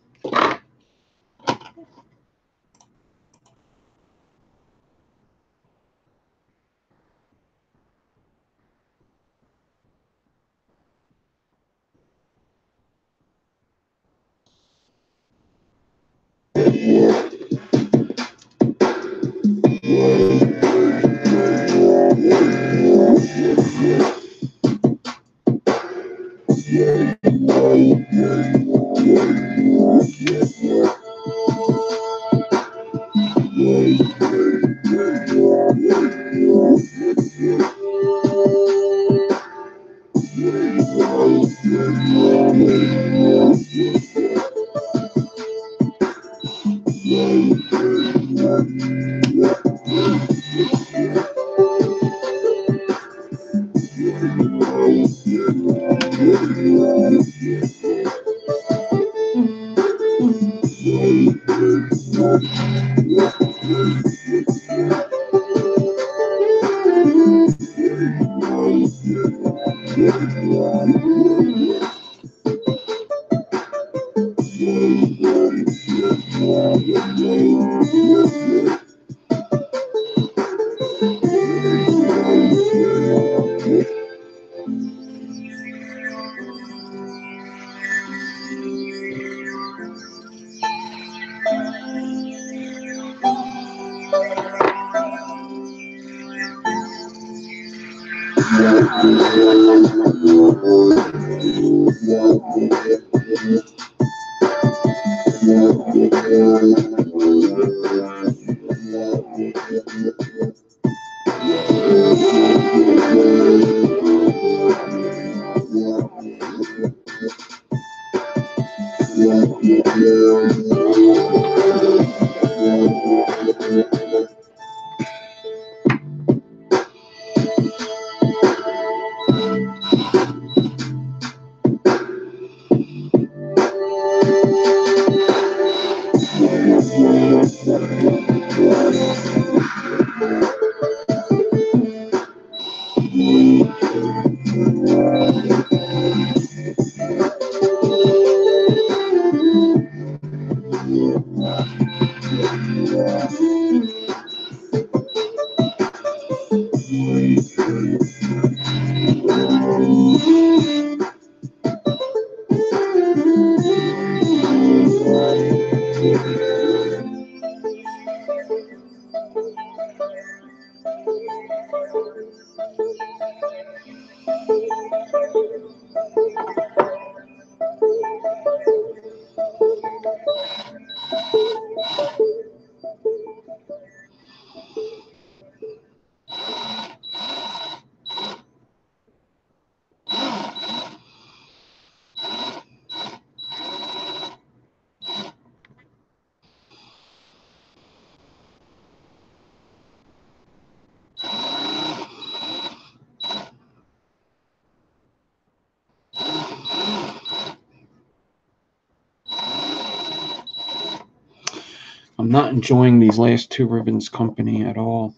I'm not enjoying these last two ribbons company at all.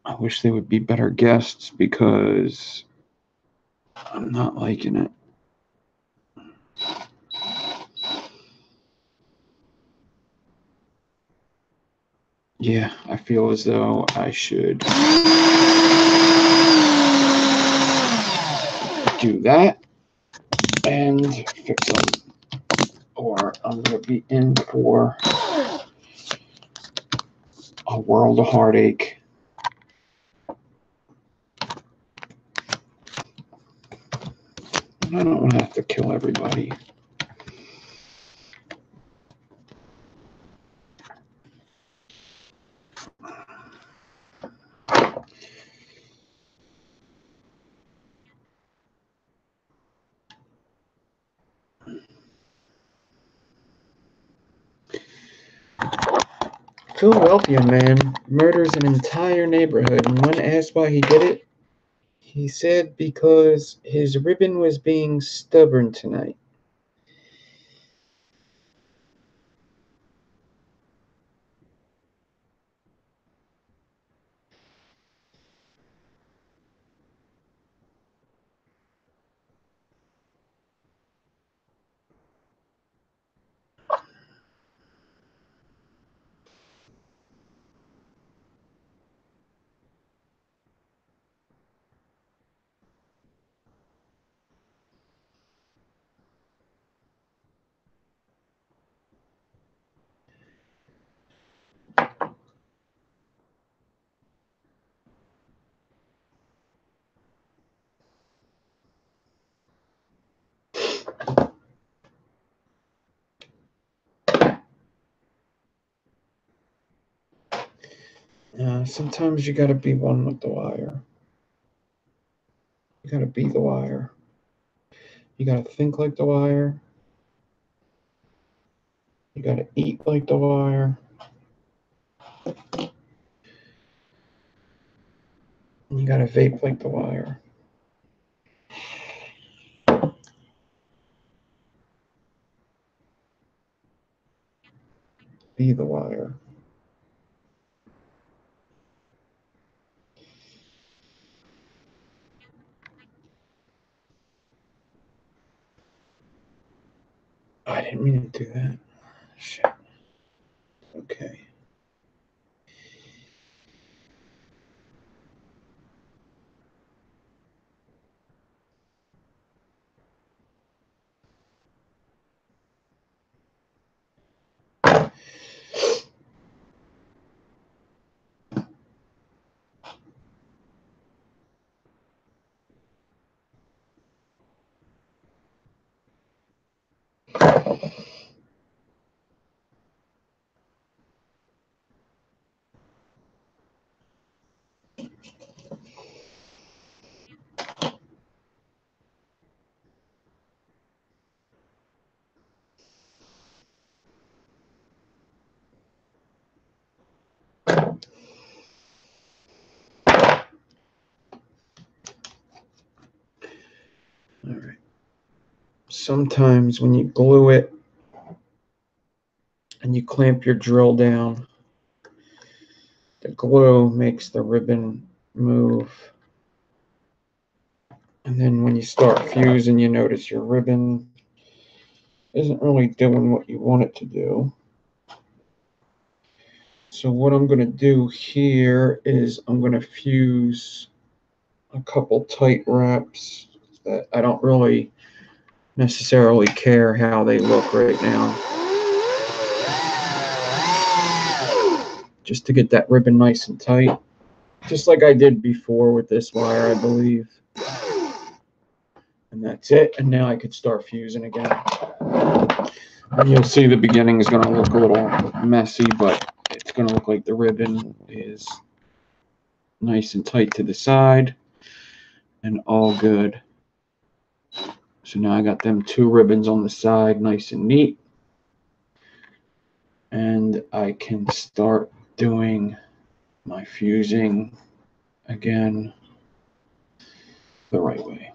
I wish they would be better guests because I'm not liking it. Yeah, I feel as though I should do that and fix them, or I'm going to be in for a world of heartache. I don't want to have to kill everybody. Philadelphia man murders an entire neighborhood, and when asked why he did it, he said because his ribbon was being stubborn tonight. Sometimes you got to be one with the wire. You got to be the wire. You got to think like the wire. You got to eat like the wire. And you got to vape like the wire. Be the wire. I didn't mean to do that. Shit. Okay. All right. Sometimes when you glue it and you clamp your drill down, the glue makes the ribbon move. And then when you start fusing, you notice your ribbon isn't really doing what you want it to do. So what I'm going to do here is I'm going to fuse a couple tight wraps that I don't really necessarily care how they look right now. Just to get that ribbon nice and tight. Just like I did before with this wire, I believe. And that's it. And now I could start fusing again. And you'll see the beginning is going to look a little messy, but it's going to look like the ribbon is nice and tight to the side and all good. So now I got them 2 ribbons on the side, nice and neat. And I can start doing my fusing again the right way.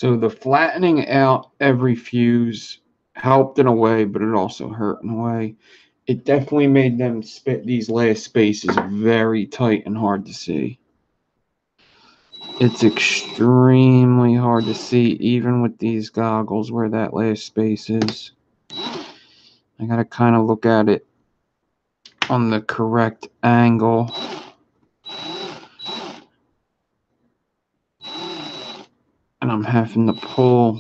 So the flattening out every fuse helped in a way, but it also hurt in a way. It definitely made them spit these last spaces very tight and hard to see. It's extremely hard to see, even with these goggles, where that last space is. I gotta kind of look at it on the correct angle. And I'm having to pull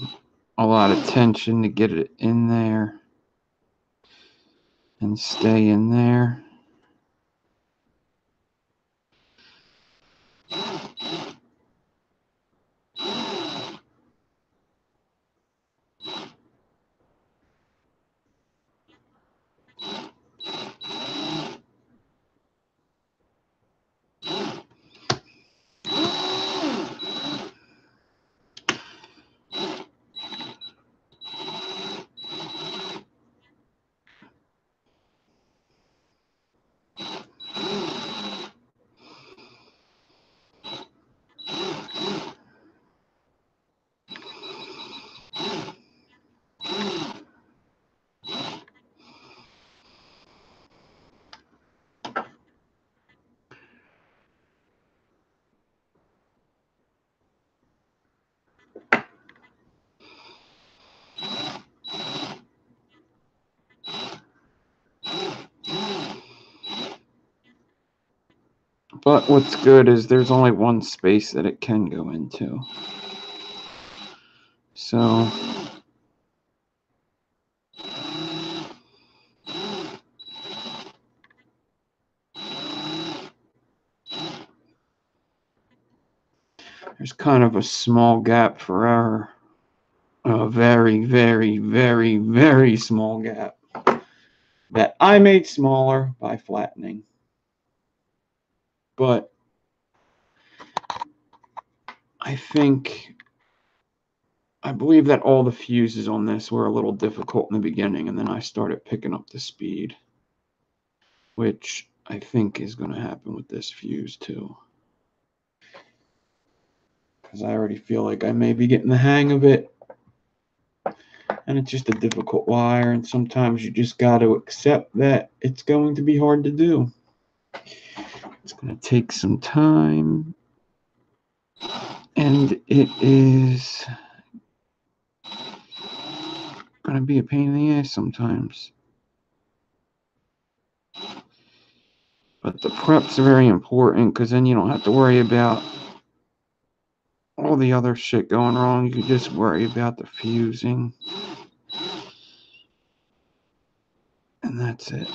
a lot of tension to get it in there and stay in there. But what's good is there's only one space that it can go into. So there's kind of a small gap for error. A very, very, very, very small gap that I made smaller by flattening. But I believe that all the fuses on this were a little difficult in the beginning, and then I started picking up the speed, which I think is going to happen with this fuse too. Because I already feel like I may be getting the hang of it. And it's just a difficult wire, and sometimes you just got to accept that it's going to be hard to do. It's going to take some time, and it is going to be a pain in the ass sometimes. But the prep's very important, because then you don't have to worry about all the other shit going wrong. You can just worry about the fusing. And that's it.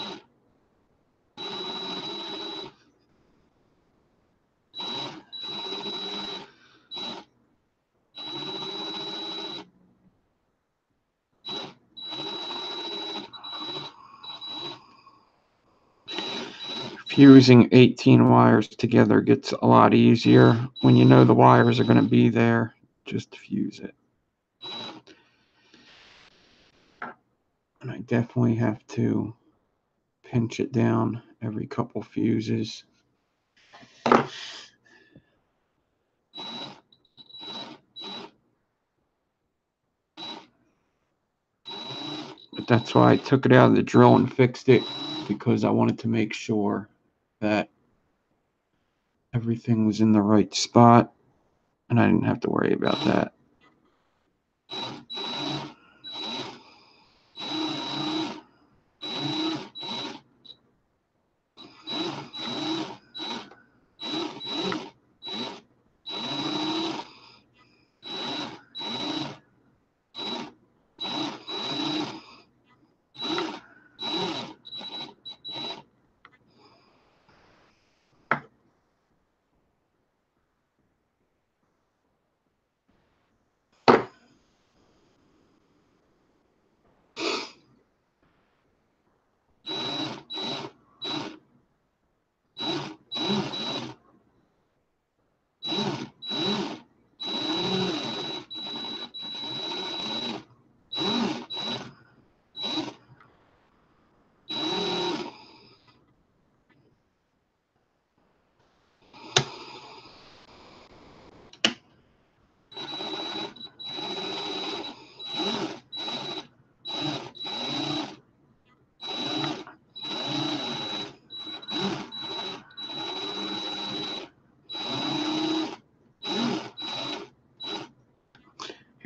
Fusing 18 wires together gets a lot easier. When you know the wires are going to be there, just fuse it. And I definitely have to pinch it down every couple fuses. But that's why I took it out of the drill and fixed it, because I wanted to make sure that everything was in the right spot, and I didn't have to worry about that.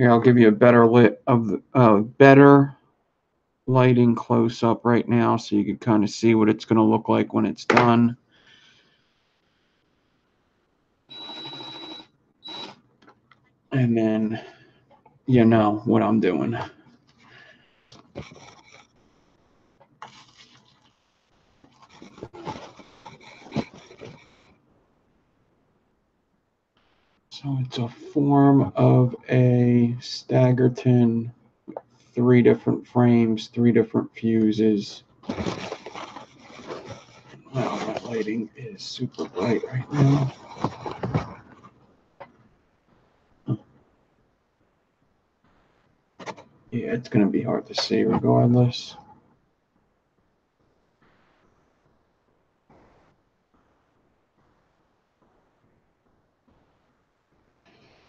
Here, I'll give you a better better lighting close up right now so you can kind of see what it's going to look like when it's done. And then you know what I'm doing. So it's a form of a Staggerton, 3 different frames, 3 different fuses. Wow, that lighting is super bright right now. Yeah, it's going to be hard to see regardless.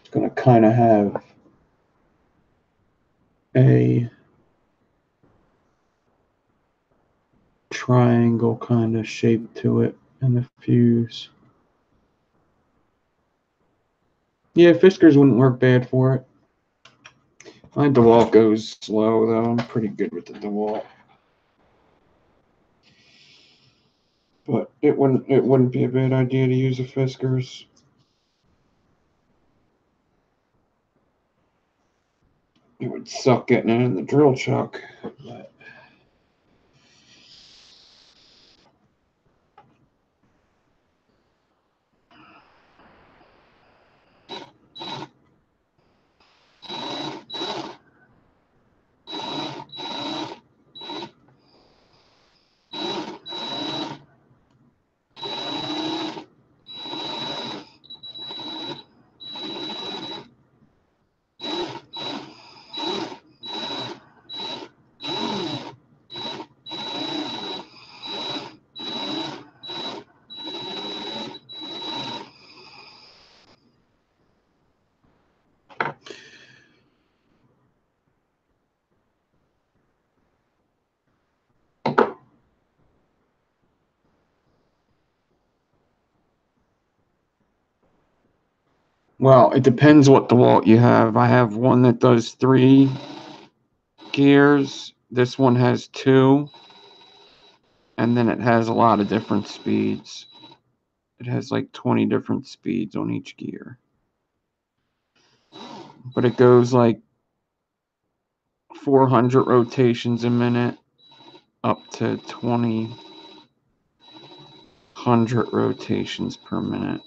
It's going to kind of have a triangle kind of shape to it in the fuse. Yeah, Fiskars wouldn't work bad for it. My DeWalt goes slow though. I'm pretty good with the DeWalt. But it wouldn't be a bad idea to use a Fiskars. It would suck getting it in the drill chuck. But well, it depends what DeWalt you have. I have one that does 3 gears. This one has 2. And then it has a lot of different speeds. It has like 20 different speeds on each gear. But it goes like 400 rotations a minute up to 2,000 rotations per minute.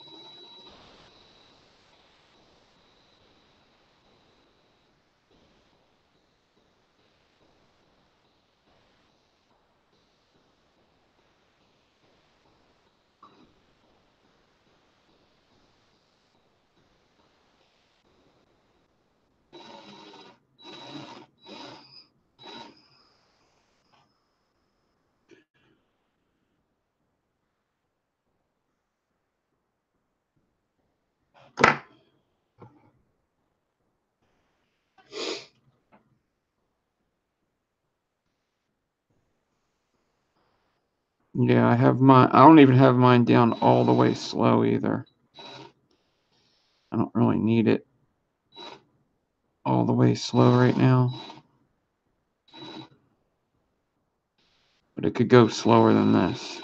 Yeah, I have mine. I don't even have mine down all the way slow either. I don't really need it all the way slow right now. But it could go slower than this.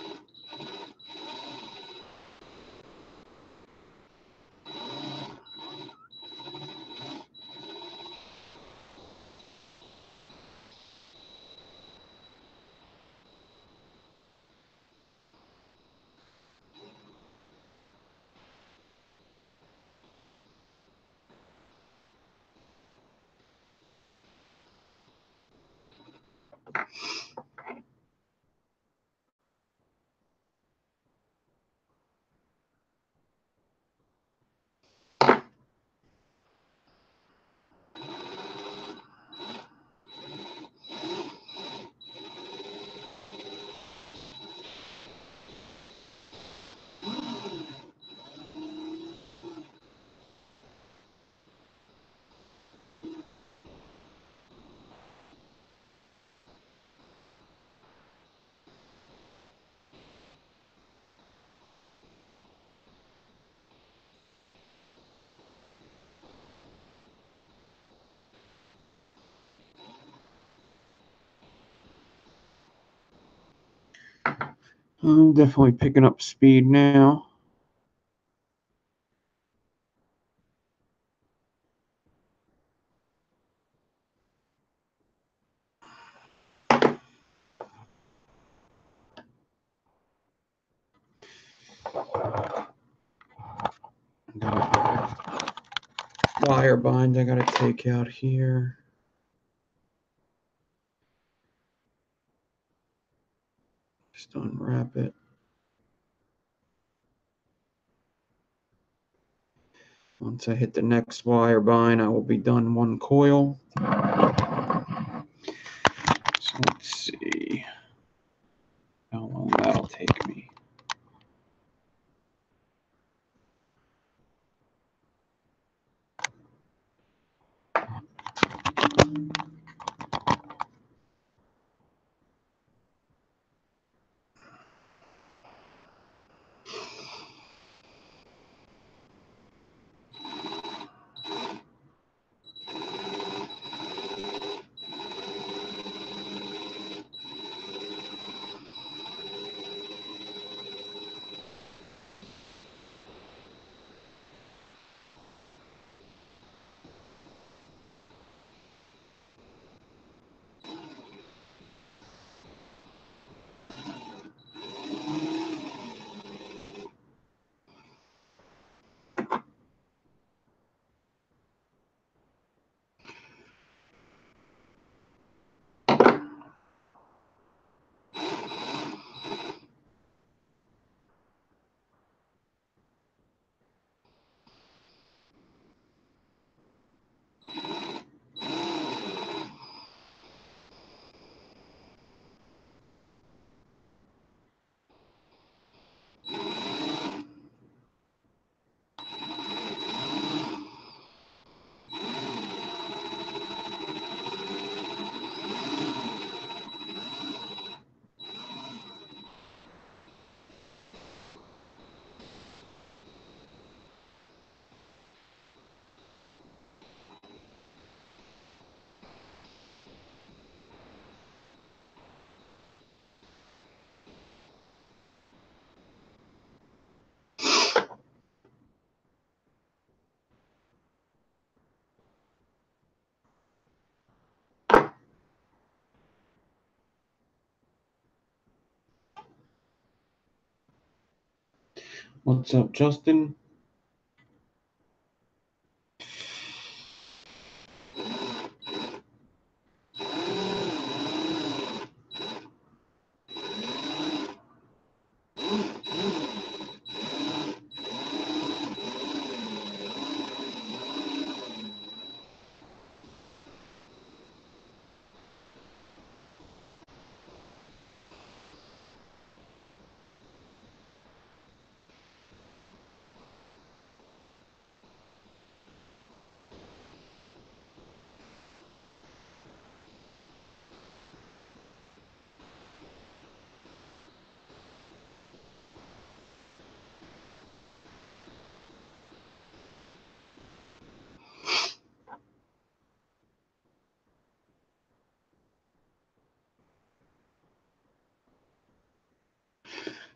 I'm definitely picking up speed now. Wire bind I gotta take out here. Just unwrap it. Once I hit the next wire bind, I will be done one coil. So let's see how long that'll take me. What's up, Justin?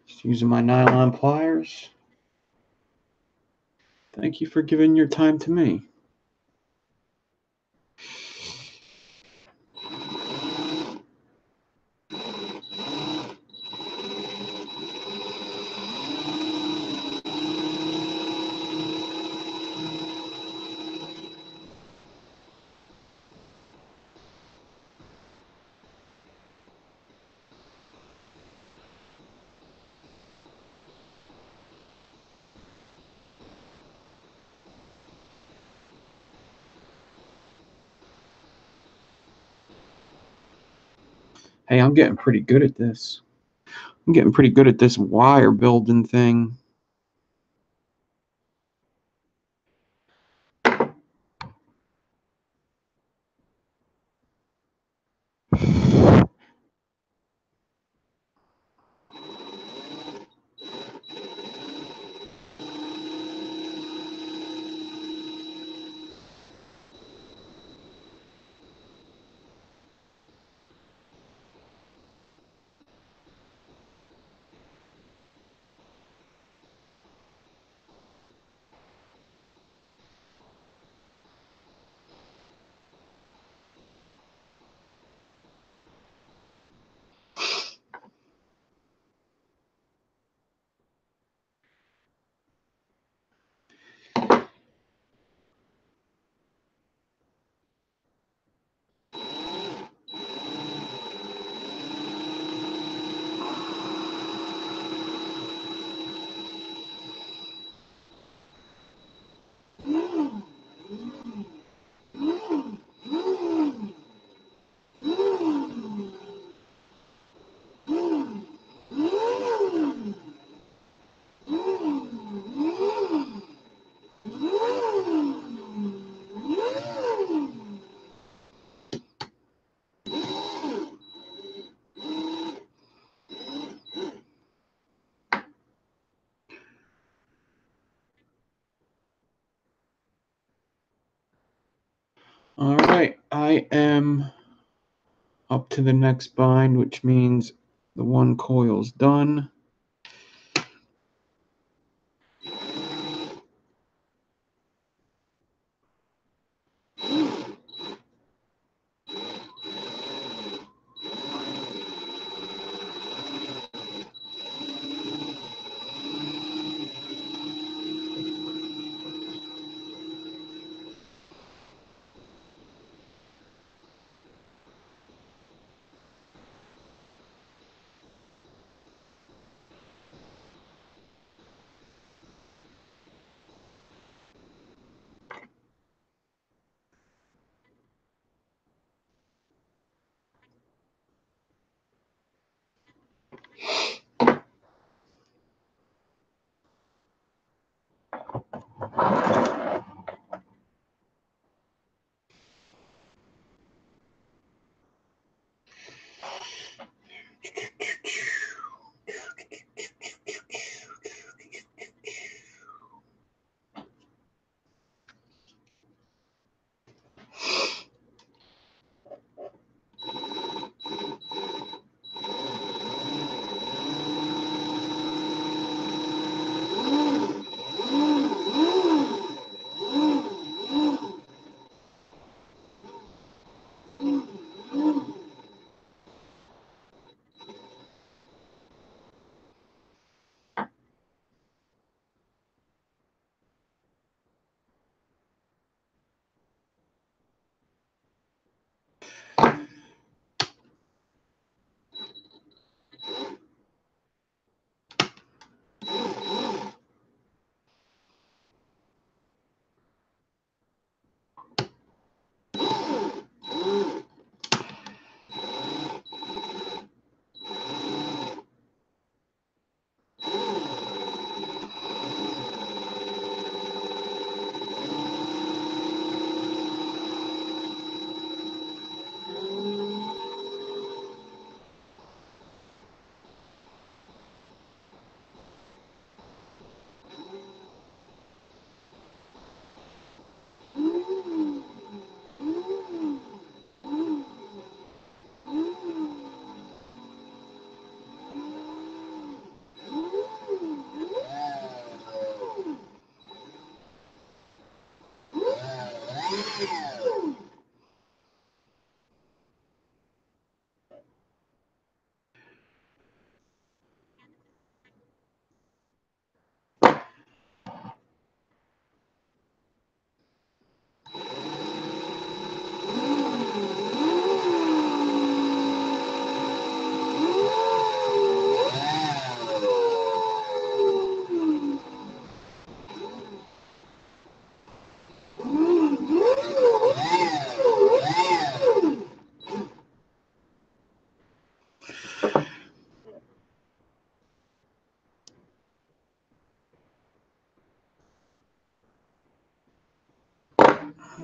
Just using my nylon pliers. Thank you for giving your time to me. Hey, I'm getting pretty good at this. I'm getting pretty good at this wire building thing. All right, I am up to the next bind, which means the one coil's done.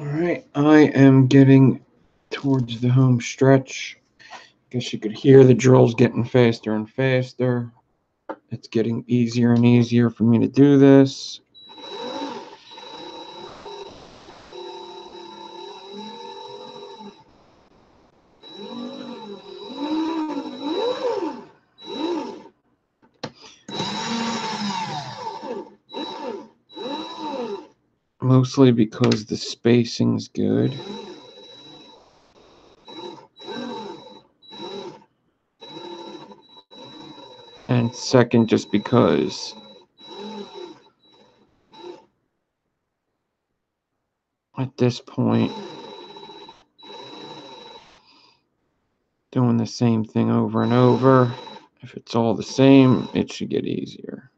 All right, I am getting towards the home stretch. Guess you could hear the drills getting faster and faster. It's getting easier and easier for me to do this. Mostly because the spacing's good. And second, just because at this point, doing the same thing over and over, if it's all the same, it should get easier.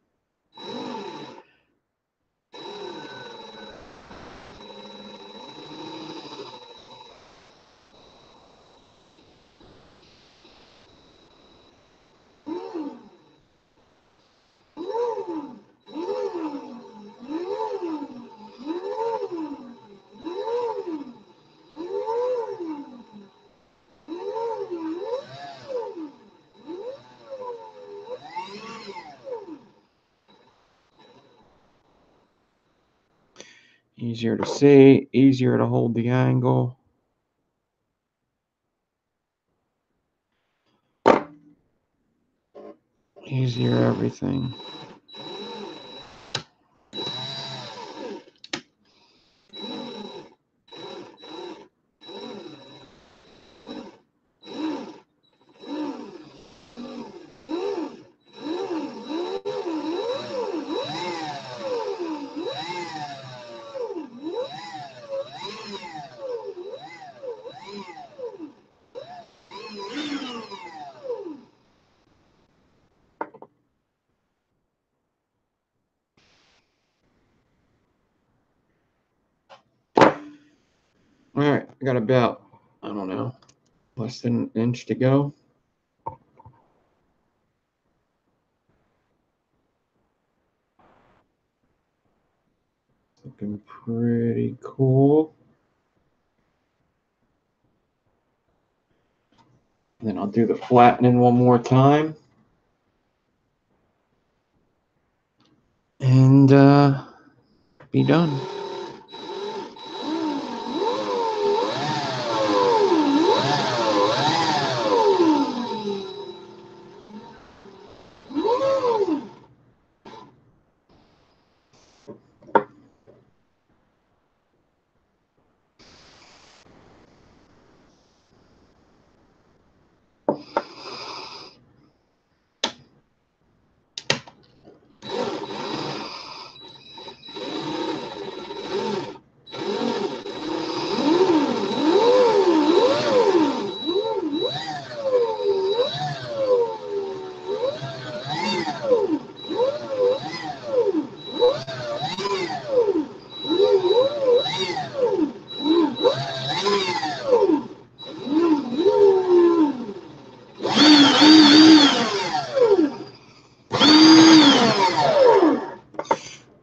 Easier to see, easier to hold the angle. easier everything. All right, I got about, I don't know, less than an inch to go. Looking pretty cool. Then I'll do the flattening one more time. And be done.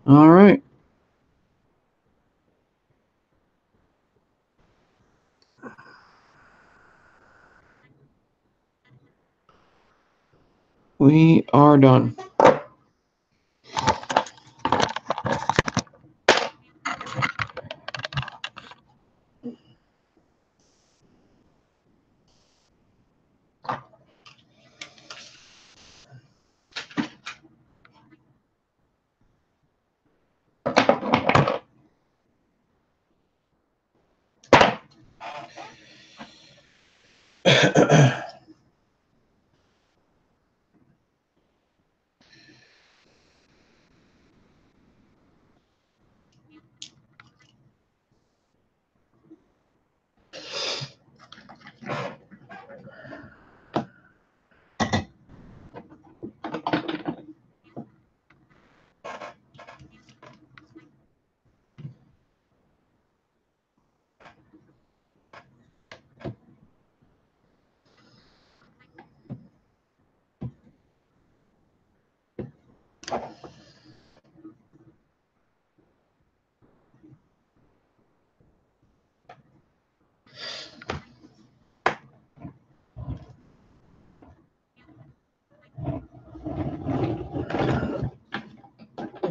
All right. We are done.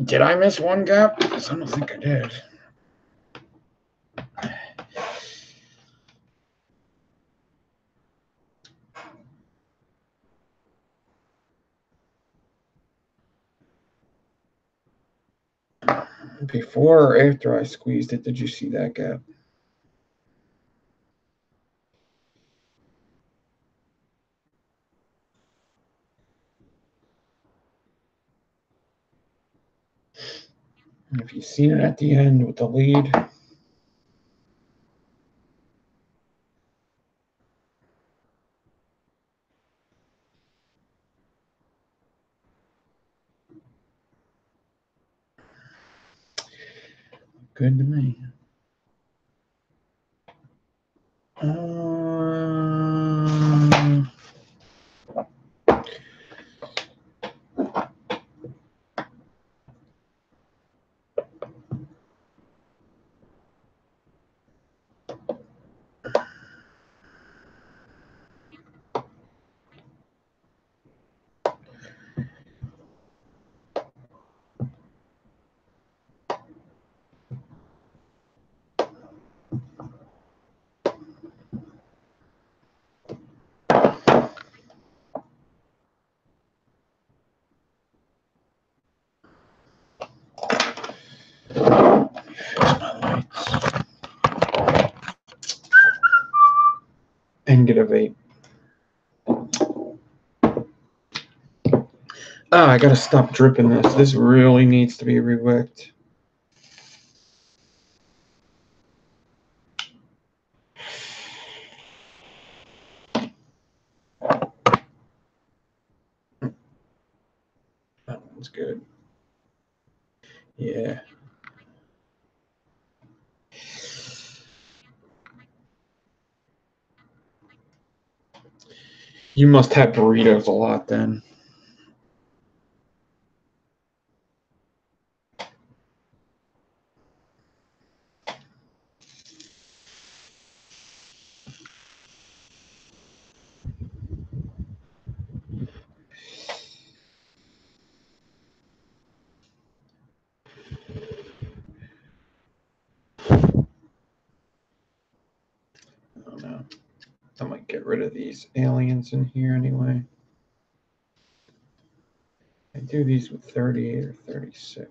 Did I miss one gap? Because I don't think I did. Before or after I squeezed it, did you see that gap? If you've seen it at the end with the lead. Good to me. and get a vape. I gotta stop dripping this. This really needs to be re-wicked. That one's good. Yeah. You must have burritos a lot then. I don't know. I might get rid of these aliens in here anyway. I do these with 38 or 36.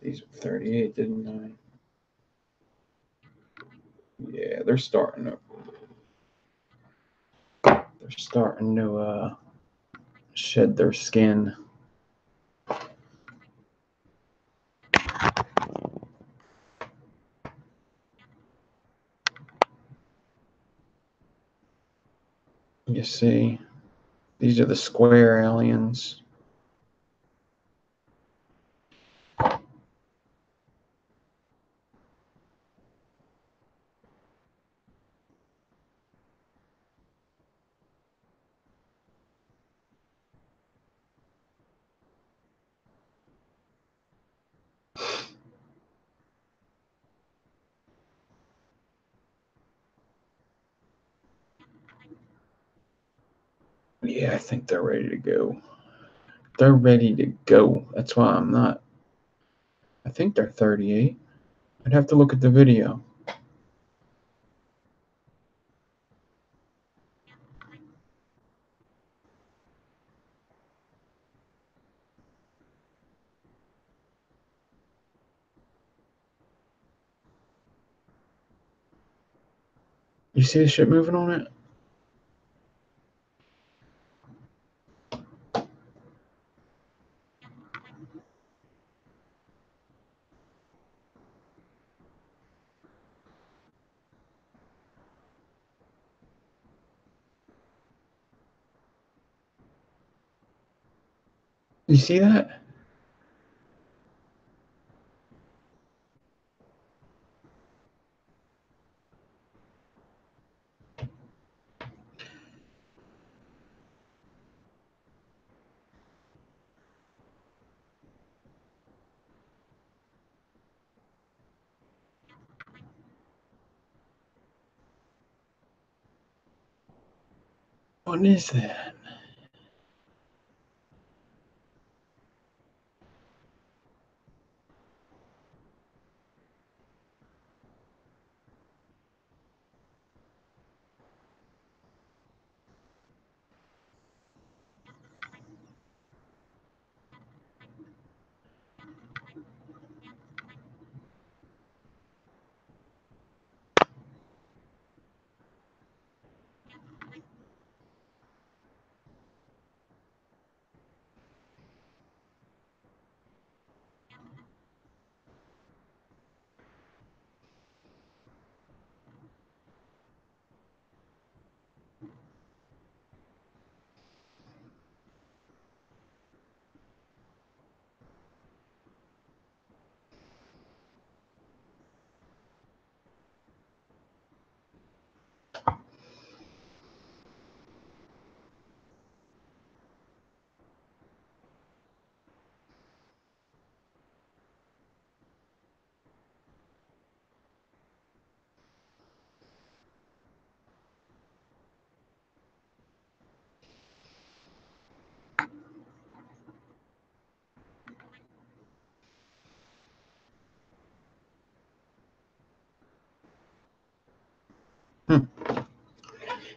These with 38, didn't I? Yeah, they're starting to shed their skin. You see, these are the square aliens. Yeah, I think they're ready to go. They're ready to go. That's why I'm not. I think they're 38. I'd have to look at the video. You see the shit moving on it? You see that? What is that?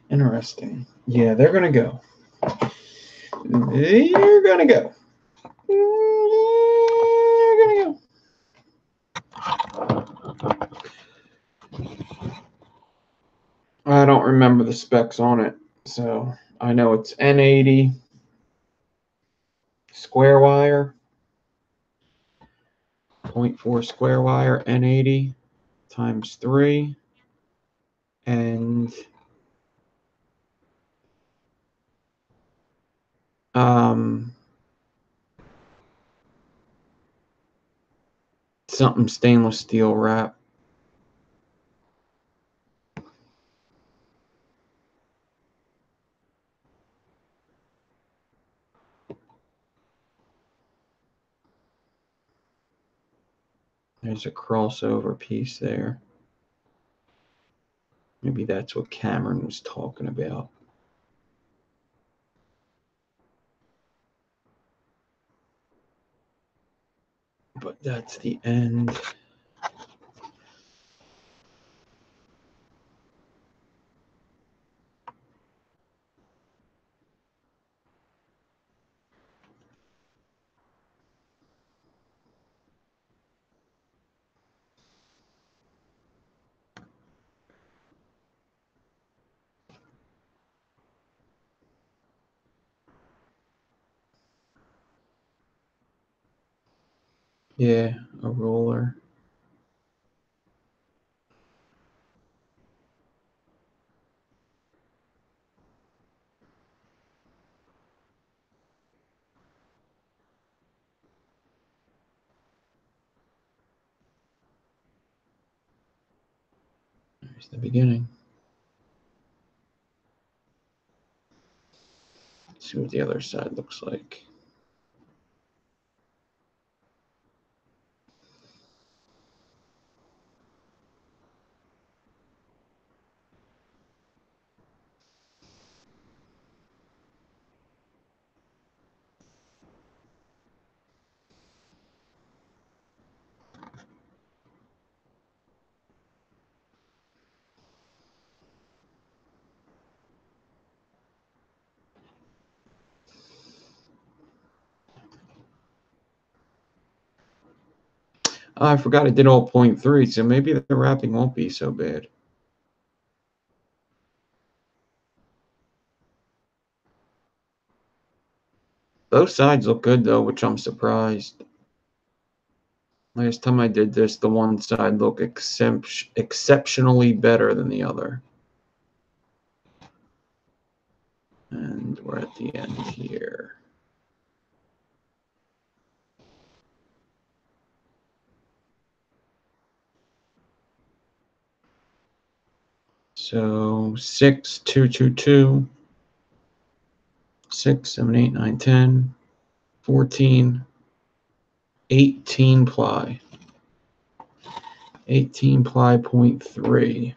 Interesting. Yeah, they're gonna go. They're gonna go. They're gonna go. I don't remember the specs on it, so I know it's N80 square wire, 0.4 square wire, N80 times 3, and something stainless steel wrap. There's a crossover piece there. Maybe that's what Cameron was talking about. But that's the end. Yeah, a roller. There's the beginning. Let's see what the other side looks like. Oh, I forgot I did all 0.3, so maybe the wrapping won't be so bad. Both sides look good though, which I'm surprised. Last time I did this, the one side looked exceptionally better than the other. And we're at the end here. So 6, 2, 2, 2, 6, 7, 8, 9, 10, 14, 18 ply. 18 ply 0.3.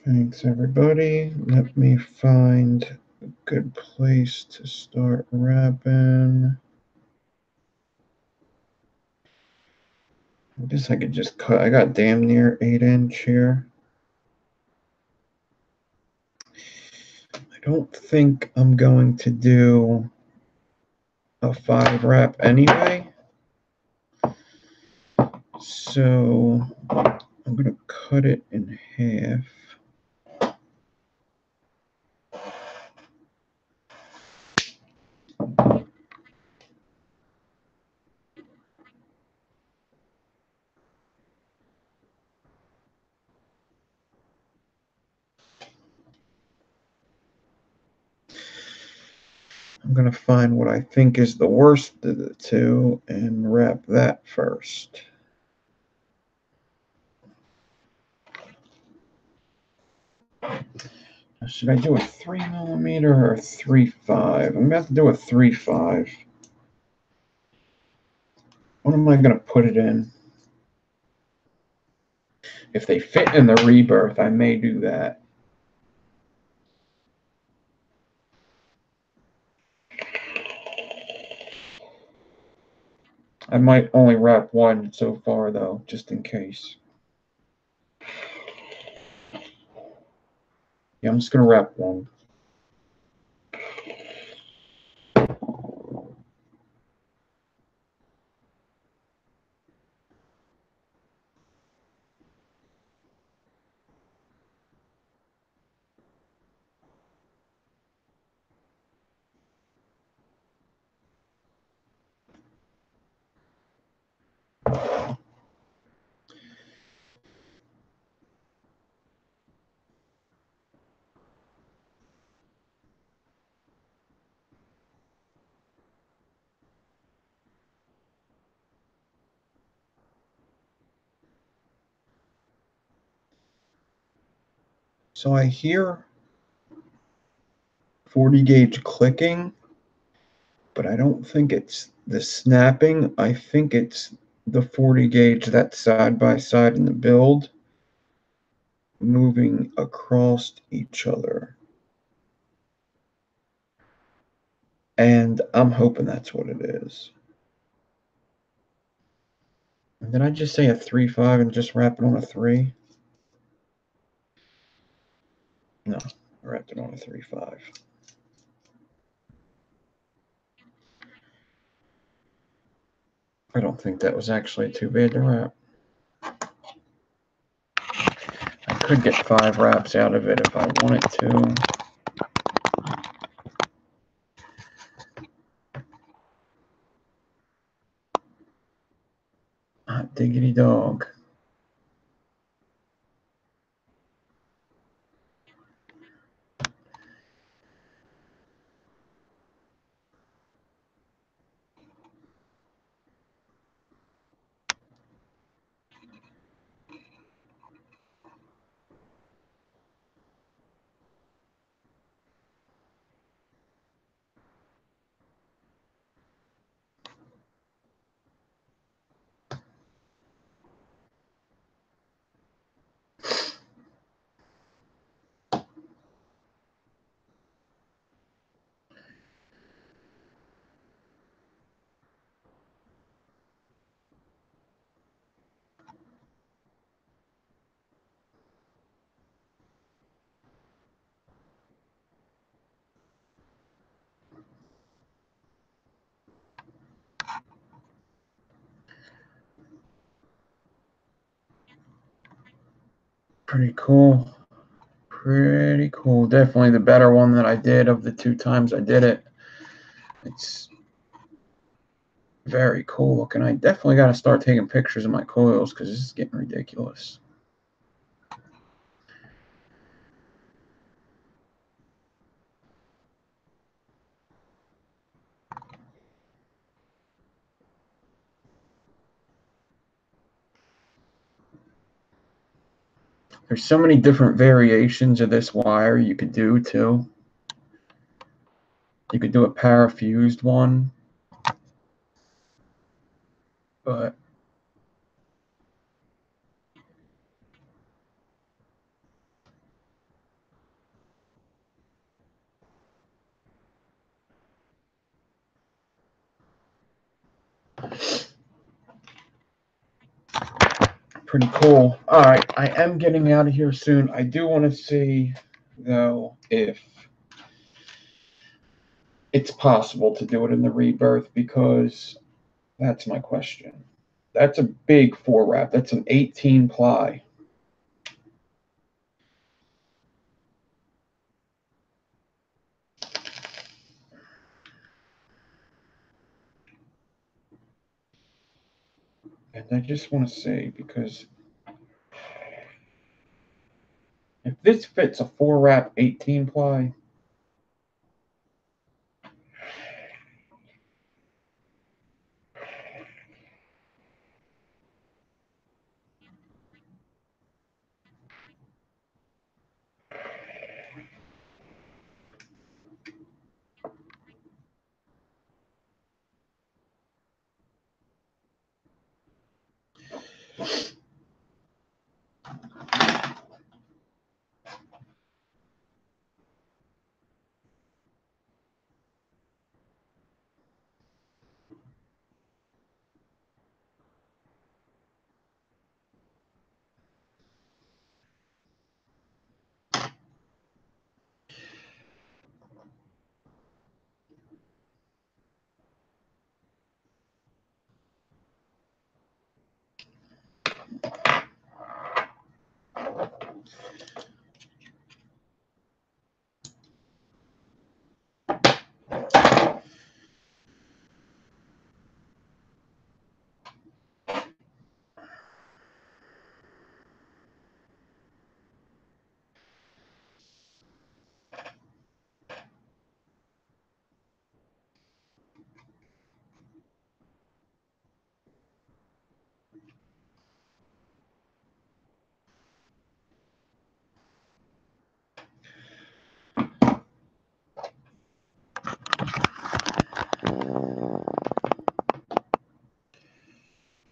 Thanks, everybody. Let me find a good place to start wrapping. I guess I could just cut. I got damn near 8-inch here. I don't think I'm going to do a 5 wrap anyway. So I'm going to cut it in half. I'm going to find what I think is the worst of the two and wrap that first. Should I do a 3mm or a 3.5? I'm going to have to do a 3.5. What am I going to put it in? If they fit in the rebirth, I may do that. I might only wrap one so far, though, just in case. Yeah, I'm just going to wrap one. So I hear 40 gauge clicking, but I don't think it's the snapping. I think it's the 40 gauge that's side by side in the build moving across each other. And I'm hoping that's what it is. Did I just say a 3-5 and just wrap it on a 3? No, I wrapped it on a 3-5. I don't think that was actually too bad to wrap. I could get 5 wraps out of it if I wanted to. Hot diggity dog. Pretty cool. Pretty cool. Definitely the better one that I did of the 2 times I did it. It's very cool looking. I definitely got to start taking pictures of my coils because this is getting ridiculous. There's so many different variations of this wire you could do too. You could do a parafused one, but pretty cool. All right, I am getting out of here soon. I do want to see, though, if it's possible to do it in the rebirth because that's my question. That's a big 4 wrap. That's an 18 ply. And I just want to say, because if this fits a 4 wrap 18 ply,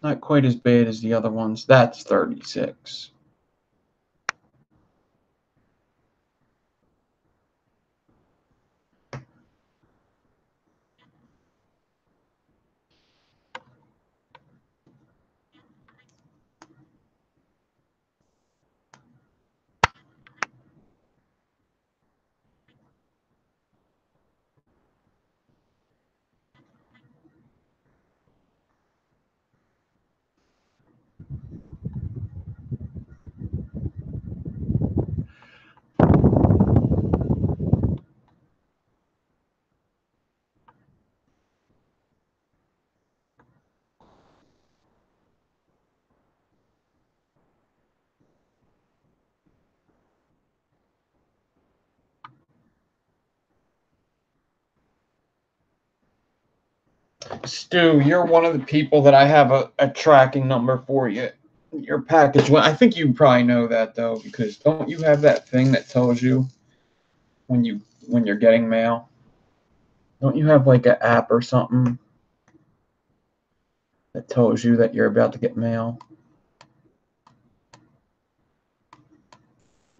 Not quite as bad as the other ones. That's 36. Stu, you're one of the people that I have a tracking number for you. Your package. I think you probably know that though, because don't you have that thing that tells you when you're getting mail? Don't you have like an app or something that tells you that you're about to get mail?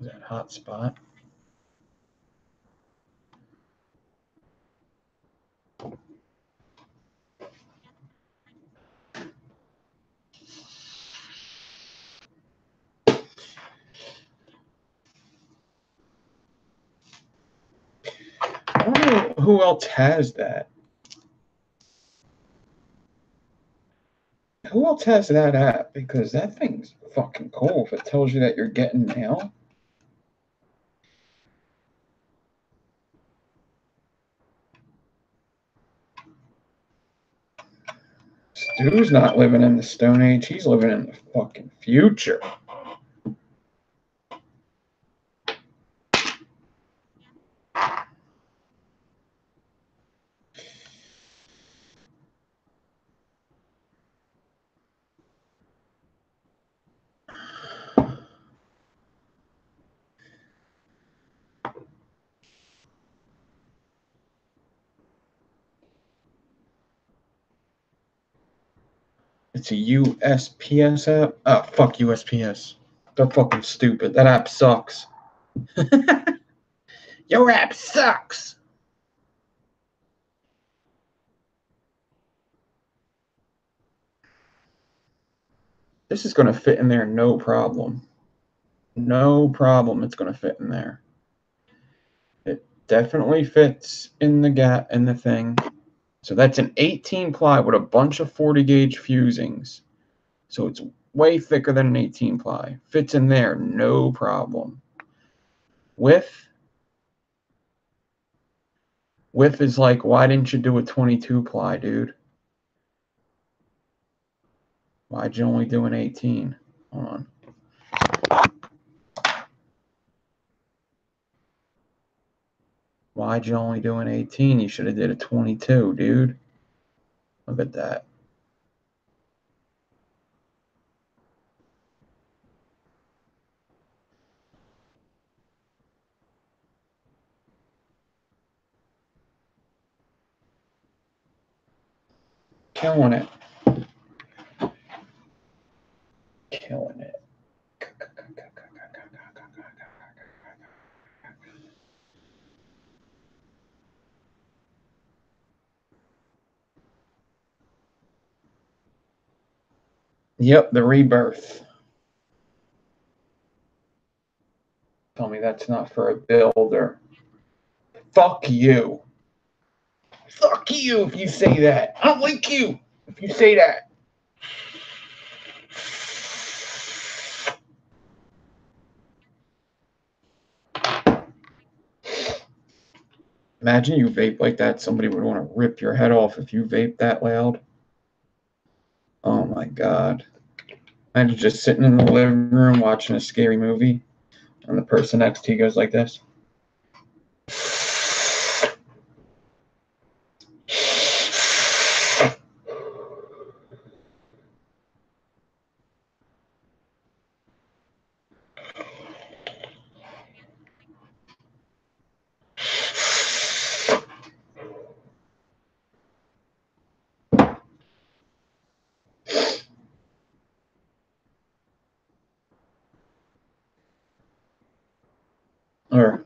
Is that hotspot? I don't know who else has that. Who else has that app? Because that thing's fucking cool if it tells you that you're getting mail. Stu's not living in the Stone Age. He's living in the fucking future. It's a USPS app. Oh, fuck USPS. They're fucking stupid. That app sucks. Your app sucks. This is going to fit in there no problem. No problem. It's going to fit in there. It definitely fits in the gap in the thing. So that's an 18 ply with a bunch of 40 gauge fusings. So it's way thicker than an 18 ply. Fits in there, no problem. Width is like, why didn't you do a 22 ply, dude? Why'd you only do an 18? Hold on. Why'd you only do an 18? You should have did a 22, dude. Look at that. Killing it. Killing it. Yep, the rebirth. Tell me that's not for a builder. Fuck you. Fuck you if you say that. I don't like you if you say that. Imagine you vape like that. Somebody would want to rip your head off if you vape that loud. Oh my God. Imagine just sitting in the living room watching a scary movie, and the person next to you goes like this. Or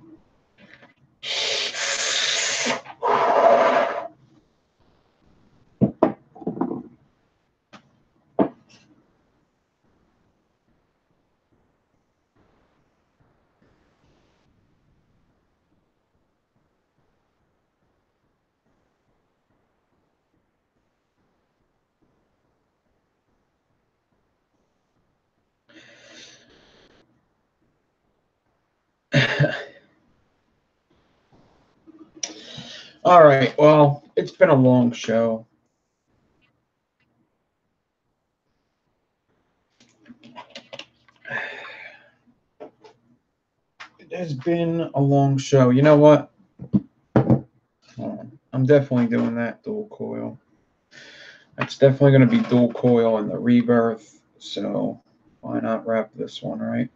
all right, well, it's been a long show. It has been a long show. You know what? I'm definitely doing that dual coil. That's definitely going to be dual coil in the rebirth. So why not wrap this one, right?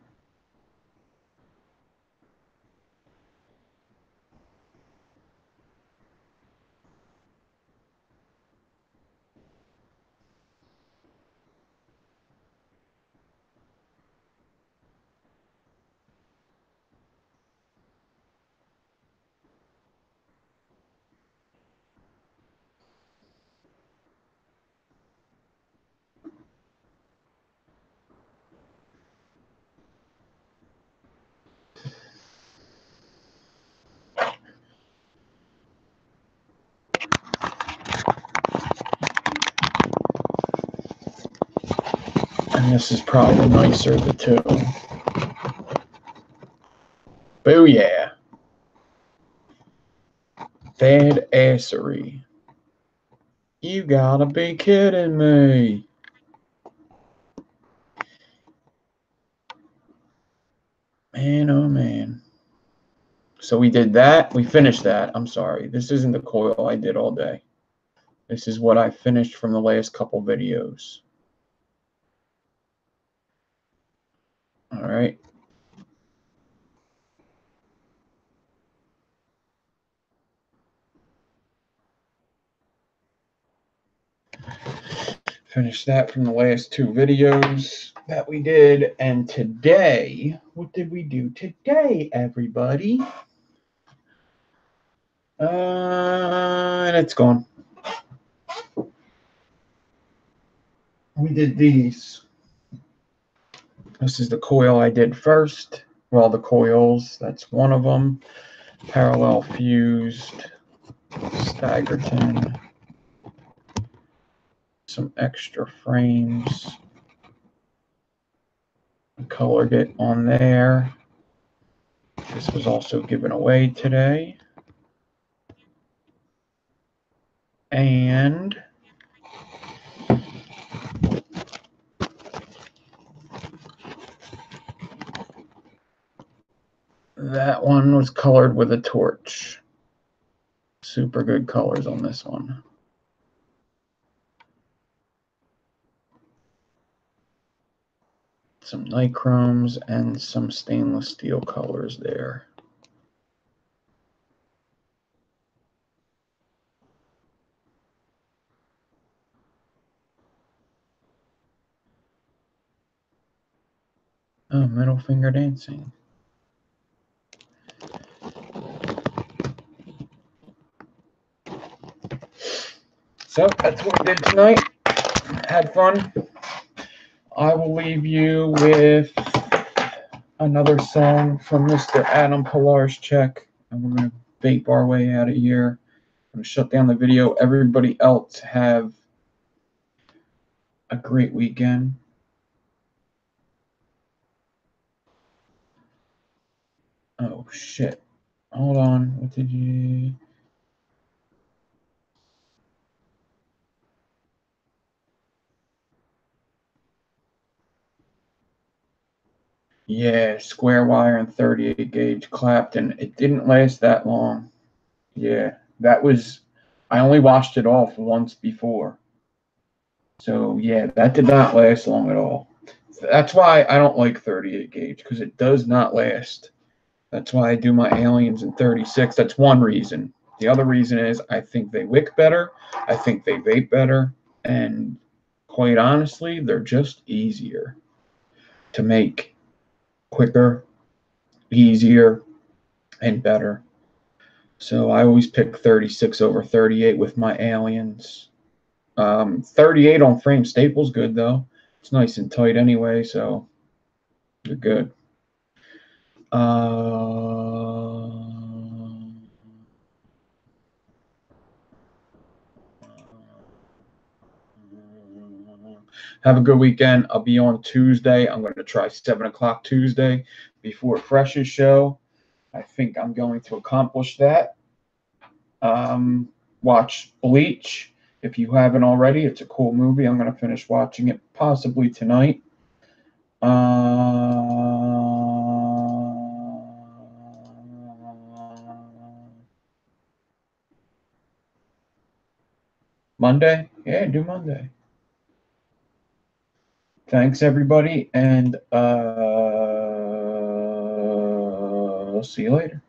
And this is probably the nicer of the two. Booyah. Bad assery. You gotta be kidding me. Man, oh man. So we did that. We finished that. I'm sorry. This isn't the coil I did all day. This is what I finished from the last couple videos. All right. Finished that from the last two videos that we did. And today, what did we do today, everybody? And it's gone. We did these. This is the coil I did first. Well, the coils, that's one of them. Parallel fused, Staggerton, some extra frames. Colored it on there. This was also given away today. And that one was colored with a torch. Super good colors on this one. Some nichromes and some stainless steel colors there. Oh, middle finger dancing. So that's what we did tonight. Had fun. I will leave you with another song from Mr. Adam Pilarczyk, and we're going to vape our way out of here. I'm going to shut down the video. Everybody else have a great weekend. Oh, shit. Hold on. What did you... Yeah, square wire and 38 gauge Clapton. It didn't last that long. Yeah, that was... I only washed it off once before. So, yeah, that did not last long at all. That's why I don't like 38 gauge, because it does not last. That's why I do my aliens in 36. That's one reason. The other reason is I think they wick better. I think they vape better. And quite honestly, they're just easier to make, quicker, easier. and better. So I always pick 36 over 38 with my aliens. 38 on frame staples good though. It's nice and tight anyway, so you're good. Have a good weekend. I'll be on Tuesday. I'm going to try 7 o'clock Tuesday before Fresh's show. I think I'm going to accomplish that. Watch Bleach if you haven't already. It's a cool movie. I'm going to finish watching it possibly tonight. Monday? Yeah, do Monday. Thanks, everybody, and I'll see you later.